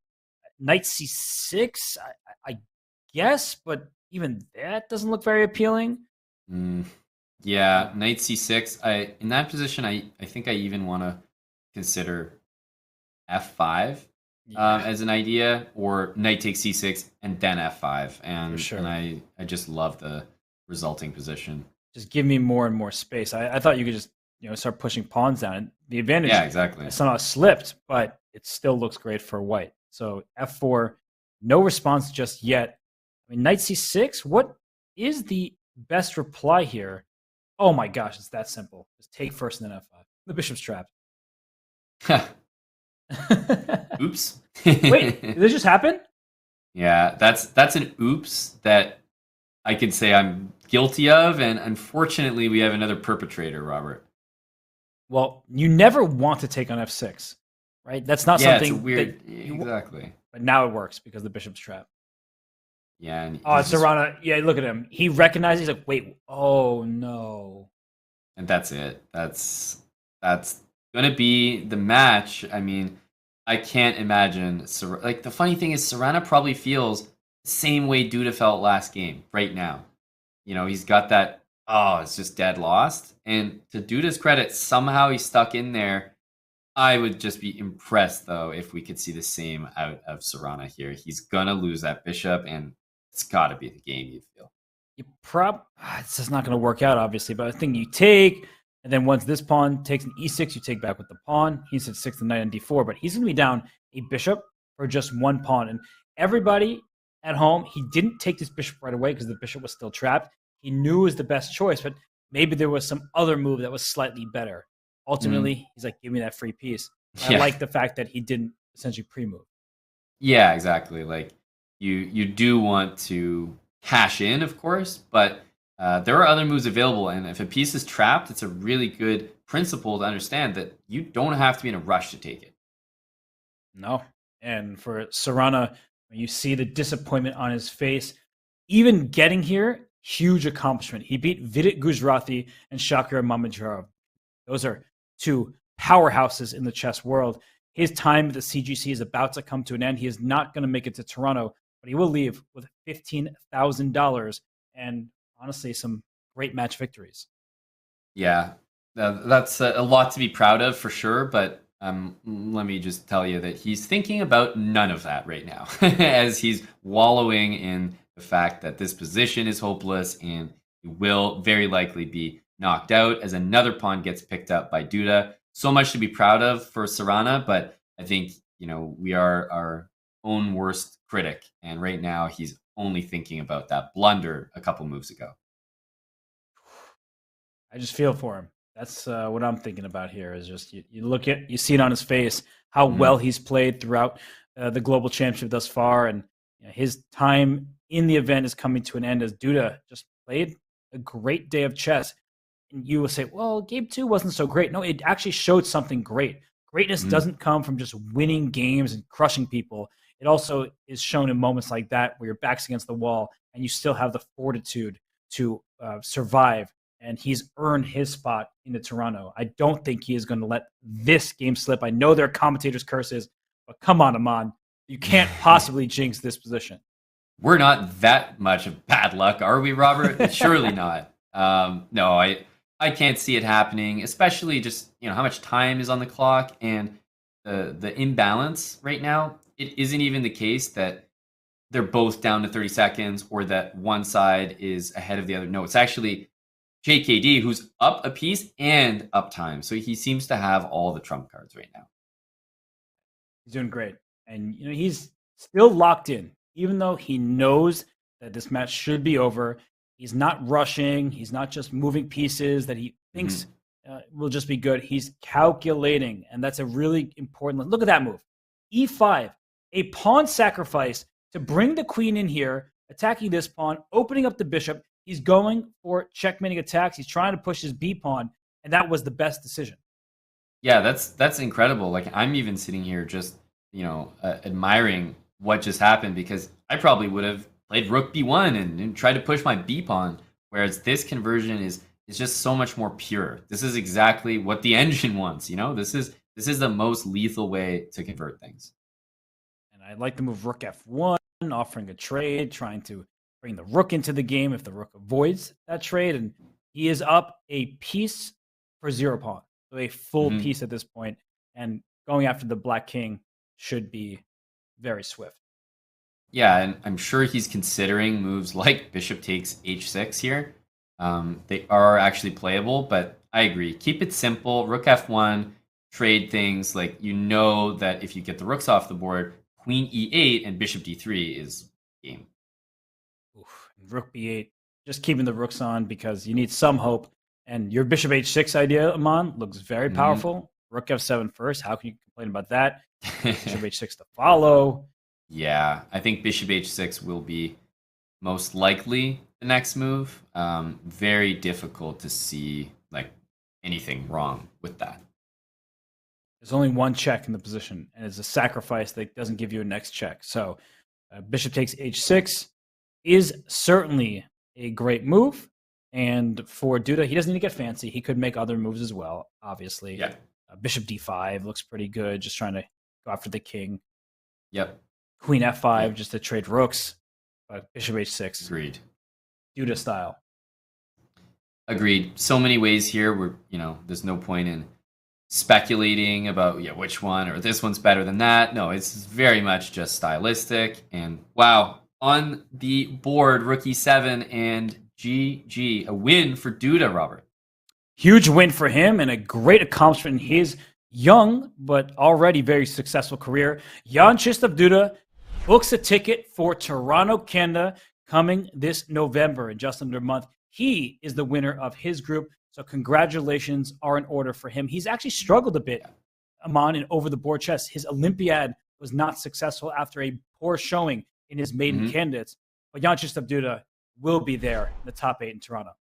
Knight c6, I guess, but even that doesn't look very appealing. Yeah, knight c6. In that position, I think I even want to consider f5 as an idea, or knight takes c6 and then f5. And I just love the resulting position. Just give me more and more space. I thought you could just start pushing pawns down. The advantage, somehow slipped, but it still looks great for white. So f4, no response just yet. I mean, knight c6. What is the best reply here? Oh my gosh, it's that simple. Just take first and then f5. The bishop's trapped. Oops. Wait, did this just happen? Yeah, that's an oops that I could say I'm guilty of, and unfortunately we have another perpetrator, Robert. Well, you never want to take on f6, right? That's not something it's weird. Exactly. But now it works because the bishop's trapped. Yeah. And Serrano, look at him. He recognizes, he's like, wait, oh no. And that's it. That's going to be the match. I mean, I can't imagine. The funny thing is, Serrano probably feels the same way Duda felt last game right now. He's got that, it's just dead lost. And to Duda's credit, somehow he stuck in there. I would just be impressed, though, if we could see the same out of Serrano here. He's going to lose that bishop, and it's got to be the game, you feel. It's just not going to work out, obviously, but I think you take, and then once this pawn takes an e6, you take back with the pawn. He's at 6 and knight on d4, but he's going to be down a bishop for just one pawn. And everybody at home, he didn't take this bishop right away because the bishop was still trapped. He knew it was the best choice, but maybe there was some other move that was slightly better. Ultimately, he's like, give me that free piece. I like the fact that he didn't essentially pre-move. Yeah, exactly. Like, you do want to cash in, of course, but there are other moves available. And if a piece is trapped, it's a really good principle to understand that you don't have to be in a rush to take it. No. And for Serrano, when you see the disappointment on his face, even getting here, huge accomplishment. He beat Vidit Gujrathi and Shakir Mamedyarov. Those are two powerhouses in the chess world. His time at the CGC is about to come to an end. He is not going to make it to Toronto but he will leave with $15,000 and honestly some great match victories. Yeah, that's a lot to be proud of for sure. But let me just tell you that he's thinking about none of that right now, as he's wallowing in the fact that this position is hopeless and he will very likely be knocked out as another pawn gets picked up by Duda. So much to be proud of for Serrana, but I think, we are our own worst critic. And right now he's only thinking about that blunder a couple moves ago. I just feel for him. That's what I'm thinking about here is just you see it on his face, how well he's played throughout the global championship thus far. And his time in the event is coming to an end as Duda just played a great day of chess. And you will say, well, game 2 wasn't so great. No, it actually showed something great. Greatness doesn't come from just winning games and crushing people. It also is shown in moments like that where your back's against the wall and you still have the fortitude to survive. And he's earned his spot into Toronto. I don't think he is going to let this game slip. I know there are commentators' curses, but come on, Aman. You can't possibly jinx this position. We're not that much of bad luck, are we, Robert? Surely not. No, I can't see it happening, especially just how much time is on the clock and the imbalance right now. It isn't even the case that they're both down to 30 seconds or that one side is ahead of the other. No, it's actually JKD who's up a piece and up time. So he seems to have all the trump cards right now. He's doing great. And he's still locked in, even though he knows that this match should be over. He's not rushing. He's not just moving pieces that he thinks will just be good. He's calculating, and that's a really important. Look at that move. E5, a pawn sacrifice to bring the queen in here, attacking this pawn, opening up the bishop. He's going for checkmating attacks. He's trying to push his B pawn, and that was the best decision. Yeah, that's incredible. Like, I'm even sitting here just, admiring what just happened, because I probably would have played rook b1 and tried to push my b pawn, whereas this conversion is just so much more pure. This is exactly what the engine wants. This is the most lethal way to convert things. And I like to move rook f1, offering a trade, trying to bring the rook into the game if the rook avoids that trade. And he is up a piece for 0 pawn, so a full piece at this point. And going after the black king should be very swift. Yeah, and I'm sure he's considering moves like bishop takes h6 here. They are actually playable, but I agree. Keep it simple. Rook f1, trade things. Like, that if you get the rooks off the board, queen e8 and bishop d3 is game. Oof, rook b8, just keeping the rooks on because you need some hope. And your bishop h6 idea, Aman, looks very powerful. Rook f7 first. How can you complain about that? Bishop h6 to follow. Yeah, I think bishop h6 will be most likely the next move. Very difficult to see anything wrong with that. There's only one check in the position, and it's a sacrifice that doesn't give you a next check. So bishop takes h6 is certainly a great move. And for Duda, he doesn't need to get fancy. He could make other moves as well, obviously. Yeah. Bishop d5 looks pretty good, just trying to go after the king. Yep. Queen f5 just to trade rooks. But bishop h6. Agreed. Duda style. Agreed. So many ways here where, there's no point in speculating about which one or this one's better than that. No, it's very much just stylistic. And wow, on the board, rook e7 and GG, a win for Duda, Robert. Huge win for him and a great accomplishment in his young but already very successful career. Jan Krzysztof Duda books a ticket for Toronto, Canada, coming this November in just under a month. He is the winner of his group, so congratulations are in order for him. He's actually struggled a bit, Aman, in over-the-board chess. His Olympiad was not successful after a poor showing in his maiden candidates. But Jan Krzysztof Duda will be there in the top 8 in Toronto.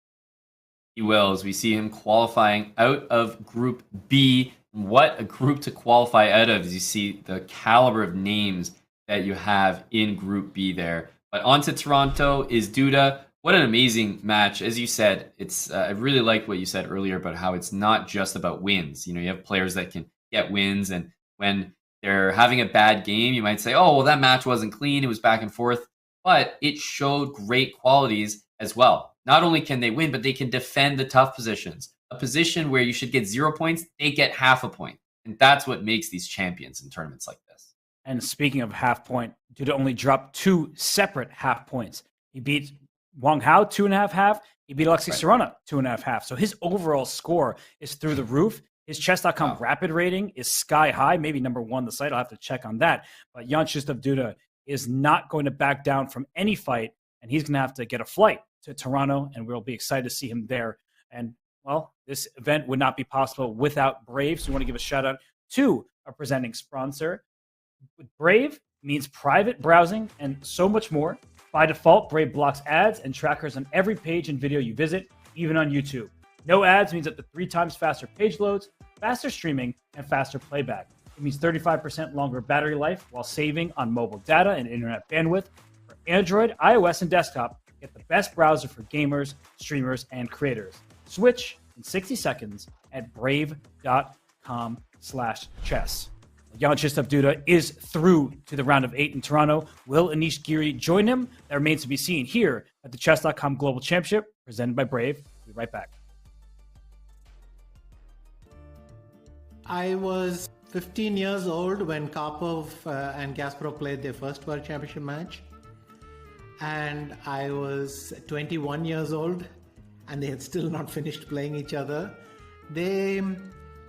He will, as we see him qualifying out of Group B. What a group to qualify out of, as you see the caliber of names that you have in Group B there. But on to Toronto is Duda. What an amazing match. As you said, it's I really like what you said earlier about how it's not just about wins. You have players that can get wins, and when they're having a bad game, you might say, oh, well, that match wasn't clean. It was back and forth. but it showed great qualities as well. Not only can they win, but they can defend the tough positions. A position where you should get 0 points, they get half a point. And that's what makes these champions in tournaments like this. And speaking of half point, Duda only dropped 2 separate half points. He beat Wang Hao 2.5 half. He beat Alexei Serrano 2.5 half. So his overall score is through the roof. His chess.com rapid rating is sky high, maybe number 1 on the site. I'll have to check on that. But Jan Krzysztof Duda is not going to back down from any fight, and he's going to have to get a flight to Toronto, and we'll be excited to see him there. And, well, this event would not be possible without Brave, so we want to give a shout-out to our presenting sponsor. Brave means private browsing and so much more. By default, Brave blocks ads and trackers on every page and video you visit, even on YouTube. No ads means up to 3 times faster page loads, faster streaming, and faster playback. It means 35% longer battery life while saving on mobile data and internet bandwidth. For Android, iOS, and desktop, get the best browser for gamers, streamers, and creators. Switch in 60 seconds at brave.com/chess. Jan Krzysztof Duda is through to the round of 8 in Toronto. Will Anish Giri join him? That remains to be seen here at the Chess.com Global Championship, presented by Brave. We'll be right back. I was 15 years old when Karpov and Kasparov played their first World Championship match. And I was 21 years old, and they had still not finished playing each other. They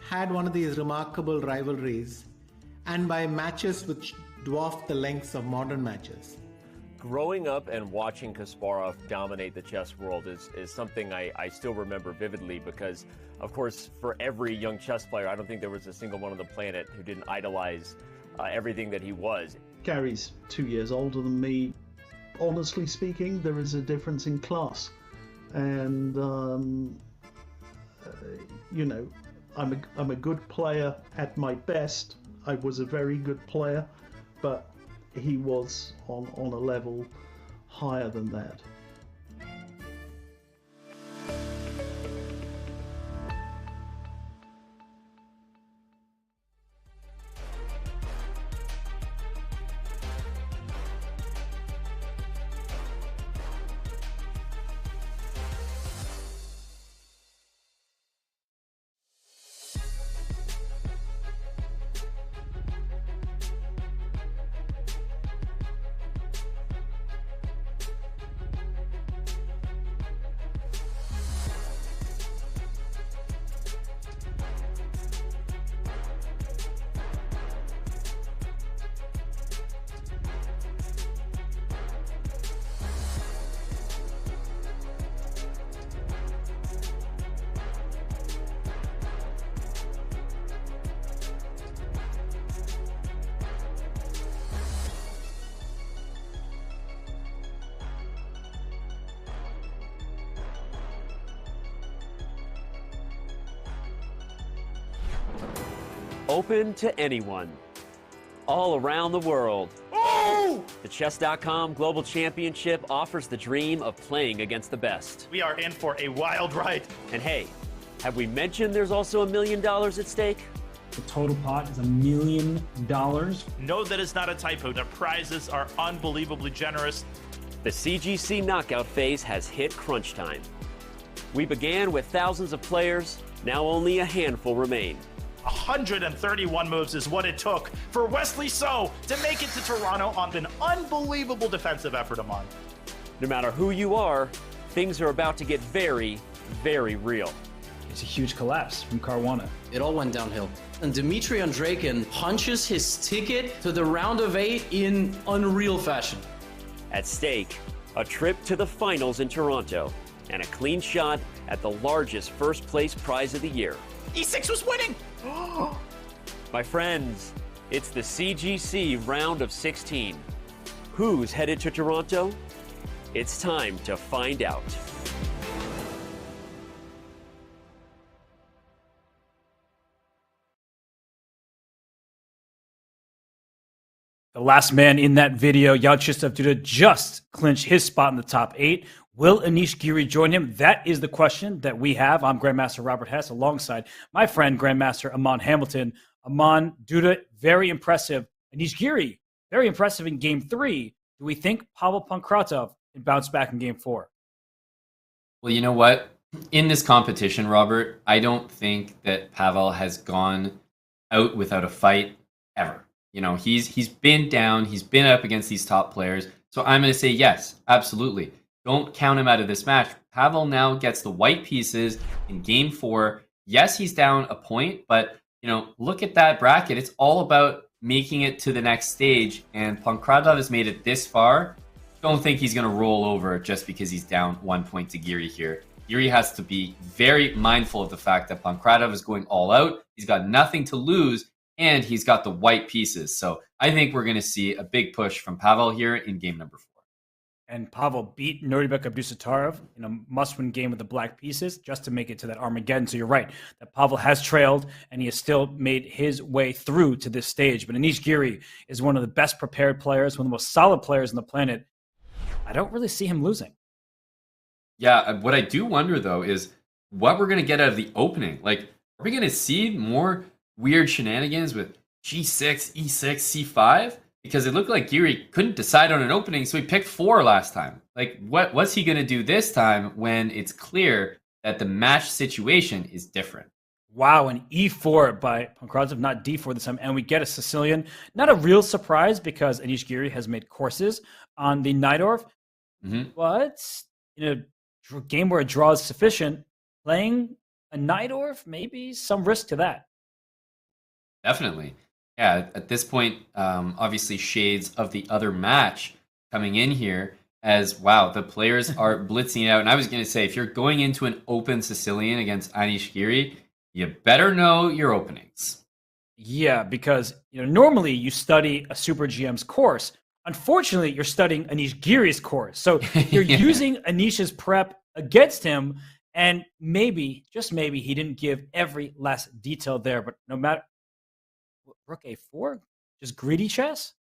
had one of these remarkable rivalries, and by matches which dwarfed the lengths of modern matches. Growing up and watching Kasparov dominate the chess world is something I still remember vividly because, of course, for every young chess player, I don't think there was a single one on the planet who didn't idolize everything that he was. Gary's 2 years older than me. Honestly speaking, there is a difference in class. And, you know, I'm a good player at my best. I was a very good player, but he was on a level higher than that. Open to anyone, all around the world. Oh! The Chess.com Global Championship offers the dream of playing against the best. We are in for a wild ride. And hey, have we mentioned there's also $1 million at stake? The total pot is $1 million. No, that is not a typo. The prizes are unbelievably generous. The CGC knockout phase has hit crunch time. We began with thousands of players, now only a handful remain. 131 moves is what it took for Wesley So to make it to Toronto on an unbelievable defensive effort, Aman. No matter who you are, things are about to get very, very real. It's a huge collapse from Caruana. It all went downhill. And Dmitry Andreikin punches his ticket to the round of 8 in unreal fashion. At stake, a trip to the finals in Toronto and a clean shot at the largest first place prize of the year. E6 was winning! My friends, it's the CGC round of 16. Who's headed to Toronto? It's time to find out. The last man in that video, Jan Krzysztof Duda, just clinched his spot in the top 8. Will Anish Giri join him? That is the question that we have. I'm Grandmaster Robert Hess alongside my friend Grandmaster Aman Hamilton. Aman, Duda, very impressive. Anish Giri, very impressive in game 3. Do we think Pavel Pankratov can bounce back in game 4? Well, you know what? In this competition, Robert, I don't think that Pavel has gone out without a fight ever. You know, he's been down, he's been up against these top players. So I'm going to say yes, absolutely. Don't count him out of this match. Pavel now gets the white pieces in game 4. Yes, he's down a point, but look at that bracket. It's all about making it to the next stage, and Pankratov has made it this far. Don't think he's going to roll over just because he's down 1 point to Giri here. Giri has to be very mindful of the fact that Pankratov is going all out. He's got nothing to lose, and he's got the white pieces. So I think we're going to see a big push from Pavel here in game number 4. And Pavel beat Nurbek Abdusattorov in a must-win game with the black pieces just to make it to that Armageddon. So you're right that Pavel has trailed, and he has still made his way through to this stage. But Anish Giri is one of the best prepared players, one of the most solid players on the planet. I don't really see him losing. Yeah, what I do wonder, though, is what we're going to get out of the opening. Like, are we going to see more weird shenanigans with G6, E6, C5? Because it looked like Giri couldn't decide on an opening, so he picked 4 last time. Like, what's he going to do this time when it's clear that the match situation is different? Wow, an E4 by Pankratov, not D4 this time. And we get a Sicilian. Not a real surprise because Anish Giri has made courses on the Najdorf. But in a game where a draw is sufficient, playing a Najdorf, maybe some risk to that. Definitely. Yeah, at this point, obviously shades of the other match coming in here as, wow, the players are blitzing out. And I was going to say, if you're going into an open Sicilian against Anish Giri, you better know your openings. Yeah, because normally you study a Super GM's course. Unfortunately, you're studying Anish Giri's course. So you're using Anish's prep against him. And maybe, just maybe, he didn't give every last detail there. But no matter... Rook A4? Just greedy chess?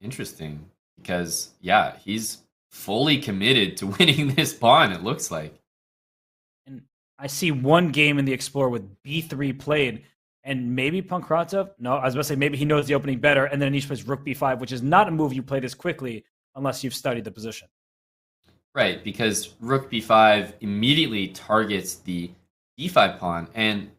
Interesting. Because, yeah, he's fully committed to winning this pawn, it looks like. And I see one game in the Explorer with B3 played, and maybe Pankratov, no, I was about to say maybe he knows the opening better, and then Anish plays Rook B5, which is not a move you play this quickly unless you've studied the position. Right, because Rook B5 immediately targets the D5 pawn, and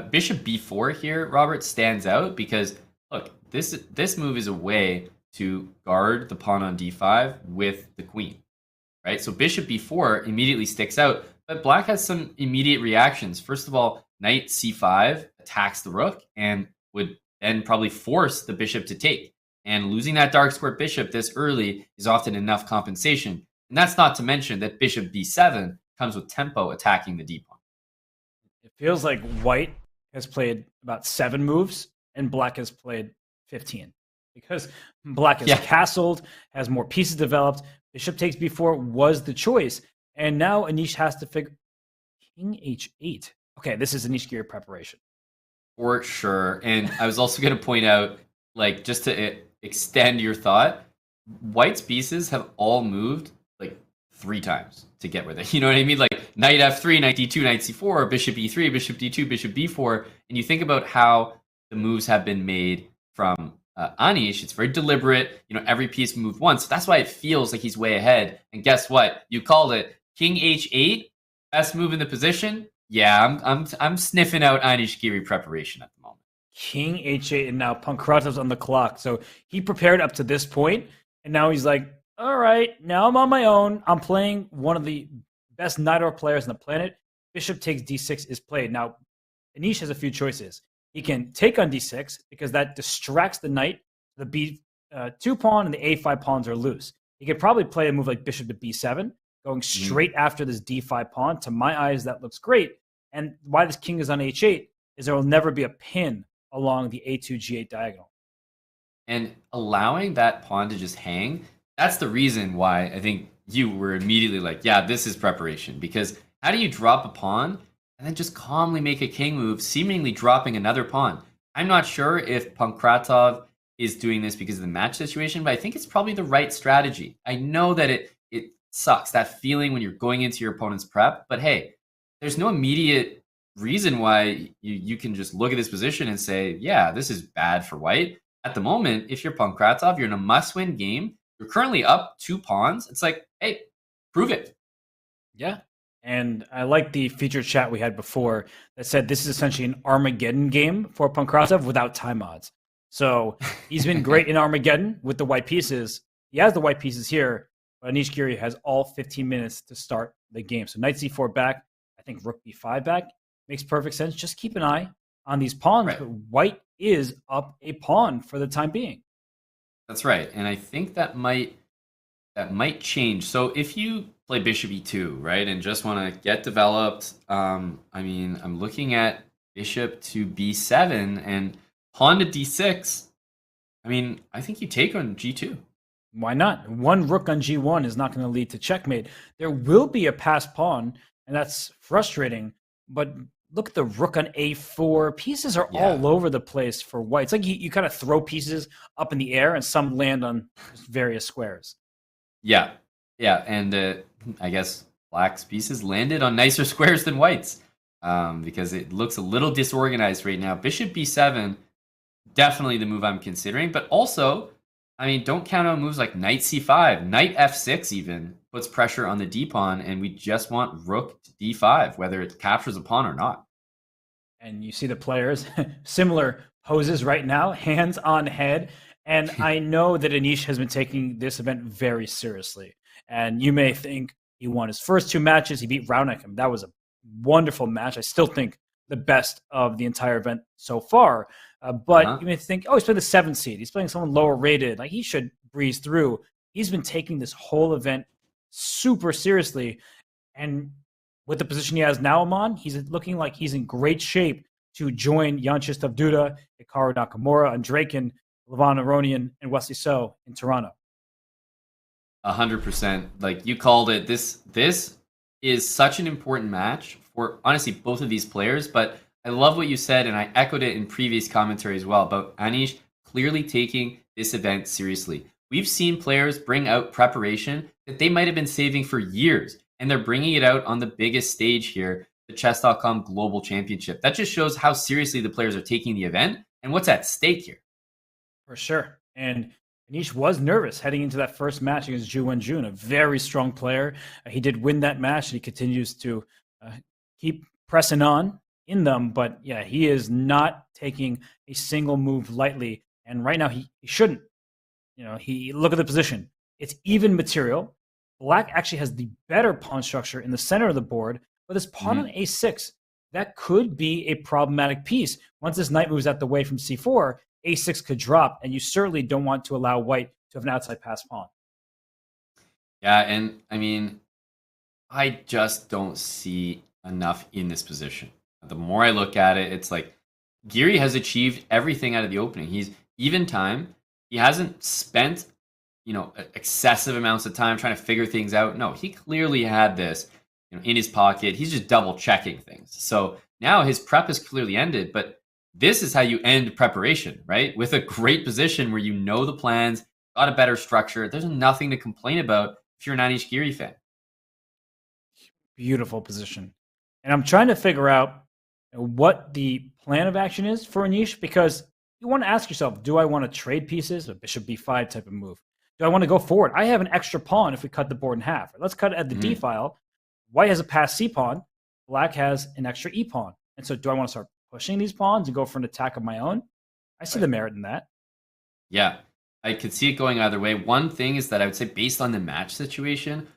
Bishop B4 here, Robert, stands out because, look, this move is a way to guard the pawn on D5 with the queen, right? So Bishop B4 immediately sticks out, but Black has some immediate reactions. First of all, Knight C5 attacks the rook and would then probably force the bishop to take. And losing that dark square bishop this early is often enough compensation. And that's not to mention that Bishop B7 comes with tempo attacking the D pawn. It feels like White has played about 7 moves and Black has played 15 because Black is castled, has more pieces developed. Bishop takes B4 was the choice. And now Anish has to figure King H8. Okay, this is Anish Giri preparation. For sure. And I was also going to point out, like, just to extend your thought, White's pieces have all moved like 3 times to get with it. You know what I mean? Like Knight F3, Knight D2, Knight C4, Bishop E3, Bishop D2, Bishop B4. And you think about how the moves have been made from Anish, it's very deliberate. You know, every piece moved once. So that's why it feels like he's way ahead. And guess what? You called it. King H8, best move in the position. Yeah, I'm sniffing out Anish Giri preparation at the moment. King H8, and now Pankratov's on the clock. So he prepared up to this point, and now he's like, all right, now I'm on my own. I'm playing one of the best Najdorf players on the planet. Bishop takes D6 is played. Now, Anish has a few choices. He can take on D6 because that distracts the knight. The B2 pawn and the A5 pawns are loose. He could probably play a move like Bishop to B7, going straight after this D5 pawn. To my eyes, that looks great. And why this king is on H8 is there will never be a pin along the A2, G8 diagonal. And allowing that pawn to just hang, that's the reason why I think you were immediately like, yeah, this is preparation. Because how do you drop a pawn and then just calmly make a king move, seemingly dropping another pawn? I'm not sure if Pankratov is doing this because of the match situation, but I think it's probably the right strategy. I know that it sucks, that feeling when you're going into your opponent's prep, but hey, there's no immediate reason why you can just look at this position and say, yeah, this is bad for White. At the moment, if you're Pankratov, you're in a must-win game. They're currently up 2 pawns. It's like, hey, prove it. Yeah. And I like the featured chat we had before that said this is essentially an Armageddon game for Pankratov without time odds. So he's been great in Armageddon with the white pieces. He has the white pieces here, but Anish Giri has all 15 minutes to start the game. So knight c4 back, I think rook b5 back makes perfect sense. Just keep an eye on these pawns, Right. but white is up a pawn for the time being. That's right. And I think that might change. So if you play bishop e2, right, and just want to get developed, I'm looking at bishop to b7 and pawn to d6. I think you take on g2. Why not? One rook on g1 is not going to lead to checkmate. There will be a passed pawn, and that's frustrating. But look at the rook on a4. Pieces are all over the place for white. It's like you kind of throw pieces up in the air, and some land on various squares. Yeah. And I guess black's pieces landed on nicer squares than white's because it looks a little disorganized right now. Bishop b7, definitely the move I'm considering. But also, don't count out moves like knight c5, knight f6 even puts pressure on the d pawn, and we just want rook to d5, whether it captures a pawn or not. And you see the players, similar poses right now, hands on head. And I know that Anish has been taking this event very seriously. And you may think he won his first 2 matches. He beat Raunik. That was a wonderful match. I still think the best of the entire event so far. But you may think, oh, he's playing the 7th seed. He's playing someone lower rated. Like, he should breeze through. He's been taking this whole event super seriously. And with the position he has now, Aman, he's looking like he's in great shape to join Jan Krzysztof Duda, Hikaru Nakamura, Andreykin, Levan Aronian, and Wesley So in Toronto. 100%. Like you called it, this is such an important match for honestly both of these players. But I love what you said, and I echoed it in previous commentary as well about Anish clearly taking this event seriously. We've seen players bring out preparation that they might have been saving for years, and they're bringing it out on the biggest stage here, the Chess.com Global Championship. That just shows how seriously the players are taking the event and what's at stake here. For sure. And Anish was nervous heading into that first match against Ju Wenjun, a very strong player. He did win that match, and he continues to keep pressing on in them. But yeah, he is not taking a single move lightly. And right now, he shouldn't. Look at the position. It's even material. Black actually has the better pawn structure in the center of the board, but this pawn on a6, that could be a problematic piece. Once this knight moves out the way from c4, a6 could drop, and you certainly don't want to allow white to have an outside pass pawn. Yeah, and I just don't see enough in this position. The more I look at it, it's like Giri has achieved everything out of the opening. He's even time. He hasn't spent, excessive amounts of time trying to figure things out. No, he clearly had this, in his pocket. He's just double checking things. So now his prep is clearly ended, but this is how you end preparation, right? With a great position where you know the plans, got a better structure. There's nothing to complain about if you're an Anish Giri fan. Beautiful position. And I'm trying to figure out what the plan of action is for Anish, because you want to ask yourself, do I want to trade pieces? A bishop b5 type of move. Do I want to go forward? I have an extra pawn if we cut the board in half. Let's cut it at the d file. White has a passed c pawn. Black has an extra e pawn. And so do I want to start pushing these pawns and go for an attack of my own? I see the merit in that. Yeah, I could see it going either way. One thing is that I would say based on the match situation,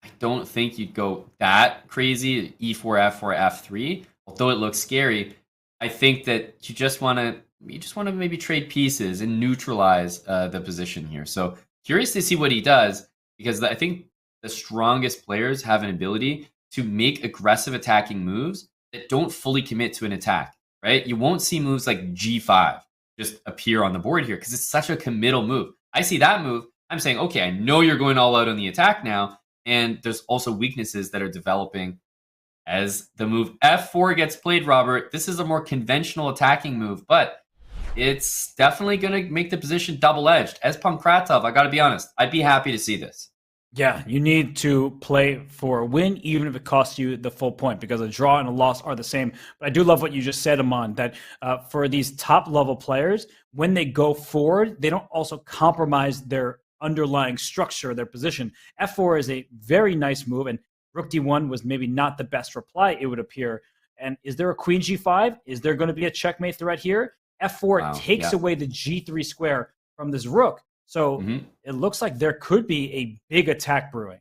I don't think you'd go that crazy, e4, f4, f3, although it looks scary. I think that you just want to maybe trade pieces and neutralize the position here. So curious to see what he does, because I think the strongest players have an ability to make aggressive attacking moves that don't fully commit to an attack, right? You won't see moves like g5 just appear on the board here because it's such a committal move. I see that move. I'm saying, okay, I know you're going all out on the attack now. And there's also weaknesses that are developing as the move f4 gets played, Robert. This is a more conventional attacking move, but it's definitely going to make the position double-edged. As Pankratov, I got to be honest, I'd be happy to see this. Yeah, you need to play for a win, even if it costs you the full point, because a draw and a loss are the same. But I do love what you just said, Aman, that for these top-level players, when they go forward, they don't also compromise their underlying structure of their position. F4 is a very nice move, and rook d1 was maybe not the best reply, it would appear. And is there a queen g5? Is there going to be a checkmate threat here? F4 takes away the g3 square from this rook. So it looks like there could be a big attack brewing.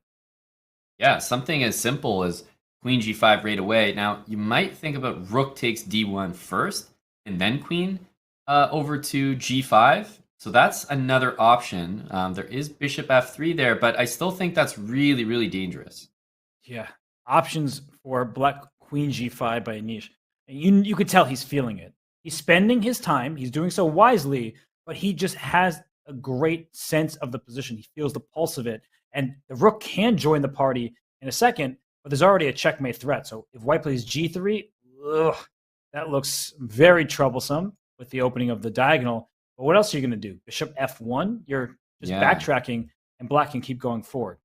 Yeah, something as simple as queen g5 right away. Now, you might think about rook takes d1 first, and then queen over to g5. So that's another option. There is bishop f3 there, but I still think that's really, really dangerous. Yeah, options for black queen g5 by Anish. You could tell he's feeling it. He's spending his time. He's doing so wisely, but he just has a great sense of the position. He feels the pulse of it. And the rook can join the party in a second, but there's already a checkmate threat. So if white plays g3, that looks very troublesome with the opening of the diagonal. But what else are you going to do? Bishop f1? You're just backtracking, and black can keep going forward.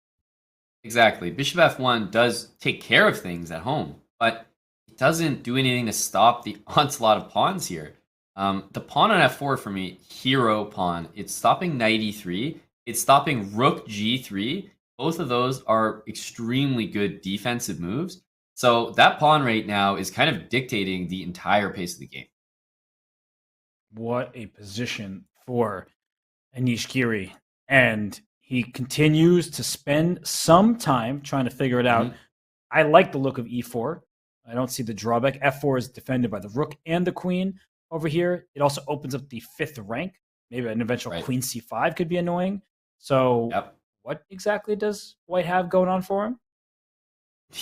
Exactly. Bishop f1 does take care of things at home, but it doesn't do anything to stop the onslaught of pawns here. The pawn on f4 for me, hero pawn. It's stopping knight e3. It's stopping rook g3. Both of those are extremely good defensive moves. So that pawn right now is kind of dictating the entire pace of the game. What a position for Anish Giri. And he continues to spend some time trying to figure it out. I like the look of e4. I don't see the drawback. f4 is defended by the rook and the queen over here. It also opens up the 5th rank. Maybe an eventual queen c5 could be annoying. So what exactly does white have going on for him?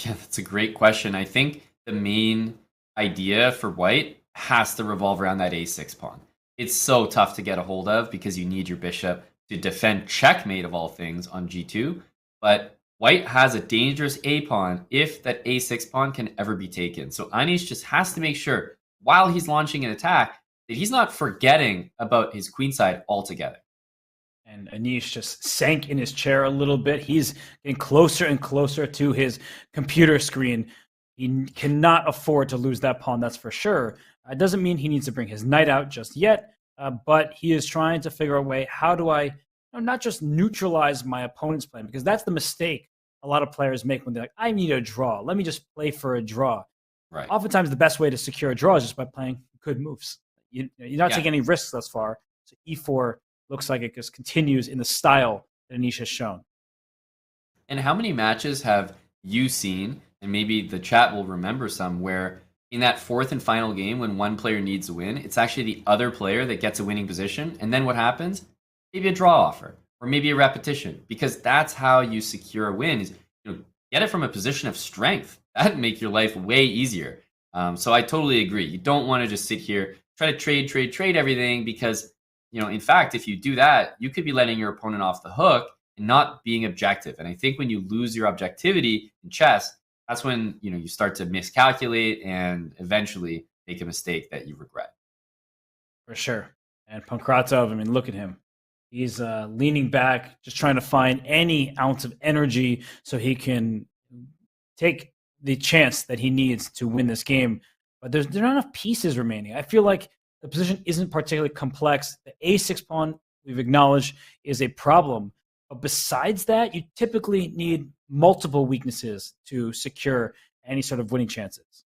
Yeah, that's a great question. I think the main idea for white has to revolve around that a6 pawn. It's so tough to get a hold of because you need your bishop to defend checkmate of all things on g2. But white has a dangerous a pawn if that a6 pawn can ever be taken. So Anish just has to make sure while he's launching an attack that he's not forgetting about his queenside altogether. And Anish just sank in his chair a little bit. He's getting closer and closer to his computer screen. He cannot afford to lose that pawn, that's for sure. It doesn't mean he needs to bring his knight out just yet, but he is trying to figure a way, how do I not just neutralize my opponent's plan? Because that's the mistake a lot of players make when they're like, I need a draw. Let me just play for a draw. Right. Oftentimes, the best way to secure a draw is just by playing good moves. You're not taking any risks thus far. So e4 looks like it just continues in the style that Anish has shown. And how many matches have you seen, and maybe the chat will remember some, where in that 4th and final game when one player needs a win, it's actually the other player that gets a winning position, and then what happens? Maybe a draw offer, or maybe a repetition, because that's how you secure a win, is get it from a position of strength. That'd make your life way easier. So I totally agree. You don't want to just sit here, try to trade everything, because in fact, if you do that, you could be letting your opponent off the hook and not being objective. And I think when you lose your objectivity in chess, that's when you start to miscalculate and eventually make a mistake that you regret. For sure. And Pankratov, look at him. He's leaning back, just trying to find any ounce of energy so he can take the chance that he needs to win this game. But there are not enough pieces remaining. I feel like the position isn't particularly complex. The a6 pawn, we've acknowledged, is a problem. But besides that, you typically need multiple weaknesses to secure any sort of winning chances.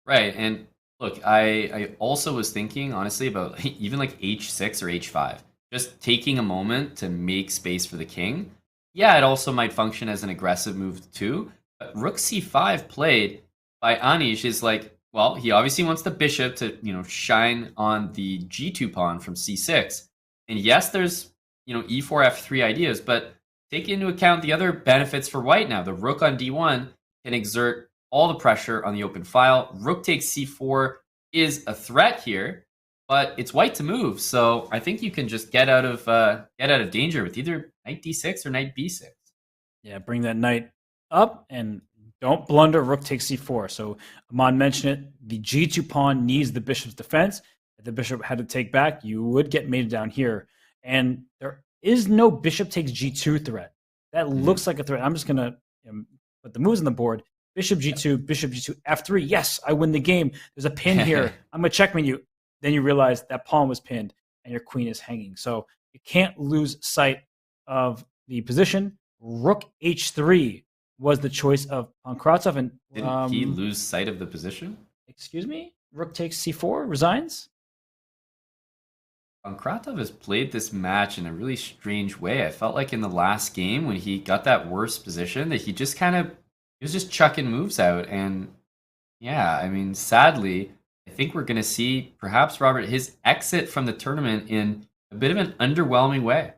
Right. And look, I also was thinking, honestly, about even like h6 or h5. Just taking a moment to make space for the king. Yeah, it also might function as an aggressive move too. But rook c5 played by Anish is like, well, he obviously wants the bishop to, shine on the g2 pawn from c6. And yes, there's, e4, f3 ideas, but take into account the other benefits for white now. The rook on d1 can exert all the pressure on the open file. Rook takes c4 is a threat here, but it's white to move. So I think you can just get out of danger with either knight d6 or knight b6. Yeah, bring that knight up and don't blunder rook takes c4. So Aman mentioned it. The g2 pawn needs the bishop's defense. If the bishop had to take back, you would get mated down here. And there is no bishop takes g2 threat. That looks like a threat. I'm just going to put the moves on the board. Bishop g2, bishop g2, f3. Yes, I win the game. There's a pin here. I'm going to checkmate you. Then you realize that pawn was pinned and your queen is hanging. So you can't lose sight of the position. Rook h3 was the choice of Pankratov. And Didn't he lose sight of the position? excuse me? Rook takes c4, resigns? Pankratov has played this match in a really strange way. I felt like in the last game when he got that worst position that he just he was just chucking moves out. And yeah, I mean, sadly, I think we're going to see perhaps, Robert, his exit from the tournament in a bit of an underwhelming way.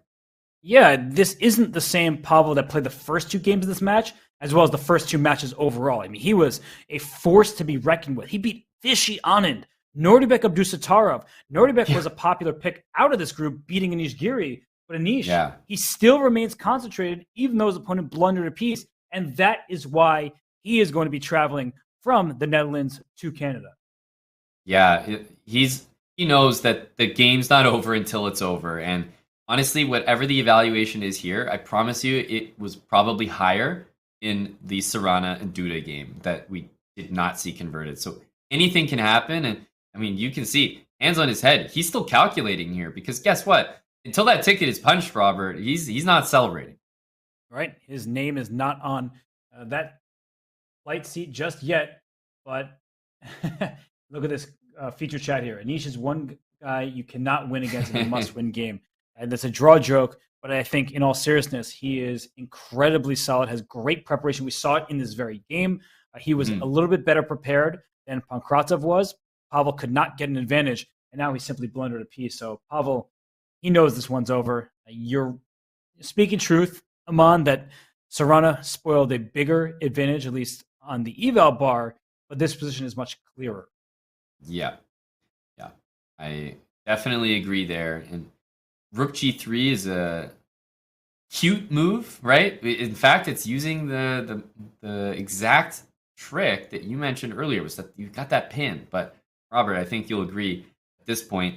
Yeah, this isn't the same Pavel that played the first 2 games of this match, as well as the first 2 matches overall. I mean, he was a force to be reckoned with. He beat Vishy Anand, Nordibek Abdusattorov. Nordibek was a popular pick out of this group, beating Anish Giri. But Anish, he still remains concentrated, even though his opponent blundered a piece. And that is why he is going to be traveling from the Netherlands to Canada. Yeah, he knows that the game's not over until it's over. And honestly, whatever the evaluation is here, I promise you it was probably higher in the Serrana and Duda game that we did not see converted. So anything can happen. And I mean, you can see hands on his head. He's still calculating here because guess what? Until that ticket is punched, Robert, he's not celebrating. Right? His name is not on that flight seat just yet. But look at this feature chat here. Anish is one guy you cannot win against in a must-win game. And that's a draw joke. But I think in all seriousness, he is incredibly solid, has great preparation. We saw it in this very game. He was a little bit better prepared than Pankratov was. Pavel could not get an advantage, and now he simply blundered a piece. So Pavel, he knows this one's over. You're speaking truth, Aman, that Serrana spoiled a bigger advantage, at least on the eval bar, but this position is much clearer. Yeah. I definitely agree there. And Rook G3 is a cute move, right? In fact, it's using the exact trick that you mentioned earlier, was that you got that pin. But Robert, I think you'll agree at this point,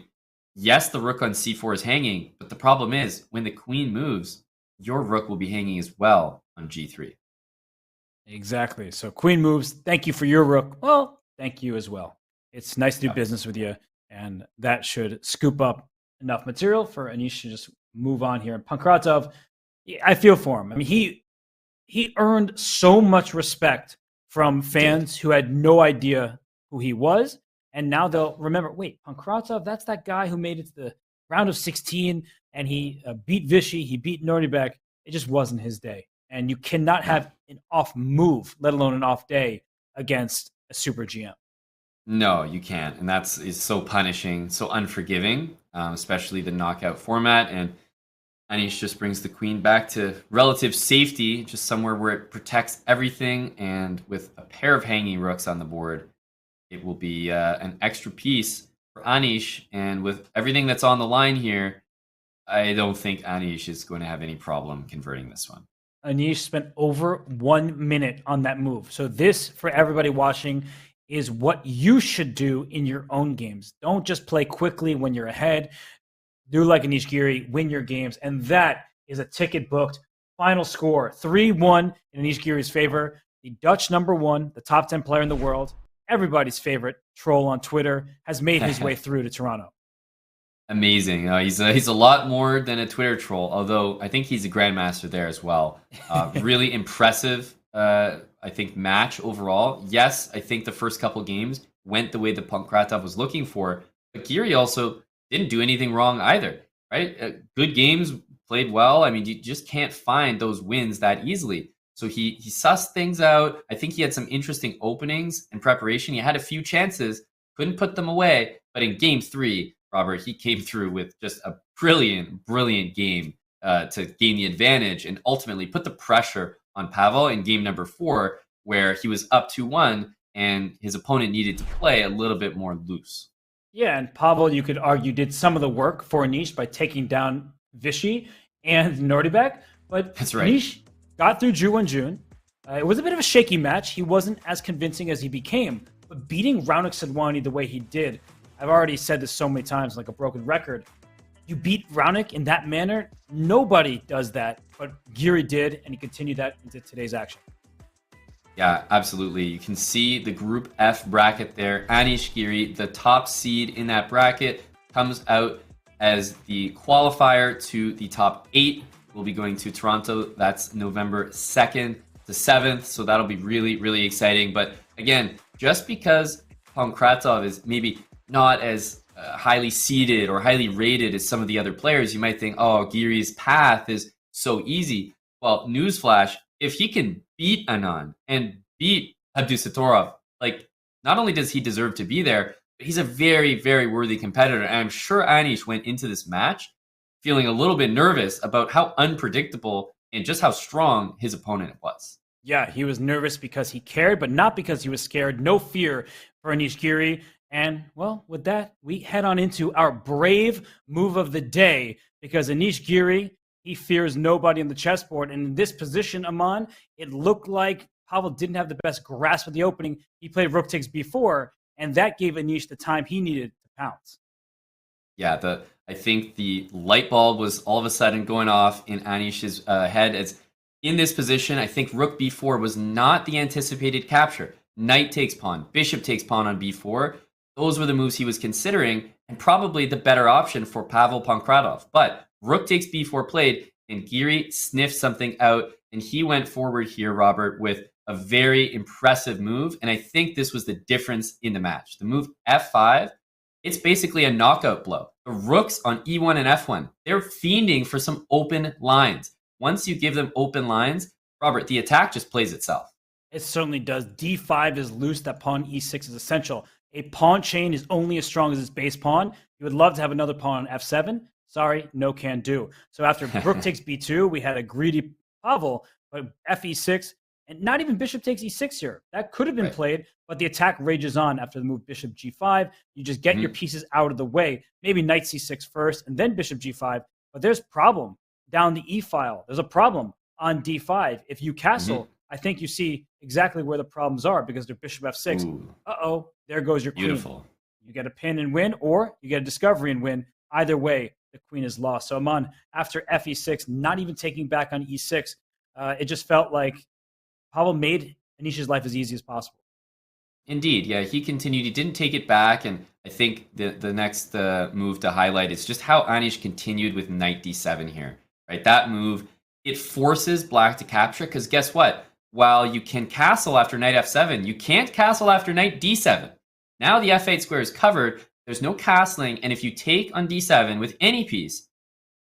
yes, the rook on c4 is hanging, but the problem is when the queen moves, your rook will be hanging as well on g3. Exactly. So queen moves. Thank you for your rook. Well, thank you as well. It's nice to do business with you, and that should scoop up enough material for Anish to just move on here. And Pankratov, I feel for him. I mean, he earned so much respect from fans who had no idea who he was. And now they'll remember, wait, Pankratov, that's that guy who made it to the round of 16 and he beat Vishy, he beat Nordibek. It just wasn't his day. And you cannot have an off move, let alone an off day, against a super GM. No, you can't. And is so punishing, so unforgiving, especially the knockout format. And Anish just brings the queen back to relative safety, just somewhere where it protects everything. And with a pair of hanging rooks on the board, it will be an extra piece for Anish. And with everything that's on the line here, I don't think Anish is going to have any problem converting this one. Anish spent over 1 minute on that move. So this, for everybody watching, is what you should do in your own games. Don't just play quickly when you're ahead. Do like Anish Giri, win your games. And that is a ticket booked. Final score, 3-1 in Anish Giri's favor. The Dutch #1, the top 10 player in the world, everybody's favorite troll on Twitter, has made his way through to Toronto. Amazing. He's a lot more than a Twitter troll, although I think he's a grandmaster there as well. Really impressive, I think, match overall. Yes, I think the first couple games went the way that Pankratov was looking for, but Giri also didn't do anything wrong either, right? Good games, played well. I mean, you just can't find those wins that easily. So he sussed things out. I think he had some interesting openings and preparation. He had a few chances, couldn't put them away, but in game 3, Robert, he came through with just a brilliant game to gain the advantage and ultimately put the pressure on Pavel in game number 4, where he was up 2-1 and his opponent needed to play a little bit more loose. Yeah, and Pavel, you could argue, did some of the work for Anish by taking down Vishy and Nordibek, but that's right. Anish got through June. It was a bit of a shaky match. He wasn't as convincing as he became, but beating Raunik Sedwani the way he did, I've already said this so many times, like a broken record. You beat Raunik in that manner. Nobody does that, but Giri did, and he continued that into today's action. Yeah, absolutely. You can see the Group F bracket there. Anish Giri, the top seed in that bracket, comes out as the qualifier to the top 8, will be going to Toronto. That's November 2nd to 7th. So that'll be really, really exciting. But again, just because Pankratov is maybe not as highly seeded or highly rated as some of the other players, you might think, oh, Giri's path is so easy. Well, newsflash, if he can beat Anand and beat Abdusattorov, like, not only does he deserve to be there, but he's a very, very worthy competitor. And I'm sure Anish went into this match feeling a little bit nervous about how unpredictable and just how strong his opponent was. Yeah, he was nervous because he cared, but not because he was scared. No fear for Anish Giri. And, well, with that, we head on into our brave move of the day, because Anish Giri, he fears nobody on the chessboard. And in this position, Aman, it looked like Pavel didn't have the best grasp of the opening. He played rook takes b4, and that gave Anish the time he needed to pounce. Yeah, I think the light bulb was all of a sudden going off in Anish's head. As in this position, I think rook b4 was not the anticipated capture. Knight takes pawn, bishop takes pawn on b4. Those were the moves he was considering, and probably the better option for Pavel Pankratov. But rook takes b4 played, and Giri sniffed something out, and he went forward here, Robert, with a very impressive move. And I think this was the difference in the match. The move f5, it's basically a knockout blow. The rooks on e1 and f1, they're fiending for some open lines. Once you give them open lines, Robert, the attack just plays itself. It certainly does. d5 is loose. That pawn e6 is essential. A pawn chain is only as strong as its base pawn. You would love to have another pawn on f7. Sorry, no can do. So after rook takes b2, we had a greedy Pavel, but fe6, and not even bishop takes e6 here. That could have been played, but the attack rages on after the move bishop g5. You just get your pieces out of the way. Maybe knight c6 first, and then bishop g5. But there's problem down the e file. There's a problem on d5. If you castle, I think you see exactly where the problems are, because they're bishop f6. Ooh. Uh-oh, there goes your queen. Beautiful. You get a pin and win, or you get a discovery and win. Either way, the queen is lost. So Aman, after fe6, not even taking back on e6, it just felt like Pavel made Anish's life as easy as possible. Indeed, yeah, he continued. He didn't take it back, and I think the next move to highlight is just how Anish continued with knight d7 here. Right, that move, it forces black to capture, because guess what? While you can castle after knight f7, you can't castle after knight d7. Now the f8 square is covered. There's no castling, and if you take on d7 with any piece,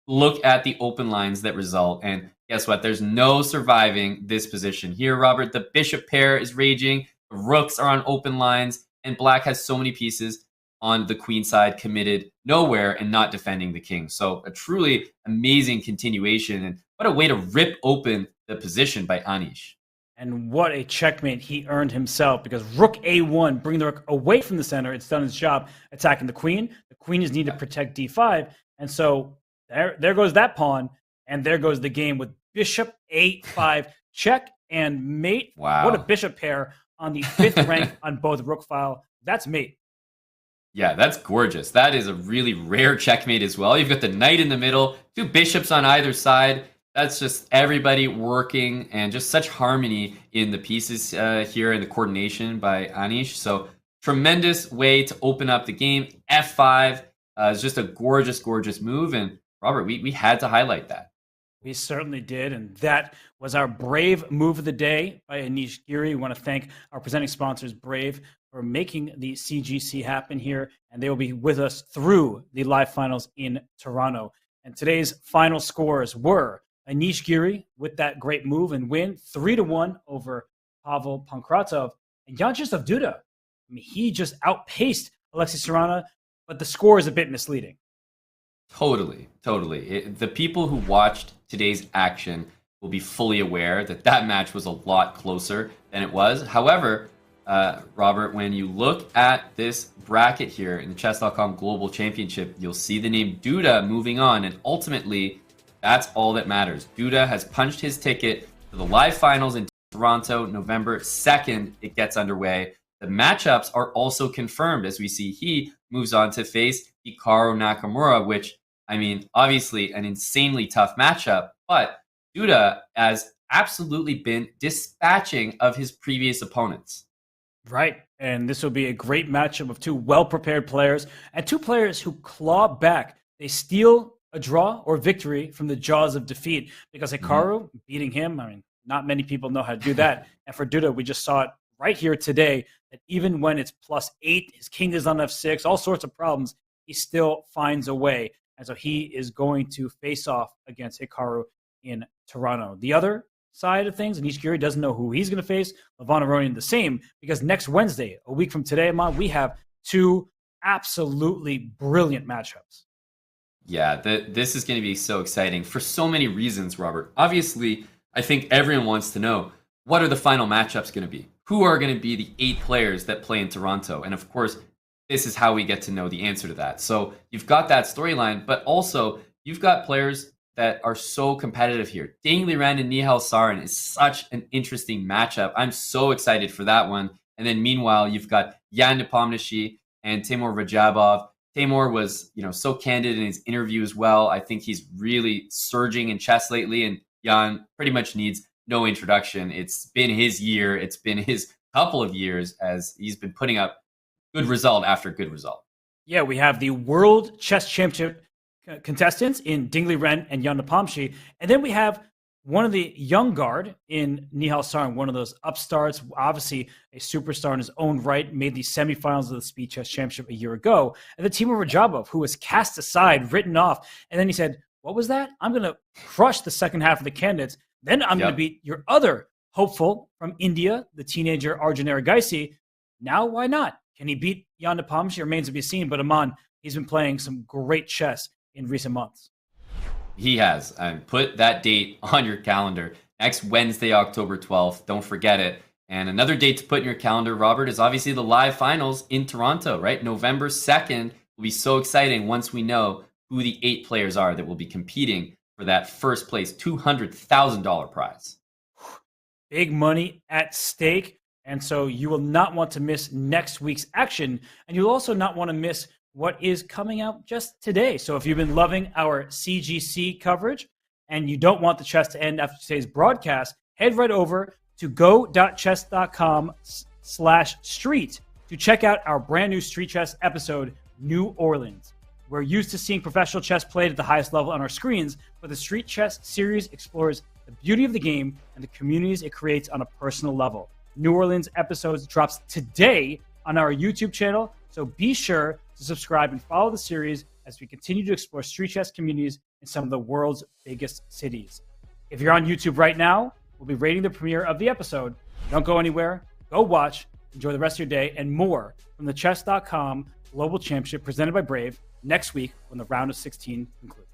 look at the open lines that result, and guess what? There's no surviving this position here, Robert. The bishop pair is raging, the rooks are on open lines, and black has so many pieces on the queen side committed nowhere and not defending the king. So a truly amazing continuation, and what a way to rip open the position by Anish. And what a checkmate he earned himself, because rook a1, bring the rook away from the center. It's done its job attacking the queen. The queen is needed to protect d5. And so there goes that pawn, and there goes the game with bishop a5 check and mate. Wow. What a bishop pair on the 5th rank on both rook file. That's mate. Yeah, that's gorgeous. That is a really rare checkmate as well. You've got the knight in the middle, 2 bishops on either side. That's just everybody working, and just such harmony in the pieces here, and the coordination by Anish. So tremendous way to open up the game. F5 is just a gorgeous, gorgeous move. And Robert, we had to highlight that. We certainly did, and that was our brave move of the day by Anish Giri. We want to thank our presenting sponsors, Brave, for making the CGC happen here, and they will be with us through the live finals in Toronto. And today's final scores were Anish Giri with that great move and win 3-1 over Pavel Pankratov, and Vyacheslav Duda. I mean, he just outpaced Alexis Serrano, but the score is a bit misleading. Totally. The people who watched today's action will be fully aware that that match was a lot closer than it was. However, Robert, when you look at this bracket here in the Chess.com Global Championship, you'll see the name Duda moving on, and ultimately, that's all that matters. Duda has punched his ticket to the live finals in Toronto, November 2nd. It gets underway. The matchups are also confirmed, as we see he moves on to face Hikaru Nakamura, which, I mean, obviously an insanely tough matchup, but Duda has absolutely been dispatching of his previous opponents. Right, and this will be a great matchup of 2 well-prepared players, and 2 players who claw back. They steal a draw or victory from the jaws of defeat, because Hikaru beating him, I mean, not many people know how to do that. And for Duda, we just saw it right here today, that even when it's +8, his king is on F6, all sorts of problems, he still finds a way. And so he is going to face off against Hikaru in Toronto. The other side of things, Anish Giri doesn't know who he's going to face. Levon Aronian the same, because next Wednesday, a week from today, Amon, we have 2 absolutely brilliant matchups. Yeah, this is going to be so exciting for so many reasons, Robert. Obviously, I think everyone wants to know, what are the final matchups going to be? Who are going to be the 8 players that play in Toronto? And of course, this is how we get to know the answer to that. So you've got that storyline, but also you've got players that are so competitive here. Ding Liren and Nihal Sarin is such an interesting matchup. I'm so excited for that one. And then meanwhile, you've got Jan Nepomniachtchi and Timur Rajabov. Timur was, so candid in his interview as well. I think he's really surging in chess lately, and Jan pretty much needs no introduction. It's been his year. It's been his couple of years as he's been putting up good result after good result. Yeah, we have the World Chess Championship contestants in Ding Liren and Jan Nepomniachtchi, and then we have one of the young guard in Nihal Sarin, one of those upstarts, obviously a superstar in his own right, made the semifinals of the Speed Chess Championship a year ago. And then Timur Rajabov, who was cast aside, written off. And then he said, what was that? I'm going to crush the second half of the candidates. Then I'm going to beat your other hopeful from India, the teenager Arjun Erigaisi. Now, why not? Can he beat Jan Nepomniachtchi? Remains to be seen. But Aman, he's been playing some great chess in recent months. He has. Put that date on your calendar. Next Wednesday, October 12th. Don't forget it. And another date to put in your calendar, Robert, is obviously the live finals in Toronto, right? November 2nd will be so exciting once we know who the 8 players are that will be competing for that first place $200,000 prize. Big money at stake. And so you will not want to miss next week's action. And you'll also not want to miss what is coming out just today. So if you've been loving our CGC coverage and you don't want the chess to end after today's broadcast, head right over to go.chess.com/street to check out our brand new Street Chess episode, New Orleans. We're used to seeing professional chess played at the highest level on our screens, but the Street Chess series explores the beauty of the game and the communities it creates on a personal level. New Orleans episodes drops today on our YouTube channel, so be sure to subscribe and follow the series as we continue to explore street chess communities in some of the world's biggest cities. If you're on YouTube right now, we'll be rating the premiere of the episode. Don't go anywhere. Go watch. Enjoy the rest of your day and more from the Chess.com Global Championship presented by Brave next week when the round of 16 concludes.